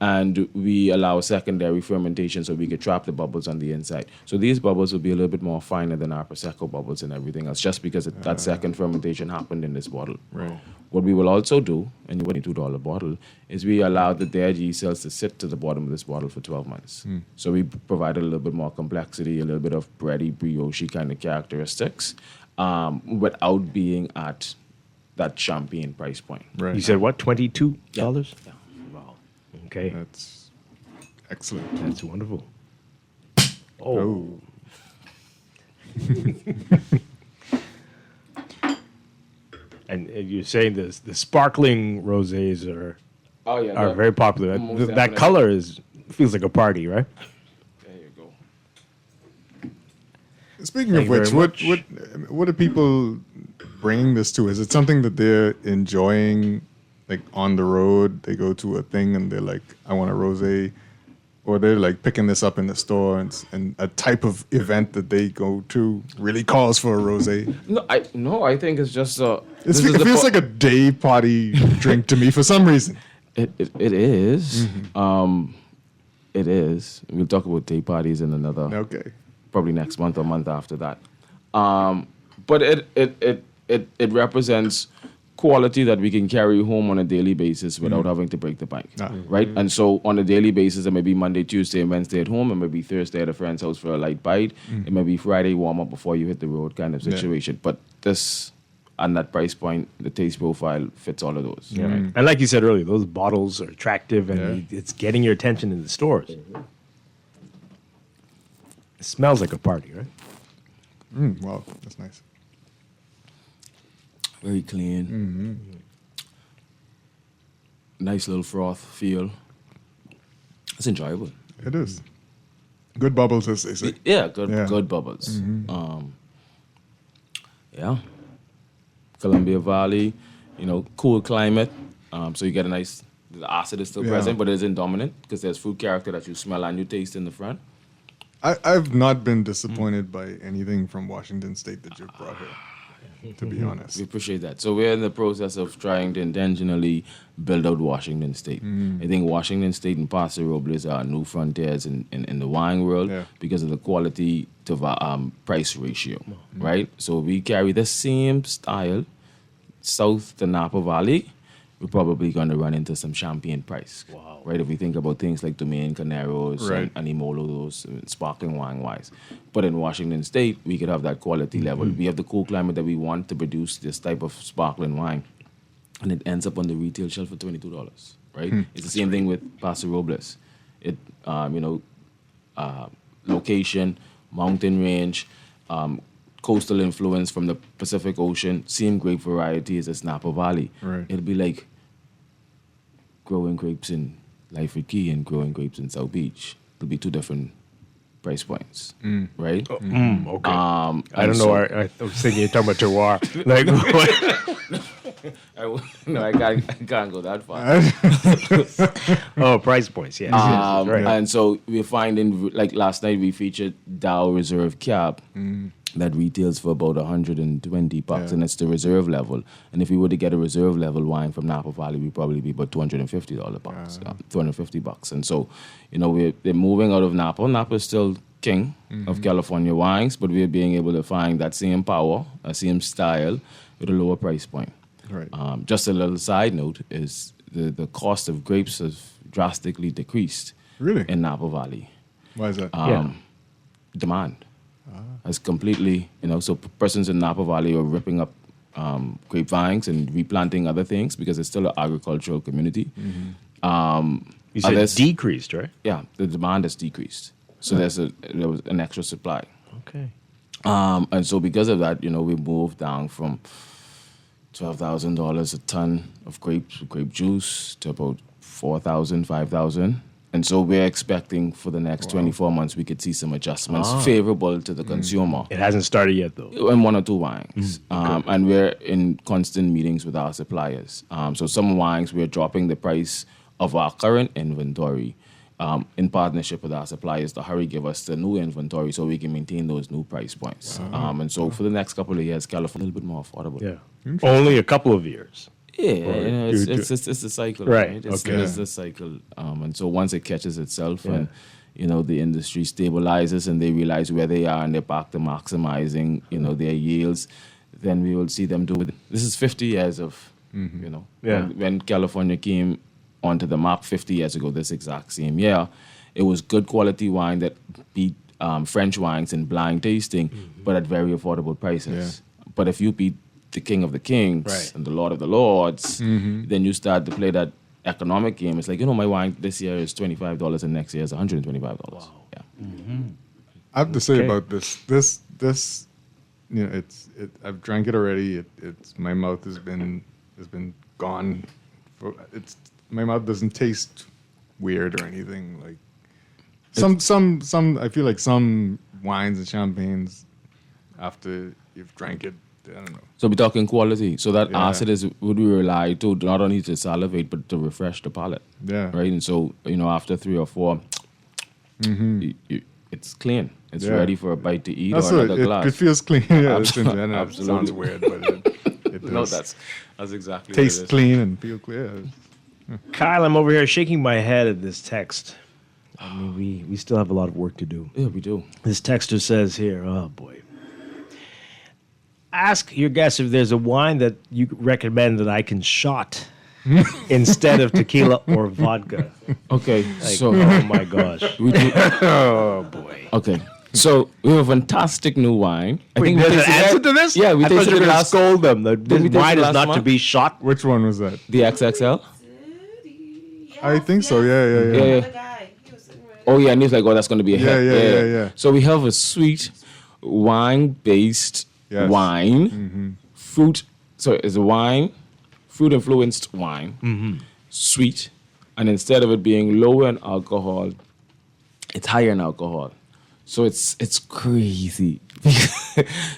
And we allow secondary fermentation so we can trap the bubbles on the inside. So these bubbles will be a little bit more finer than our Prosecco bubbles and everything else, just because that second fermentation happened in this bottle. Right. What we will also do, and you want a $2 bottle, is we allow the dead yeast cells to sit to the bottom of this bottle for 12 months. So we provide a little bit more complexity, a little bit of bready, brioche kind of characteristics, without being at that champagne price point. Right. You said what, $22? Yeah. Wow. Okay. That's excellent. That's wonderful. Oh. And you're saying this, the sparkling rosés are very popular. That color feels like a party, right? There you go. Speaking of which, what are people bringing this to? Is it something that they're enjoying, like on the road? They go to a thing and they're like, I want a rosé. Or they're like picking this up in the store, and a type of event that they go to really calls for a rosé. I think it's just it feels like a day party drink to me for some reason. It is. It is. We'll talk about day parties in another. Probably next month or month after that. But it represents quality that we can carry home on a daily basis without having to break the bank, right? And so on a daily basis, it may be Monday, Tuesday, and Wednesday at home. It may be Thursday at a friend's house for a light bite. It may be Friday warm up before you hit the road kind of situation. But this, on that price point, the taste profile fits all of those. Yeah. And like you said earlier, those bottles are attractive and it's getting your attention in the stores. It smells like a party, right? Wow, that's nice. Very clean. Nice little froth feel. It's enjoyable. It is. Good bubbles, is it? Yeah, good bubbles. Yeah. Columbia Valley, cool climate. So you get a nice, the acid is still present, but it isn't dominant because there's fruit character that you smell and you taste in the front. I've not been disappointed by anything from Washington State that you've brought here, to be honest. We appreciate that. So we're in the process of trying to intentionally build out Washington State. I think Washington State and Paso Robles are new frontiers in the wine world because of the quality to price ratio, right? So we carry the same style south to Napa Valley. We're probably going to run into some champagne price. Wow. Right? If we think about things like Domaine, Caneros, and Animolo, those sparkling wine-wise. But in Washington State, we could have that quality level. We have the cool climate that we want to produce this type of sparkling wine. And it ends up on the retail shelf for $22, right? It's the same thing with Paso Robles. It, location, mountain range, coastal influence from the Pacific Ocean, same grape variety as the Napa Valley. Right. It'll be like growing grapes in Lyford Key and growing grapes in South Beach. It'll be two different price points, right? Okay. I don't know. I was thinking you're talking about terroir. I can't go that far. Price points, yes. Right. And so we're finding, like last night, we featured Dow Reserve Cab that retails for about $120, and it's the reserve level. And if we were to get a reserve level wine from Napa Valley, we'd probably be about $250, $250. And so, they're moving out of Napa. Napa is still king of California wines, but we're being able to find that same power, that same style, with a lower price point. Right. Just a little side note is the cost of grapes has drastically decreased. Really? In Napa Valley. Why is that? Demand has completely, so persons in Napa Valley are ripping up grapevines and replanting other things because it's still an agricultural community. You said it's decreased, right? Yeah, the demand has decreased. So there was an extra supply. Okay. And so because of that, we moved down from $12,000 a ton of grape juice to about $4,000, $5,000. And so we're expecting for the next 24 months we could see some adjustments favorable to the consumer. It hasn't started yet, though. In one or two wines. And we're in constant meetings with our suppliers. So some wines, we're dropping the price of our current inventory in partnership with our suppliers to hurry give us the new inventory so we can maintain those new price points. And so for the next couple of years, California a little bit more affordable. Yeah. Only a couple of years. Yeah, it's a cycle, right? It's a cycle. And so once it catches itself and, the industry stabilizes and they realize where they are and they're back to maximizing, their yields, then we will see them do it. This is 50 years of, when California came onto the map 50 years ago, this exact same year, it was good quality wine that beat French wines in blind tasting, but at very affordable prices. But if you beat the king of the kings and the lord of the lords, then you start to play that economic game. It's like, my wine this year is $25 and next year is $125. Wow. Yeah. I have to say about this, I've drank it already. It's my mouth has been gone. My mouth doesn't taste weird or anything. Like some I feel like some wines and champagnes after you've drank it, I don't know. So we're talking quality. So that acid is would we rely to not only to salivate but to refresh the palate. Yeah. Right. And so after 3 or 4, it's clean. It's ready for a bite to eat or another glass. It feels clean. Yeah, absolutely. It sounds weird, but it no, does. that's exactly. Tastes clean and feel clear. Kyle, I'm over here shaking my head at this text. I mean, we still have a lot of work to do. Yeah, we do. This texter says here, oh boy. ask your guests if there's a wine that you recommend that I can shot instead of tequila or vodka. Okay, so oh my gosh, oh boy. Okay, so we have a fantastic new wine. I think there's an answer to this. Yeah, we I thought tasted you were it going to last. scold them. This wine is not to be shot. Which one was that? The XXL. I think so. Yeah. Oh yeah, and he's like, oh, that's going to be a hit. Yeah. So we have a sweet wine-based wine, fruit. So it's a wine, fruit-influenced wine, sweet, and instead of it being lower in alcohol, it's higher in alcohol. So it's crazy.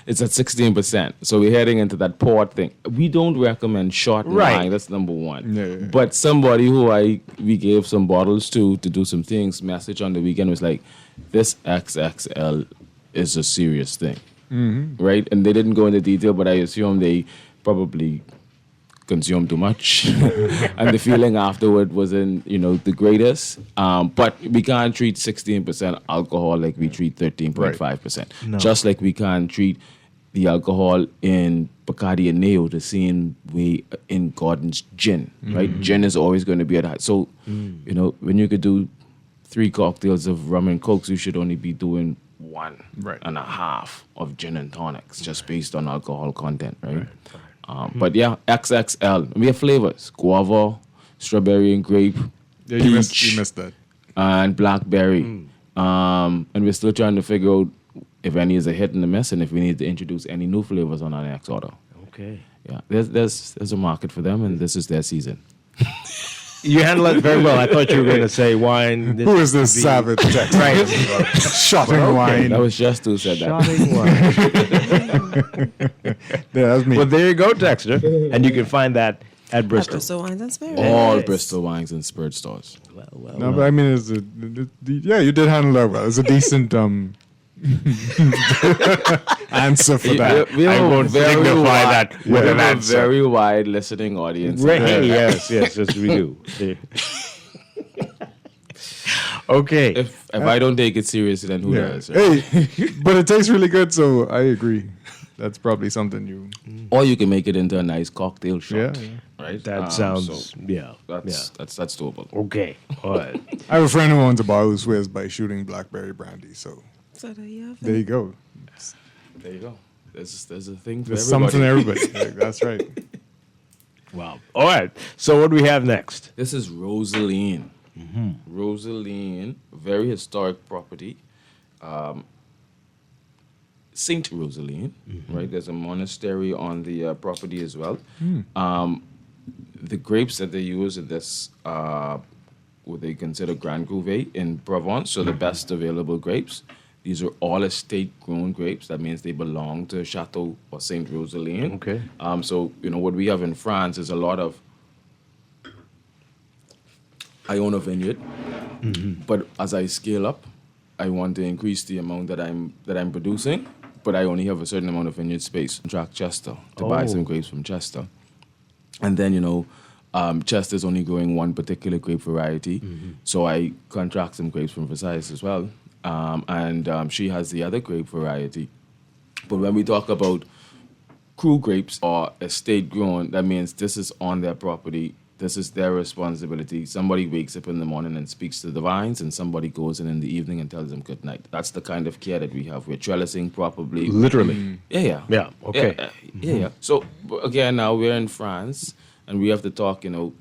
It's at 16%. So we're heading into that port thing. We don't recommend short wine. That's number one. Yeah. But somebody who we gave some bottles to do some things, message on the weekend was like, this XXL is a serious thing. Right? And they didn't go into detail, but I assume they probably consumed too much. And the feeling afterward wasn't, the greatest. But we can't treat 16% alcohol like we treat 13.5%. No. Just like we can't treat the alcohol in Bacardi and Neo the same way in Gordon's gin, right? Gin is always going to be at high. So, when you could do 3 cocktails of rum and cokes, you should only be doing 1.5 of gin and tonics, just based on alcohol content, right? But yeah, XXL. We have flavors: guava, strawberry and grape, peach, you missed that, and blackberry. And we're still trying to figure out if any is a hit and a miss, and if we need to introduce any new flavors on our next order. Okay. Yeah, there's a market for them, and this is their season. You handle it very well. I thought you were going to say wine. Who is this savage text? Right. Shotting wine. That was just who said that. Shotting wine. Yeah, that's me. Well, there you go, Dexter. And you can find that at Bristol. Bristol Wines and Spirits. All Bristol wines and spirit stores. No, but I mean, you did handle that well. It's a decent answer for that. We I have won't dignify that with an answer. A very wide listening audience. Right. Yes, we do. Okay. If I don't take it seriously, then who does? Right? Hey, but it tastes really good, so I agree. That's probably something you. Or you can make it into a nice cocktail shot. Yeah. Right. That sounds. That's doable. Okay. All right. I have a friend who owns a bar who swears by shooting blackberry brandy. So there you go. There you go. There's a thing for There's everybody. something for everybody. That's right. Wow. All right. So what do we have next? This is Rosaline. Rosaline, very historic property. Saint Rosaline, right? There's a monastery on the property as well. The grapes that they use in this, what they consider Grand Cuvée in Provence, so the best available grapes. These are all estate-grown grapes. That means they belong to Chateau or Saint Rosaline. Okay. So, what we have in France is a lot of. I own a vineyard, but as I scale up, I want to increase the amount that I'm producing. But I only have a certain amount of vineyard space. Contract Chester to buy some grapes from Chester, and then Chester's only growing one particular grape variety, so I contract some grapes from Versailles as well. And she has the other grape variety. But when we talk about cru grapes or estate grown, that means this is on their property. This is their responsibility. Somebody wakes up in the morning and speaks to the vines, and somebody goes in the evening and tells them good night. That's the kind of care that we have. We're trellising properly. Literally. Yeah. Okay. Yeah. So again, now we're in France, and we have to talk. We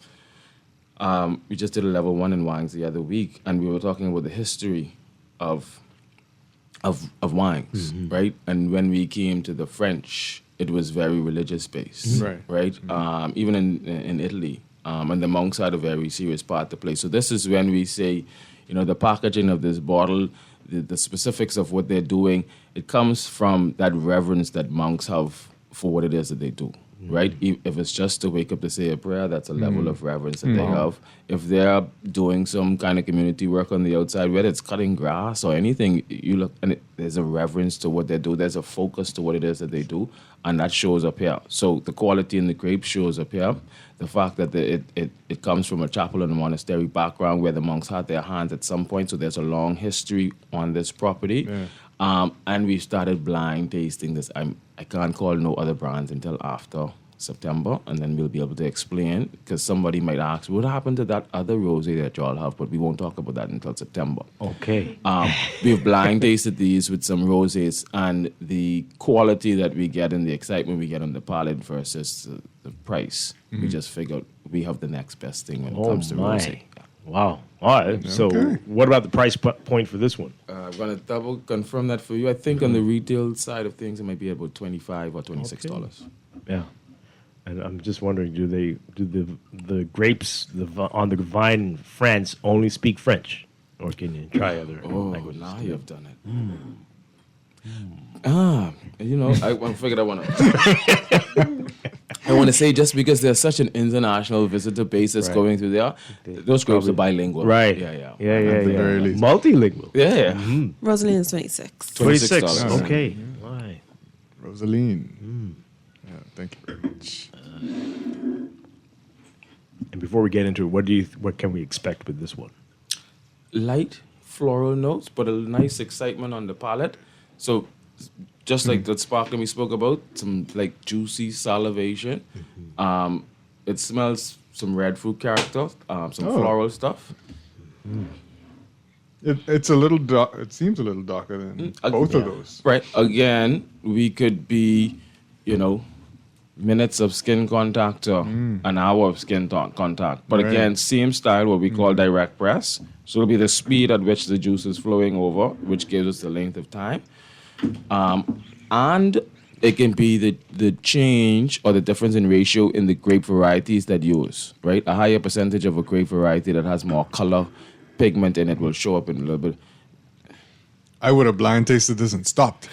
just did a level 1 in wines the other week, and we were talking about the history of wines, right? And when we came to the French, it was very religious based, right? Even in Italy, and the monks had a very serious part to play. So this is when we say, the packaging of this bottle, the specifics of what they're doing, it comes from that reverence that monks have for what it is that they do. Right? If it's just to wake up to say a prayer, that's a level of reverence that they have. If they're doing some kind of community work on the outside, whether it's cutting grass or anything, you look and there's a reverence to what they do. There's a focus to what it is that they do, and that shows up here. So the quality in the grape shows up here. The fact that it comes from a chapel and a monastery background where the monks had their hands at some point, so there's a long history on this property. And we started blind tasting this. I can't call no other brands until after September, and then we'll be able to explain, because somebody might ask, what happened to that other rosé that y'all have, but we won't talk about that until September. Okay. We've blind tasted these with some rosés, and the quality that we get and the excitement we get on the palate versus the price, we just figured we have the next best thing when it comes to rosé. Wow. All right. So what about the price point for this one? I'm going to double confirm that for you. I think on the retail side of things, it might be about $25 or $26. Yeah. And I'm just wondering, do the grapes on the vine in France only speak French, or can you try other languages? Now you have done it. I figured I want to. I want to say, just because there's such an international visitor base that's going through there, those grapes are bilingual. Right. Yeah. Multilingual. Yeah. Rosaline is 26. $26. Okay. Why? Rosaline. Yeah, thank you very much. And before we get into it, what can we expect with this one? Light floral notes, but a nice excitement on the palate. So just like that sparkling we spoke about, some like juicy salivation. It smells some red fruit character, some floral stuff. It's a little dark. It seems a little darker than both of those. Right. Again, we could be, minutes of skin contact or an hour of skin contact. But again, same style, what we call direct press. So it'll be the speed at which the juice is flowing over, which gives us the length of time. And it can be the change or the difference in ratio in the grape varieties that you use, right? A higher percentage of a grape variety that has more color, pigment in it will show up in a little bit. I would have blind tasted this and stopped.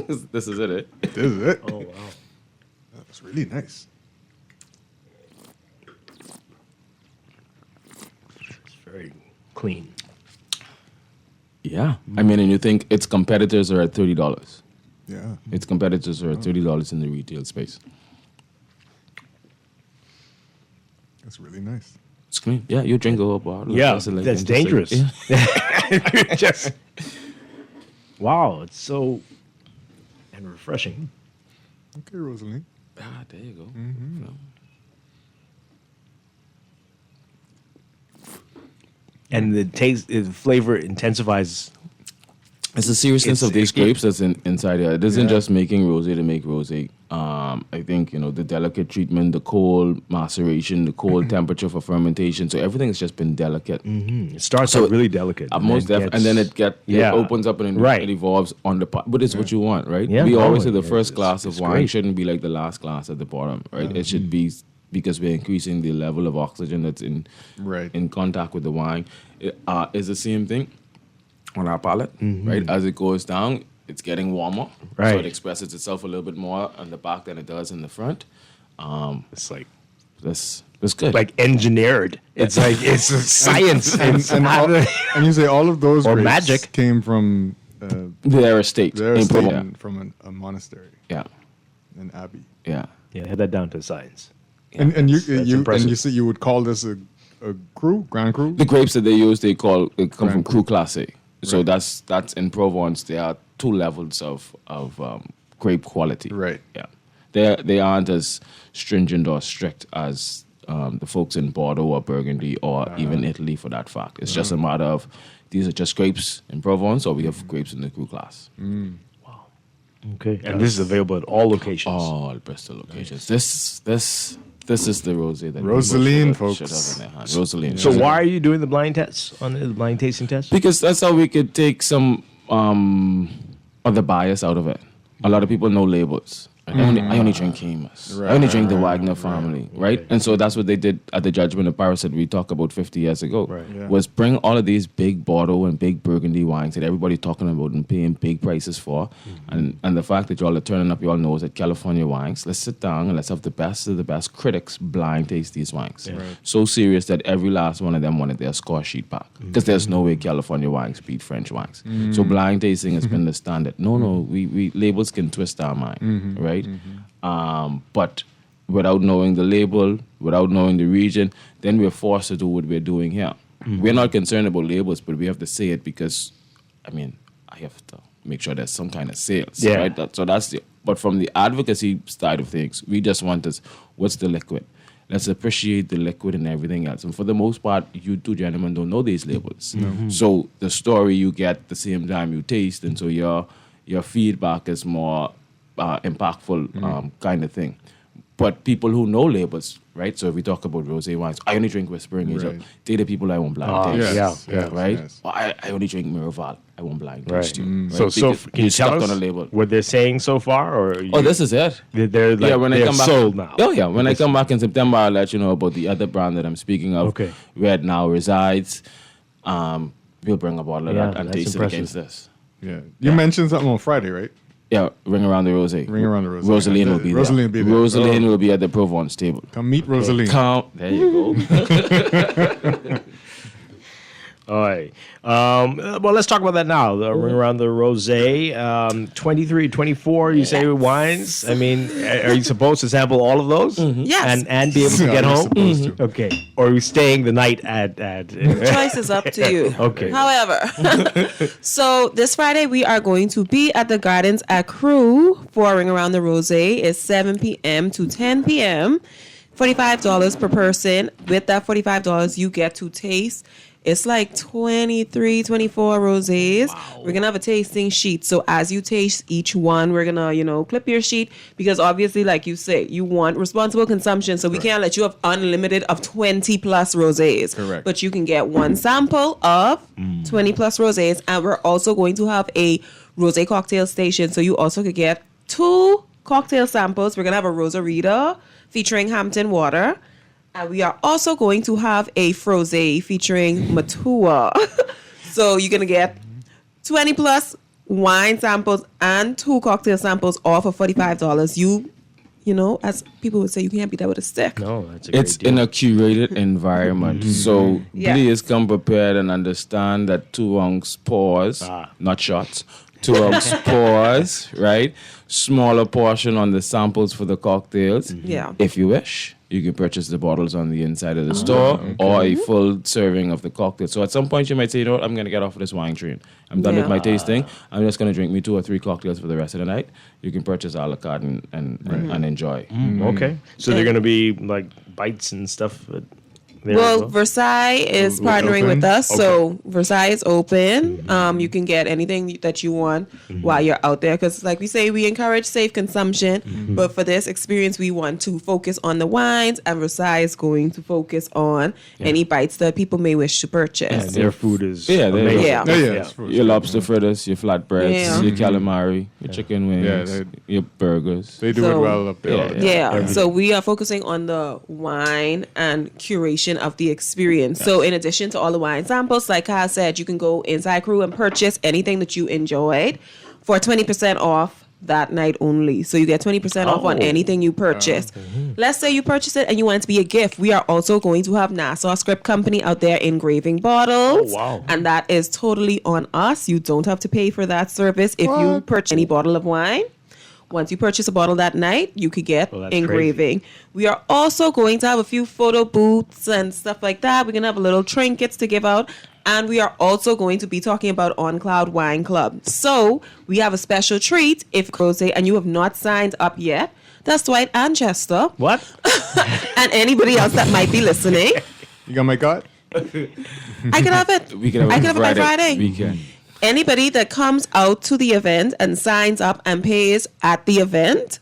This is it, eh? This is it. Oh, wow. That's really nice. It's very clean. Yeah. I mean, and you think its competitors are at $30. Yeah. Its competitors are at $30 in the retail space. That's really nice. It's clean. Yeah, you drink a whole bottle. Yeah, that's dangerous. Wow, it's so and refreshing. Okay, Rosaline. There you go. Mm-hmm. And the taste, the flavor intensifies. It's the seriousness of these grapes that's inside here. It isn't just making rosé to make rosé. I think, the delicate treatment, the cold maceration, the cold temperature for fermentation. So everything's just been delicate. Mm-hmm. It starts out really delicate. And then it opens up and it evolves on the pot. But it's what you want, right? Yeah, we always say the first glass of wine shouldn't be like the last glass at the bottom, right? Mm-hmm. It should be, because we're increasing the level of oxygen that's in contact with the wine. It's the same thing on our palate, right? As it goes down, it's getting warmer, so it expresses itself a little bit more on the back than it does in the front. It's like that's good, like engineered. It's like it's a science, and you say all of those or grapes magic came from their estate, from a monastery, an abbey. Yeah, head that down to science. And you say you would call this a Grand Cru? The grapes that they use, they come from Cru Classé. So that's in Provence. There are two levels of grape quality. Right. Yeah. They aren't as stringent or strict as the folks in Bordeaux or Burgundy or even Italy, for that fact. It's just a matter of these are just grapes in Provence, or we have grapes in the Cru class. Wow. Okay. And this is available at all locations. All Bristol locations. Nice. This is the rosé that Rosaline, folks. should have in their hand. Rosaline. So why are you doing the blind tests on the blind tasting test? Because that's how we could take some of the bias out of it. A lot of people know labels. I only drink Camus. I only drink the Wagner family, right? And so that's what they did at the Judgment of Paris that we talked about 50 years ago. Was bring all of these big Bordeaux and big Burgundy wines that everybody's talking about and paying big prices for. And the fact that y'all are turning up y'all nose at California wines, let's sit down and let's have the best of the best critics blind taste these wines. So serious that every last one of them wanted their score sheet back. Because there's no way California wines beat French wines. So blind tasting has been the standard. No, we labels can twist our mind, right? But without knowing the label, without knowing the region, then we're forced to do what we're doing here. We're not concerned about labels, but we have to say it because, I have to make sure there's some kind of sales, right? So that's the But from the advocacy side of things, we just want this, what's the liquid? Let's appreciate the liquid and everything else. And for the most part, you two gentlemen don't know these labels. So the story you get the same time you taste, and so your feedback is more impactful kind of thing. But people who know labels, right? So if we talk about rosé wines, I only drink Whispering Angel. They're the people I won't blind taste. Right? Or I only drink Miraval. I won't blind taste you. Right? So can you tell us on a label. what they're saying so far? Or this is it. They're like, when I they're come back, sold now. Oh yeah, when I come back in September, I'll let you know about the other brand that I'm speaking of. Okay. Where it now resides. We'll bring a bottle of that and taste impressive. it against this. Yeah. You mentioned something on Friday, right? Yeah, Ring Around the Rosé. Ring Around the Rosé. Rosaline will be there. Rosaline will be there. Rosaline will be at the Provence table. Come meet Rosaline. Come. There you go. All right. Well, let's talk about that now. The Ring Around the Rosé. 23, 24, you say wines. I mean, are you supposed to sample all of those? Yes. And be able to get home? Okay. Or are you staying the night at... The choice is up to you. Okay. However, so this Friday we are going to be at the Gardens at Crew for Ring Around the Rosé. It's 7 p.m. to 10 p.m. $45 per person. With that $45, you get to taste... It's like 23, 24 rosés. Wow. We're going to have a tasting sheet. So as you taste each one, we're going to, clip your sheet because obviously, like you say, you want responsible consumption. So we can't let you have unlimited of 20 plus rosés. Correct. But you can get one sample of 20 plus rosés. And we're also going to have a rosé cocktail station. So you also could get 2 cocktail samples. We're going to have a Rosarita featuring Hampton Water. And we are also going to have a frosé featuring Matua. So you're going to get 20 plus wine samples and 2 cocktail samples all for $45. As people would say, you can't beat that with a stick. No, that's a great It's deal. in a curated environment. So please come prepared and understand that 2 ounce pours, not shots. 2 ounce pours, right? Smaller portion on the samples for the cocktails. Yeah. If you wish, you can purchase the bottles on the inside of the store or a full serving of the cocktail. So at some point you might say, you know what, I'm going to get off of this wine train. I'm done with my tasting. I'm just going to drink me 2 or 3 cocktails for the rest of the night. You can purchase a la carte and enjoy. Okay. So they're going to be like bites and stuff. There Well, Versailles is partnering with us, Okay. so Versailles is open. You can get anything that you want while you're out there, because like we say, we encourage safe consumption, but for this experience, we want to focus on the wines, and Versailles is going to focus on any bites that people may wish to purchase. And their food is amazing. Your lobster fritters, your flatbreads, your calamari, your chicken wings, your burgers. They do it well up there. Yeah. So we are focusing on the wine and curation of the experience. So in addition to all the wine samples, like Kyle said, you can go inside Crew and purchase anything that you enjoyed for 20% off that night only. So you get 20% off on anything you purchase. Let's say you purchase it and you want it to be a gift. We are also going to have Nassau Script Company out there engraving bottles. Oh, wow. And that is totally on us. You don't have to pay for that service if you purchase any bottle of wine. Once you purchase a bottle that night, you could get engraving. Crazy. We are also going to have a few photo booths and stuff like that. We're going to have a little trinkets to give out. And we are also going to be talking about On Cloud Wine Club. So we have a special treat if Rosé and you have not signed up yet. That's Dwight and Chester. What? And anybody else that might be listening. You got my card? I can have it. We can I can have it by Friday. We can. Anybody that comes out to the event and signs up and pays at the event,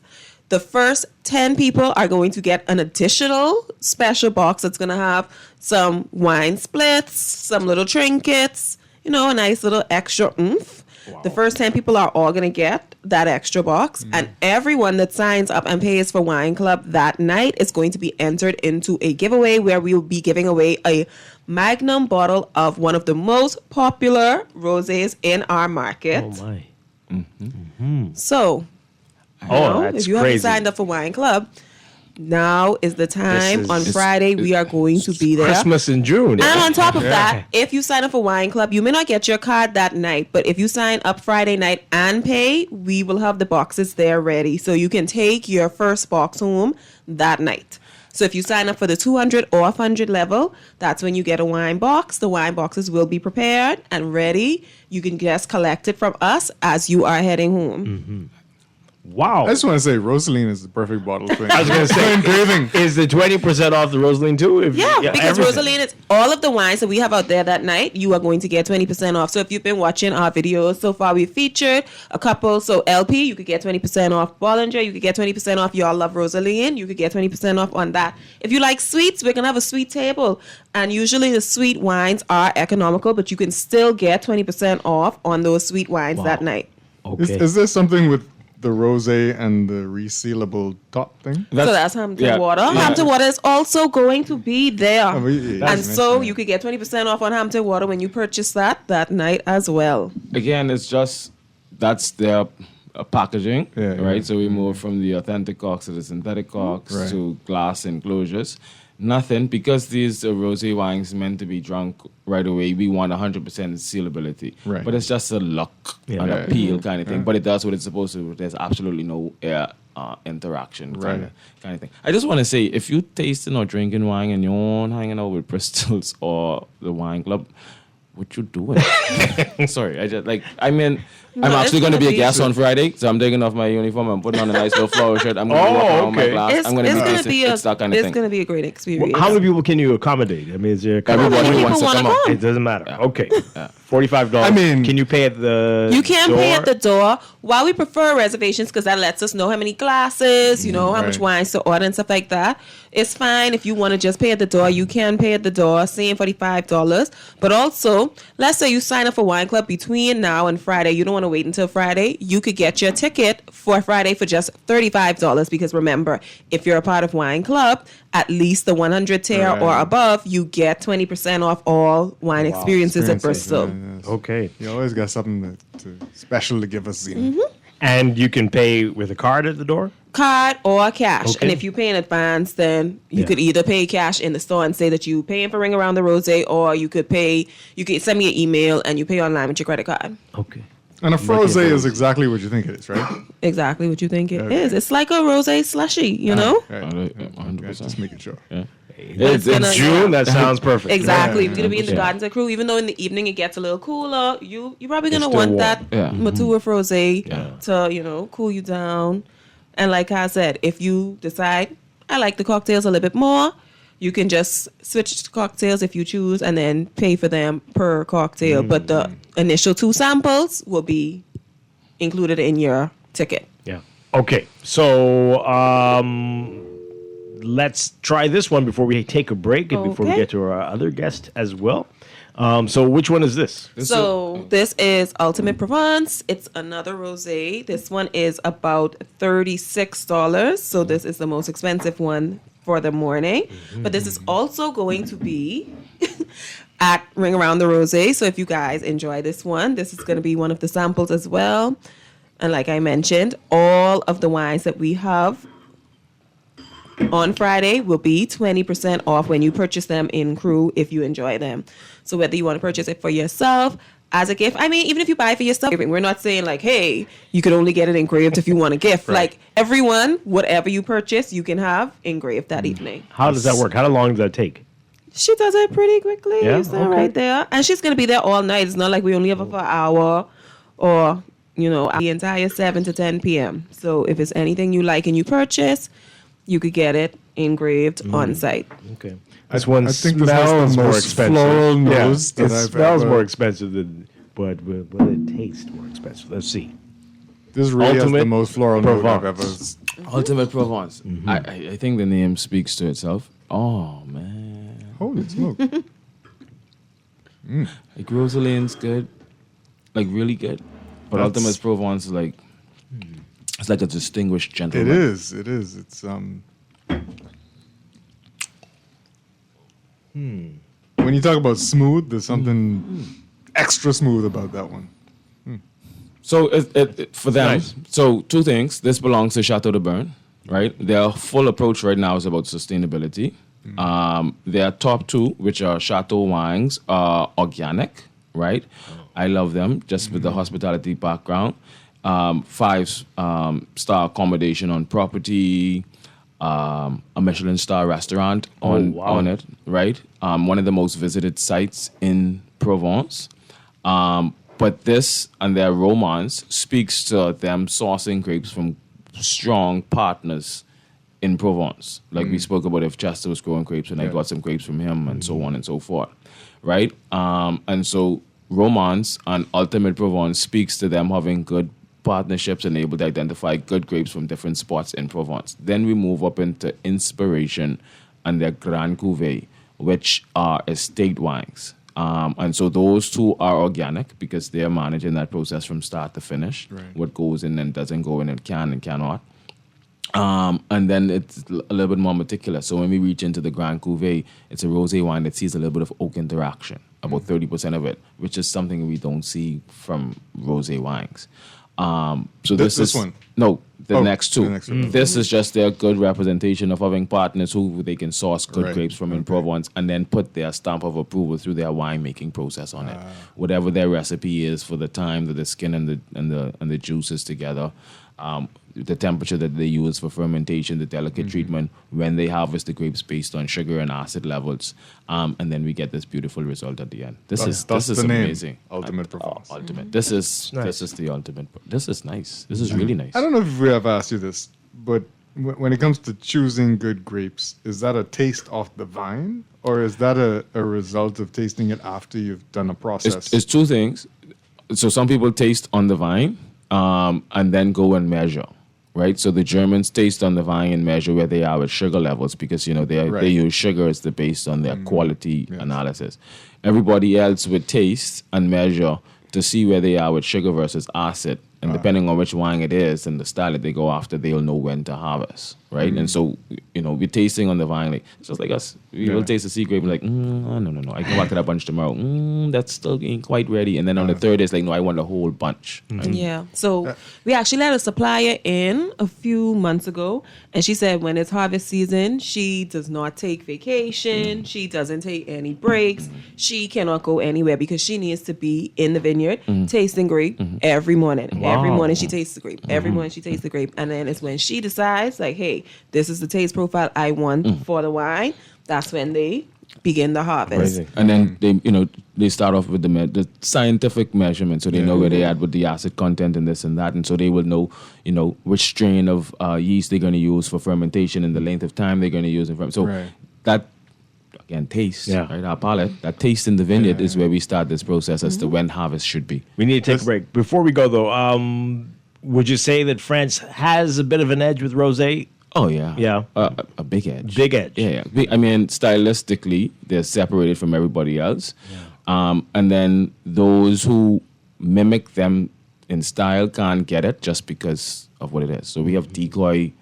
the first 10 people are going to get an additional special box that's going to have some wine splits, some little trinkets, a nice little extra oomph. Wow. The first 10 people are all going to get that extra box. And everyone that signs up and pays for Wine Club that night is going to be entered into a giveaway where we will be giving away a magnum bottle of one of the most popular rosés in our market. Oh, my. So, that's if you crazy. haven't signed up for Wine Club, now is the time. On Friday, we are going to be there. Christmas in June. And on top of that, if you sign up for Wine Club, you may not get your card that night. But if you sign up Friday night and pay, we will have the boxes there ready. So you can take your first box home that night. So if you sign up for the 200 or 100 level, that's when you get a wine box. The wine boxes will be prepared and ready. You can just collect it from us as you are heading home. Wow. I just want to say Rosaline is the perfect bottle for I was going to say, engraving. Is the 20% off the Rosaline too? Because everything. Rosaline is all of the wines that we have out there that night, you are going to get 20% off. So if you've been watching our videos so far, we've featured a couple. So LP, you could get 20% off. Bollinger, you could get 20% off. Y'all love Rosaline, you could get 20% off on that. If you like sweets, we're going to have a sweet table. And usually the sweet wines are economical, but you can still get 20% off on those sweet wines that night. Okay. Is there something with the rosé and the resealable top thing? So that's Hampton Water. Hampton Water is also going to be there. And so you could get 20% off on Hampton Water when you purchase that night as well. Again, it's just, that's their packaging, right? So we move from the authentic corks to the synthetic corks to glass enclosures. Nothing, because these rosé wines meant to be drunk right away, we want 100% sealability. Right. But it's just a look and appeal kind of thing. But it does what it's supposed to. There's absolutely no air interaction kind of thing. I just want to say, if you tasting or drinking wine and you're hanging out with Bristol's or the wine club, what you doing? Sorry, I'm actually going to be a guest on Friday, so I'm taking off my uniform and putting on a nice little flower shirt. I'm going to walk around my glass. I'm going to be tasting. It's that kind of thing. It's going to be a great experience. How many people can you accommodate? I mean, is there everybody wants to come out? It doesn't matter. Okay. $45. I mean, can you pay at the You can door? pay at the door. Why we prefer reservations, because that lets us know how many glasses, how much wines to order and stuff like that. It's fine if you want to just pay at the door. You can pay at the door, same $45. But also, let's say you sign up for Wine Club between now and Friday. You don't want to wait until Friday. You could get your ticket for Friday for just $35, because remember, if you're a part of Wine Club, at least the 100 tier or above, you get 20% off all wine experiences at Bristol. Okay. You always got something special to give us, Zena. And you can pay with a card at the door? Card or cash. Okay. And if you pay in advance, then you could either pay cash in the store and say that you paying for Ring Around the Rosé, or you could send me an email and you pay online with your credit card. Okay. And a rosé is exactly what you think it is, right? Exactly what you think it is. It's like a rosé slushy, you know? 100%. Just making sure. Yeah. It's June. That sounds perfect. Exactly. It's gonna be in the Gardens of Crew. Even though in the evening it gets a little cooler, you're probably gonna want that mature rosé to cool you down. And like I said, if you decide I like the cocktails a little bit more, you can just switch to cocktails if you choose, and then pay for them per cocktail. But the initial 2 samples will be included in your ticket. Yeah. Okay. So let's try this one before we take a break and before we get to our other guest as well. So which one is this? This is Ultimate Provence. It's another rosé. This one is about $36. So this is the most expensive one for the morning. But this is also going to be at Ring Around the Rosé. So if you guys enjoy this one, this is going to be one of the samples as well. And like I mentioned, all of the wines that we have on Friday will be 20% off when you purchase them in Crew if you enjoy them. So whether you want to purchase it for yourself, as a gift, I mean, even if you buy it for yourself, we're not saying like, hey, you could only get it engraved if you want a gift. Like everyone, whatever you purchase, you can have engraved that evening. How does that work? How long does that take? She does it pretty quickly. Yeah? You stand right there. And she's going to be there all night. It's not like we only have her for an hour or, the entire 7 to 10 p.m. So if it's anything you like and you purchase, you could get it engraved on site. Okay. This one I think smells this more most expensive. floral nose that it I've smells ever- more expensive but it tastes more expensive. Let's see. This really is the Ultimate most floral note I've Provence. ever. Ultimate Provence. I think the name speaks to itself. Oh, man. Holy smoke. Like Rosaline's good. Like really good. But Ultimate Provence is like, it's like a distinguished gentleman. It is. It's when you talk about smooth, there's something extra smooth about that one. So it for them, Nice. so 2 things. This belongs to Chateau de Bern, right? Their full approach right now is about sustainability. Their top 2, which are Chateau wines, are organic, right? I love them just with the hospitality background. 5-star accommodation on property, a Michelin star restaurant on it, right? One of the most visited sites in Provence. But this and their romance speaks to them sourcing grapes from strong partners in Provence. Like we spoke about, if Chester was growing grapes and I got some grapes from him and so on and so forth, right? And so Romance and Ultimate Provence speaks to them having good partnerships and able to identify good grapes from different spots in Provence. Then we move up into Inspiration and their Grand Cuvée, which are estate wines. And so those two are organic because they're managing that process from start to finish. Right. What goes in and doesn't go in and can and cannot. And then it's a little bit more meticulous. So when we reach into the Grand Cuvée, it's a rosé wine that sees a little bit of oak interaction, about 30% of it, which is something we don't see from rosé wines. So this one? No, the next two. This is just their good representation of having partners who they can source good grapes from in Provence and then put their stamp of approval through their winemaking process on it. Whatever their recipe is for the time that the skin and the juices together. The temperature that they use for fermentation, the delicate treatment when they harvest the grapes based on sugar and acid levels, and then we get this beautiful result at the end. This is amazing. Ultimate Provence. Ultimate. This is the ultimate. This is nice. This is really nice. I don't know if we have asked you this, but when it comes to choosing good grapes, is that a taste off the vine, or is that a result of tasting it after you've done a process? It's two things. So some people taste on the vine, and then go and measure. Right, so the Germans taste on the vine and measure where they are with sugar levels because they use sugar as the base on their quality analysis. Everybody else would taste and measure to see where they are with sugar versus acid, and depending on which wine it is and the style that they go after, they'll know when to harvest. Right, and so we're tasting on the vine like it's just like us. We will taste the sea grape and like no, I can walk to that bunch tomorrow. That still ain't quite ready. And then on the third, it's like no, I want a whole bunch. Right? Yeah. So we actually let a supplier in a few months ago, and she said when it's harvest season, she does not take vacation. She doesn't take any breaks. She cannot go anywhere because she needs to be in the vineyard tasting grape every morning. Wow. Every morning she tastes the grape. Every morning she tastes the grape, and then it's when she decides like, hey, this is the taste profile I want for the wine. That's when they begin the harvest. Crazy. And then they start off with the scientific measurement, so they know where they at with the acid content and this and that, and so they will know which strain of yeast they're going to use for fermentation and the length of time they're going to use it. So that again, taste, right? Our palate, that taste in the vineyard is where we start this process as to when harvest should be. We need to take a break. Before we go though, would you say that France has a bit of an edge with rosé? Oh, yeah. Yeah. A big edge. Big edge. Yeah. I mean, stylistically, they're separated from everybody else. Yeah. And then those who mimic them in style can't get it just because of what it is. So we have Decoy,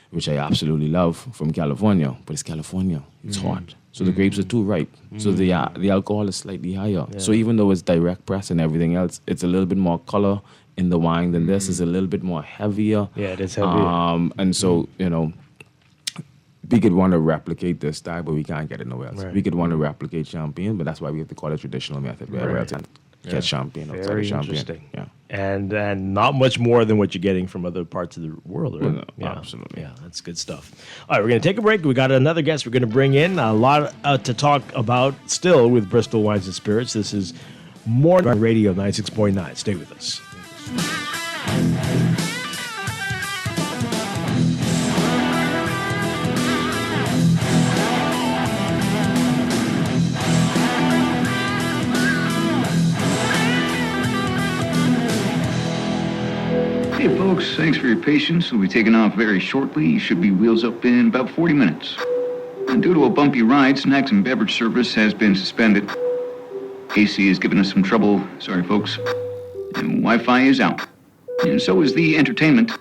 which I absolutely love, from California. But it's California. It's hot. So the grapes are too ripe. So the alcohol is slightly higher. Yeah. So even though it's direct press and everything else, it's a little bit more color in the wine than this. Is a little bit more heavier. Yeah, it is heavier. And so, we could want to replicate this style, but we can't get it nowhere else. Right. We could want to replicate champagne, but that's why we have to call it traditional method. Where else get champagne outside of champagne. Interesting. Yeah. And not much more than what you're getting from other parts of the world. Right? No, absolutely. Yeah, that's good stuff. All right, we're going to take a break. We got another guest we're going to bring in. A lot to talk about still with Bristol Wines and Spirits. This is More Radio 96.9. Stay with us. Hey folks, thanks for your patience. We'll be taking off very shortly. You should be wheels up in about 40 minutes. And due to a bumpy ride, snacks and beverage service has been suspended. AC is giving us some trouble. Sorry folks. And Wi-Fi is out. And so is the entertainment.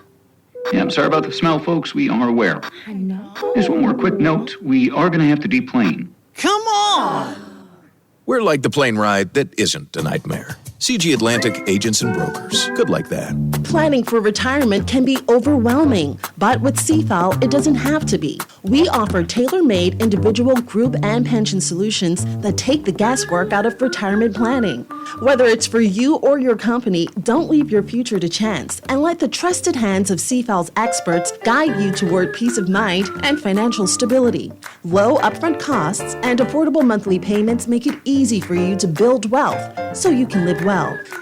Yeah, I'm sorry about the smell, folks. We are aware. I know. Just one more quick note. We are going to have to deplane. Come on! We're like the plane ride that isn't a nightmare. CG Atlantic Agents and Brokers. Good like that. Planning for retirement can be overwhelming, but with CFAL, it doesn't have to be. We offer tailor-made individual, group, and pension solutions that take the guesswork out of retirement planning. Whether it's for you or your company, don't leave your future to chance and let the trusted hands of CFAL's experts guide you toward peace of mind and financial stability. Low upfront costs and affordable monthly payments make it easy for you to build wealth so you can live well.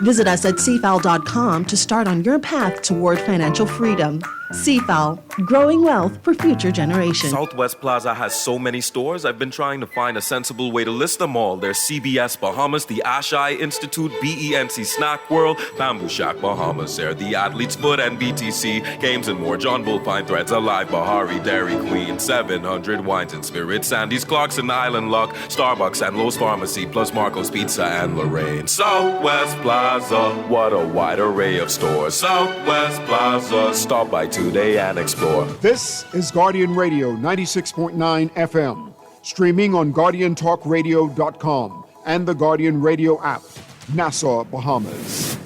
Visit us at cfal.com to start on your path toward financial freedom. CFAL, growing wealth for future generations. Southwest Plaza has so many stores, I've been trying to find a sensible way to list them all. There's CBS Bahamas, the Ashai Institute, BENC Snack World, Bamboo Shack Bahamas, there, the Athlete's Foot and BTC, Games and more, John Bull Pine Threads, Alive Bahari, Dairy Queen, 700 Wines and Spirits, Sandy's Clarkson Island Luck, Starbucks and Lowe's Pharmacy, plus Marco's Pizza and Lorraine. Southwest Plaza, what a wide array of stores. Southwest Plaza, stop by today and explore. This is Guardian Radio 96.9 FM, streaming on GuardianTalkRadio.com and the Guardian Radio app, Nassau, Bahamas.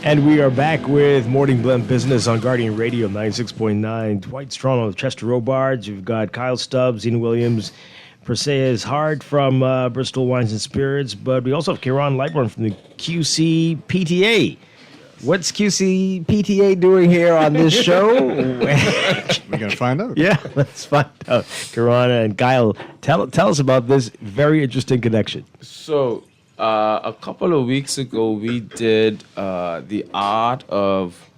And we are back with Morning Blend Business on Guardian Radio 96.9. Dwight Strong, Chester Robards. You've got Kyle Stubbs, Zena Williams, Perseus Hart from Bristol Wines and Spirits. But we also have Kieran Lightburn from the QC PTA. What's QC PTA doing here on this show? We're going to find out. Yeah, let's find out. Kieran and Kyle, tell us about this very interesting connection. So, a couple of weeks ago, we did the art of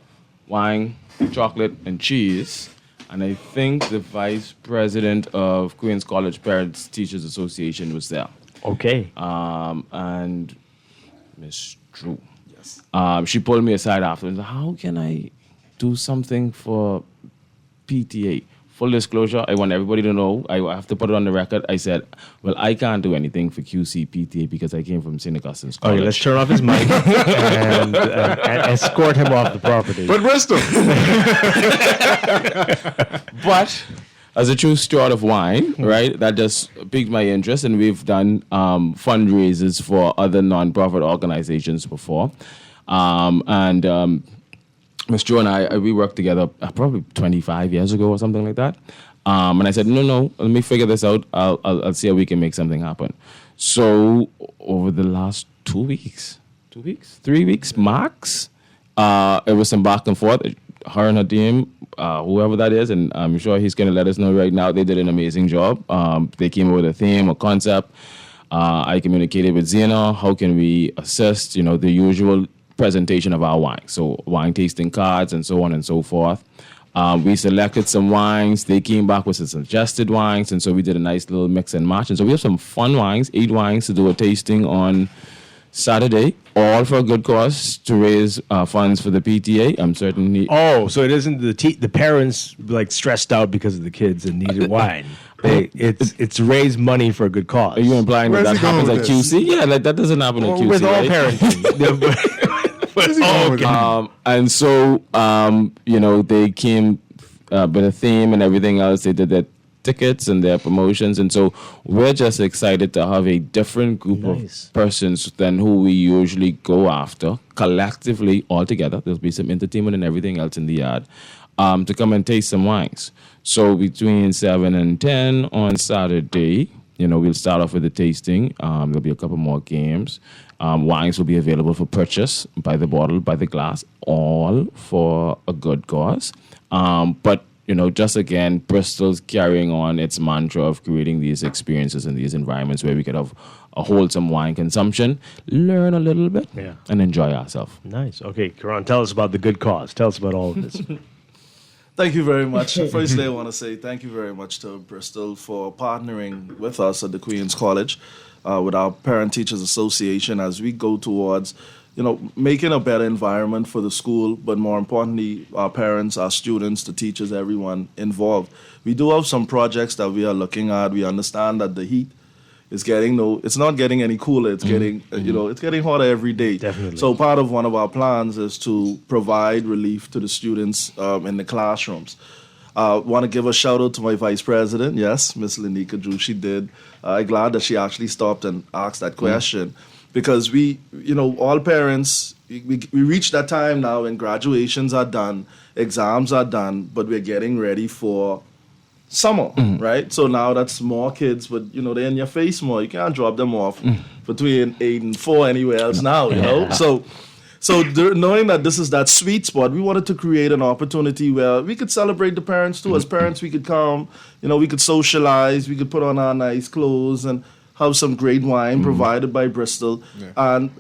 wine, chocolate, and cheese. And I think the vice president of Queen's College Parents Teachers Association was there. Okay. And Miss Drew. Yes. She pulled me aside afterwards. How can I do something for PTA? Full disclosure, I want everybody to know, I have to put it on the record. I said, well, I can't do anything for QC PTA because I came from St. Augustine's College. Okay, let's turn off his mic and escort him off the property. But Bristol. But as a true steward of wine, right, that just piqued my interest, and we've done fundraisers for other non-profit organizations before. Miss Jo and I, we worked together probably 25 years ago or something like that. And I said, no, let me figure this out. I'll see how we can make something happen. So over the last 3 weeks max, it was some back and forth. Her and her team, whoever that is, and I'm sure he's going to let us know right now, they did an amazing job. They came up with a theme, a concept. I communicated with Zena. How can we assist, the usual presentation of our wine, so wine tasting cards and so on and so forth. We selected some wines. They came back with some suggested wines, and so we did a nice little mix and match. And so we have some fun wines, 8 wines to do a tasting on Saturday, all for a good cause to raise funds for the PTA. I'm certainly. Oh, so it isn't the parents like stressed out because of the kids and needed wine. It's raise money for a good cause. Are you implying that happens at QC? Yeah, that doesn't happen at QC. With all right? parenting. And so, they came with a theme and everything else. They did their tickets and their promotions. And so we're just excited to have a different group of persons than who we usually go after, collectively, all together. There'll be some entertainment and everything else in the yard, to come and taste some wines. So between 7 and 10 on Saturday, we'll start off with the tasting. There'll be a couple more games. Wines will be available for purchase by the bottle, by the glass, all for a good cause. But, just again, Bristol's carrying on its mantra of creating these experiences and these environments where we could have a wholesome wine consumption, learn a little bit, and enjoy ourselves. Nice. Okay, Karan, tell us about the good cause. Tell us about all of this. Thank you very much. Firstly, I want to say thank you very much to Bristol for partnering with us at the Queen's College, with our Parent Teachers Association, as we go towards, making a better environment for the school, but more importantly, our parents, our students, the teachers, everyone involved. We do have some projects that we are looking at. We understand that the heat is it's not getting any cooler. It's getting, it's getting hotter every day. Definitely. So part of one of our plans is to provide relief to the students in the classrooms. Want to give a shout out to my vice president, yes, Miss Linika Drew. She did. I'm glad that she actually stopped and asked that question, because we, all parents, we reach that time now when graduations are done, exams are done, but we're getting ready for summer, right? So now that's more kids, but they're in your face more. You can't drop them off between 8 and 4 anywhere else now, you know. So knowing that this is that sweet spot, we wanted to create an opportunity where we could celebrate the parents too. As parents, we could come, we could socialize, we could put on our nice clothes and have some great wine provided by Bristol. Yeah. And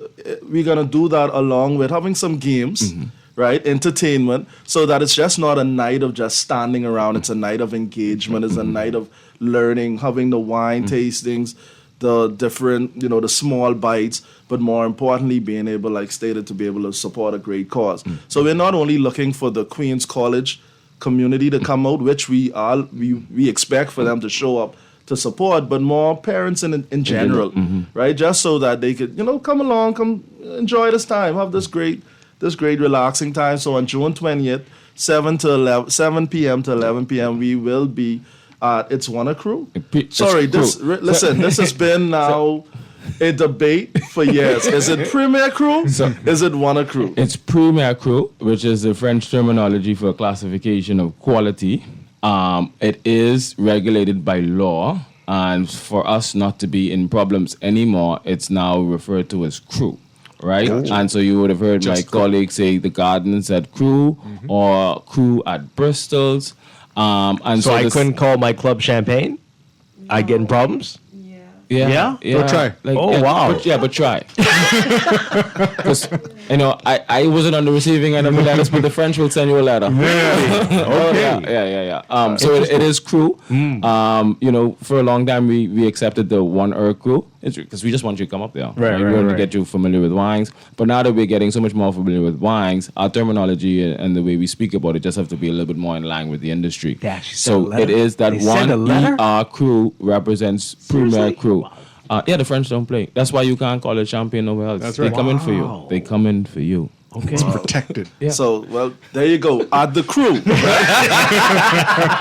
we're going to do that along with having some games, right? Entertainment, so that it's just not a night of just standing around. It's a night of engagement. It's a night of learning, having the wine tastings, the different, the small bites, but more importantly, being able, like stated, to be able to support a great cause. So we're not only looking for the Queen's College community to come out, which we expect for them to show up to support, but more parents in general, right? Just so that they could, come along, come enjoy this time, have this great relaxing time. So on June 20th, 7 p.m. to 11 p.m., we will be It's One a Crew. Listen, this has been now a debate for years. Is it Premier Crew? Is it One a Crew? It's Premier Crew, which is the French terminology for classification of quality. It is regulated by law, and for us not to be in problems anymore, it's now referred to as crew, right? Gotcha. And so you would have heard my colleagues say the Gardens at Crew or Crew at Bristol's. And so I couldn't call my club Champagne? I get in problems? Yeah. Go try. Wow. But try. Because, I wasn't on the receiving end of the letters, but the French will send you a letter. Yeah. So it is Crew. For a long time, we accepted the One Crew because we just want you to come up there. We want to get you familiar with wines. But now that we're getting so much more familiar with wines, our terminology and the way we speak about it just have to be a little bit more in line with the industry. So it is that One ER Crew represents Premier Crew. The French don't play. That's why you can't call it Champagne nowhere else. That's right. They come in for you. They come in for you. Okay. It's protected. Yeah. So, there you go. At the Crew.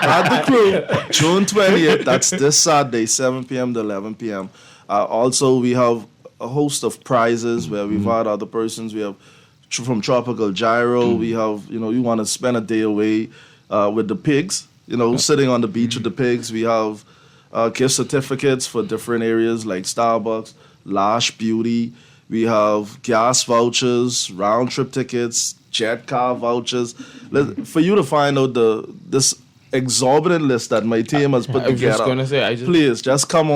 At the Crew, June 20th. That's this Saturday, 7 p.m. to 11 p.m. Also, we have a host of prizes where we've had other persons. We have from Tropical Gyro. We have, you want to spend a day away with the pigs, sitting on the beach with the pigs. We have gift certificates for different areas like Starbucks, Lash Beauty. We have gas vouchers, round trip tickets, jet car vouchers. For you to find out this exorbitant list that my team has put together. I was just going to say, please just come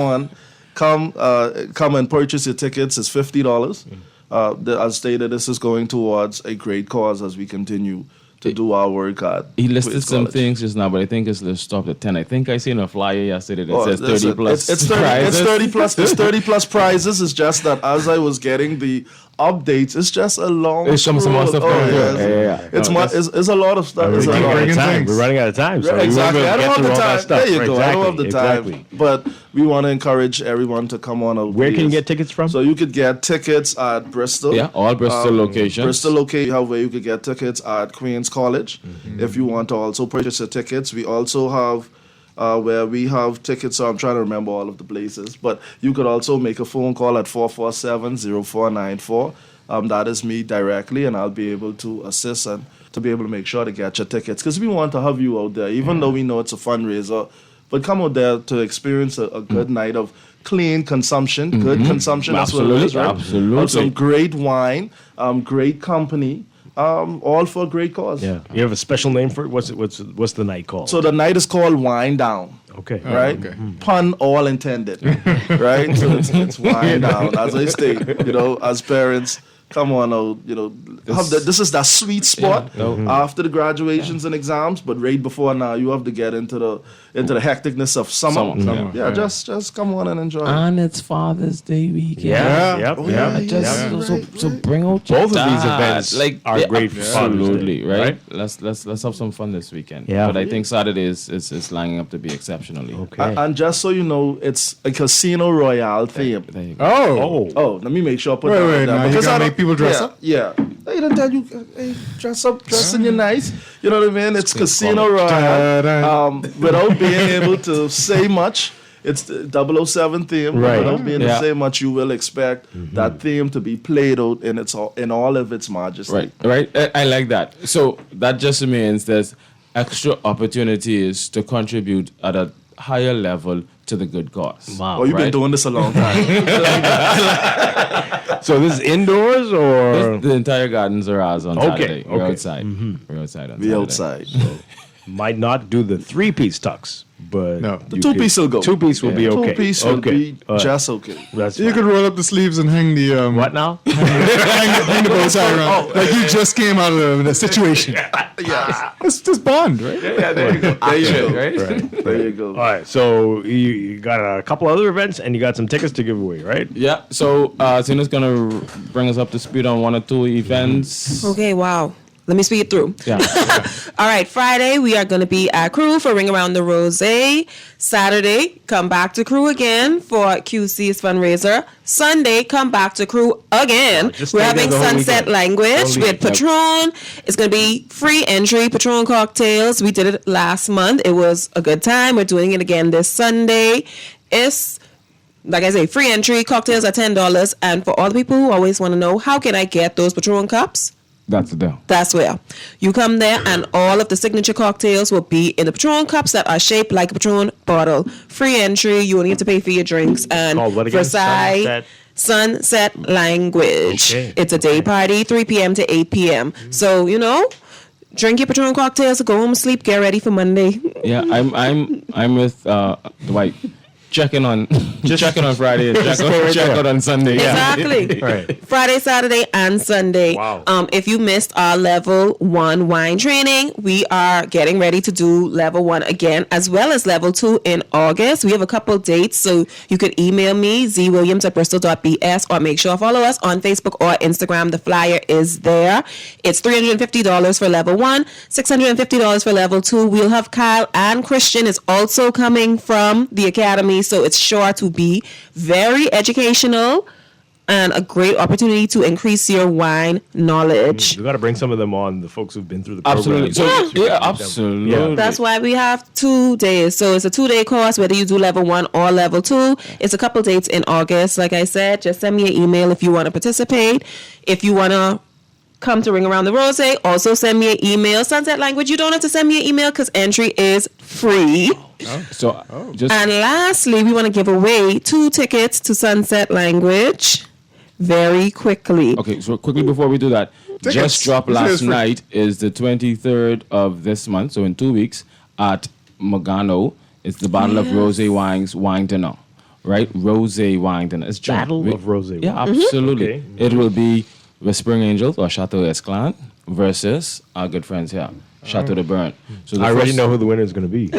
and purchase your tickets. It's $50. As stated, this is going towards a great cause as we continue to do our work at He listed Queen's some College. things just now, but I think it's stopped at 10. I think I seen a flyer yesterday that says 30 plus it's 30, prizes. It's 30 plus prizes. It's just that as I was getting the updates, it's just a long It's some more stuff coming through. Yeah. It's a lot of stuff. We're running out of time. So Exactly. I don't have the time. There you go. I don't have the Exactly. time. But we want to encourage everyone to come on over. Where can you get tickets from? So you could get tickets at Bristol. Yeah, all Bristol locations. Bristol location, you have where you could get tickets at Queen's College. If you want to also purchase your tickets. We also have where we have tickets. So I'm trying to remember all of the places. But you could also make a phone call at 447-0494. That is me directly, and I'll be able to assist and to be able to make sure to get your tickets. Because we want to have you out there, even though we know it's a fundraiser. But come out there to experience a good night of clean consumption, good consumption. That's what it is, right? Absolutely. Some great wine, great company, all for a great cause. Yeah. You have a special name for it? What's the night called? So the night is called Wine Down. Okay. Right? Pun all intended. Right? So it's Wine Down. As I state, as parents, come on out, this is that sweet spot after the graduations and exams, but right before now, you have to get into the hecticness of summer. Just come on and enjoy. And it's Father's Day weekend. So bring out your both of these events are great for Father's Day, right? Let's have some fun this weekend. Yeah. But I think Saturday is lining up to be exceptionally. Okay. And just so you know, it's a Casino Royale theme. There you go. Oh, let me make sure I put that Wait, down. now you gotta make people dress up? Yeah. They didn't tell you, hey, dress in your nice. You know what I mean? It's Casino Royale. Without being able to say much, it's the 007 theme. Right. Without being able to say much, you will expect that theme to be played out in all of its majesty. Right. I like that. So that just means there's extra opportunities to contribute at a higher level to the good cause. Wow. Oh, you've been doing this a long time. So this is indoors or? The entire gardens are ours on Saturday. We're Okay. outside. Mhm. We're outside on We Saturday. outside. Might not do the 3-piece tux, but The two-piece will go. 2-piece will be okay. Two-piece will okay. be All right. just okay. That's You fine. could roll up the sleeves and hang the What now? hang the bow tie around. Like you just came out of the situation. Yes. It's just Bond, right? Yeah, there you go. There you go. Right. There you go. All right, so you got a couple other events and you got some tickets to give away, right? Yeah, so Tina's going to bring us up to speed on one or two events. Okay, wow. Let me speak it through. Yeah. All right, Friday, we are going to be at Crew for Ring Around the Rose. Saturday, come back to Crew again for QC's fundraiser. Sunday, come back to Crew again. just We're stay there having the whole Sunset weekend. Language Whole with weekend. Patron. It's going to be free entry, Patron cocktails. We did it last month. It was a good time. We're doing it again this Sunday. It's, like I say, free entry, cocktails are $10. And for all the people who always want to know, how can I get those Patron cups? That's the deal. That's where you come there, and all of the signature cocktails will be in the Patron cups that are shaped like a Patron bottle. Free entry. You only have to pay for your drinks. And Called what again? Versailles Sunset Language. Okay. It's a day party, 3 p.m. to 8 p.m. So drink your Patron cocktails, go home, sleep, get ready for Monday. Yeah, I'm with Dwight. Checking on Friday and check out on Sunday. Yeah. Exactly. Right. Friday, Saturday, and Sunday. Wow. If you missed our level 1 wine training, we are getting ready to do level 1 again, as well as level 2 in August. We have a couple dates, so you could email me, zwilliams@bristol.bs, or make sure to follow us on Facebook or Instagram. The flyer is there. It's $350 for level 1, $650 for level 2. We'll have Kyle and Christian is also coming from the academy, so it's sure to be very educational and a great opportunity to increase your wine knowledge. We got to bring some of them on, the folks who've been through the program. Absolutely. So, yeah, absolutely. Yeah. That's why we have 2 days. So it's a 2-day course, whether you do level 1 or level 2. It's a couple dates in August. Like I said, just send me an email if you want to participate. If you want to come to Ring Around the Rose, also send me an email. Sunset Language, you don't have to send me an email because entry is free. And lastly, we want to give away 2 tickets to Sunset Language very quickly. Okay, so quickly before we do that, Tickets. just dropped This is last free. night is the 23rd of this month, so in 2 weeks at Magano. It's the Battle of Rose Wines Wine Dinner, right? Rose Wine Dinner. It's Battle of Rose Yeah, Wine. absolutely. Okay. It will be Whispering Angels or Chateau Esclan versus our good friends here, Chateau de Bern. So the I already first- know who the winner is going to be.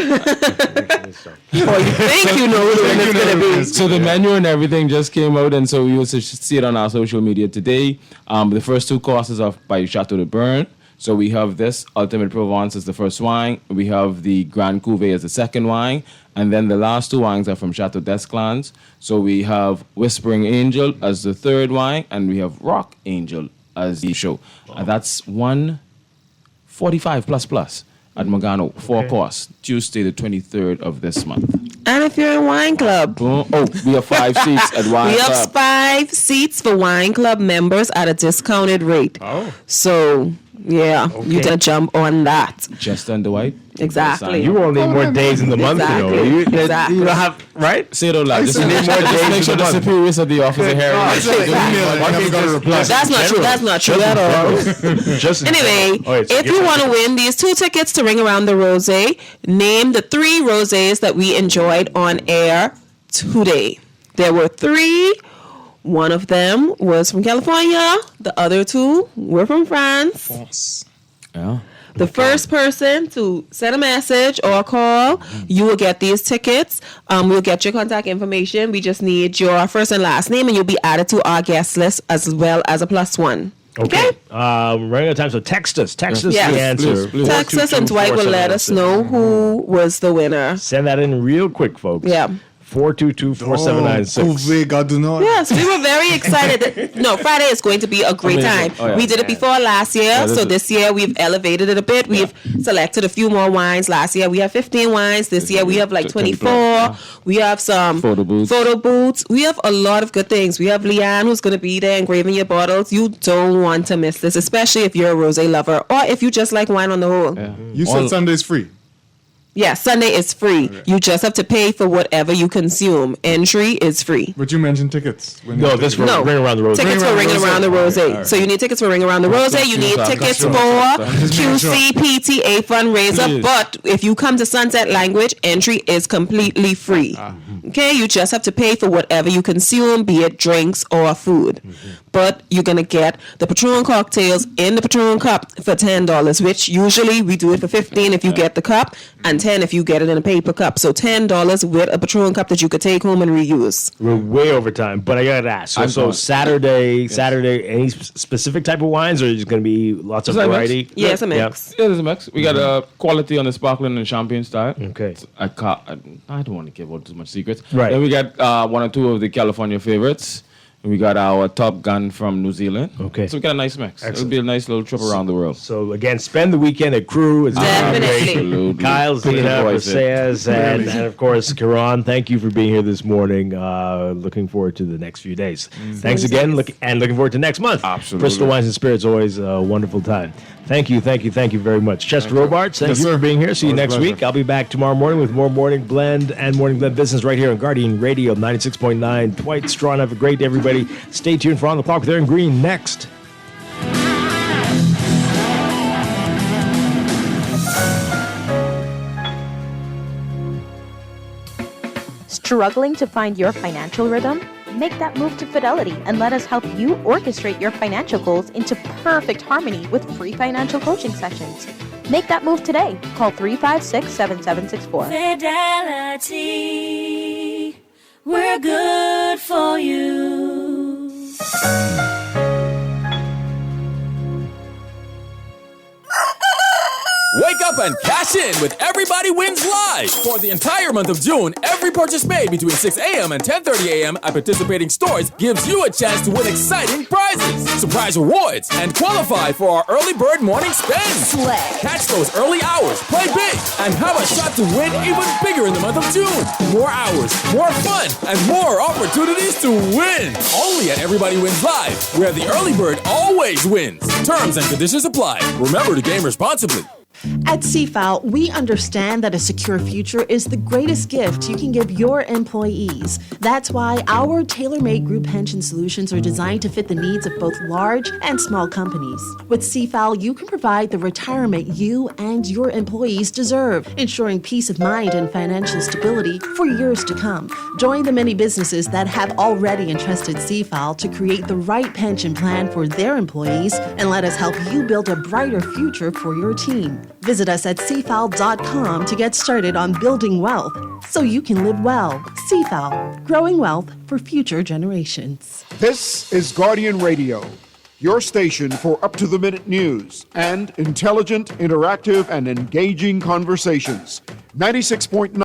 Or you think you know who the winner's going to be. So the menu and everything just came out, and so you will see it on our social media today. The first 2 courses are by Chateau de Bern. So we have this Ultimate Provence as the first wine. We have the Grand Cuvée as the second wine. And then the last 2 wines are from Chateau d'Esclans. So we have Whispering Angel as the third wine, and we have Rock Angel as the show. And that's 145 plus at Magano, 4 course, Tuesday the 23rd of this month. And if you're in Wine Club, we have 5 seats at Wine we have Club. 5 seats for Wine Club members at a discounted rate. Oh. So, yeah, you can jump on that. Just under Dwight. Exactly. You only need more days in the month, Exactly. you know. Exactly. You don't have, right? Say it out loud. Just You need more days make in sure the the month. superiors of the office are hearing. That's not true. That's not true at all. Just Anyway, if you want to win these 2 tickets to Ring Around the Rose, name the 3 rosés that we enjoyed on air today. There were 3. One of them was from California. The other 2 were from France. Yeah. The first person to send a message or a call, you will get these tickets. We'll get your contact information. We just need your first and last name, and you'll be added to our guest list as well as a +1. Okay. Running out of time, so text us. Text us Yes. the answer. Please. Text us, and Dwight will let us know who was the winner. Send that in real quick, folks. Yeah. 422-4796. Yes, we were very excited. No, Friday is going to be a great time. Oh, yeah. We did it before last year, so this year we've elevated it a bit. We've selected a few more wines. Last year we have 15 wines. This year we have like 24. We have some photo booths. We have a lot of good things. We have Leanne who's going to be there engraving your bottles. You don't want to miss this, especially if you're a rosé lover or if you just like wine on the whole. Yeah. You said Sunday's free. Yeah, Sunday is free. Okay. You just have to pay for whatever you consume. Entry is free. But you mentioned tickets. No, this for Ring Around the Rosé. Tickets for Ring Around the Rosé. Right. So you need tickets for Ring Around the Rosé. You need tickets for QC PTA fundraiser. But if you come to Sunset Language, entry is completely free. Okay, you just have to pay for whatever you consume, be it drinks or food. But you're going to get the Patron cocktails in the Patron cup for $10, which usually we do it for $15 if you get the cup, and $10 if you get it in a paper cup. So $10 with a Patron cup that you could take home and reuse. We're way over time, but I got to ask. So Saturday, any specific type of wines, or is it going to be lots of variety? Yeah, it's a mix. Yeah, there's a mix. We got quality on the sparkling and champagne style. Okay. I don't want to give out too much secrets. Right. Then we got one or two of the California favorites. We got our Top Gun from New Zealand. Okay. So we got a nice mix. Excellent. It'll be a nice little trip around the world. So again, spend the weekend at Crew. It's Definitely. Kyle, Zena, Versailles, and of course, Karan. Thank you for being here this morning. Looking forward to the next few days. Thanks again, and looking forward to next month. Absolutely. Bristol Wines and Spirits, always a wonderful time. Thank you very much. Chester Robards, thank you for being here. See you next week. I'll be back tomorrow morning with more Morning Blend and Morning Blend Business right here on Guardian Radio 96.9. Dwight, Strachan, have a great day, everybody. Stay tuned for On the Clock with Aaron Green next. Struggling to find your financial rhythm? Make that move to Fidelity and let us help you orchestrate your financial goals into perfect harmony with free financial coaching sessions. Make that move today. Call 356-7764. Fidelity, we're good for you. Wake up and cash in with Everybody Wins Live. For the entire month of June, every purchase made between 6 a.m. and 10:30 a.m. at participating stores gives you a chance to win exciting prizes, surprise rewards, and qualify for our early bird morning spend. Slay. Catch those early hours, play big, and have a shot to win even bigger in the month of June. More hours, more fun, and more opportunities to win. Only at Everybody Wins Live, where the early bird always wins. Terms and conditions apply. Remember to game responsibly. At CFAL, we understand that a secure future is the greatest gift you can give your employees. That's why our tailor-made group pension solutions are designed to fit the needs of both large and small companies. With CFAL, you can provide the retirement you and your employees deserve, ensuring peace of mind and financial stability for years to come. Join the many businesses that have already entrusted CFAL to create the right pension plan for their employees, and let us help you build a brighter future for your team. Visit us at cfal.com to get started on building wealth so you can live well. CFAL, growing wealth for future generations. This is Guardian Radio, your station for up-to-the-minute news and intelligent, interactive, and engaging conversations. 96.9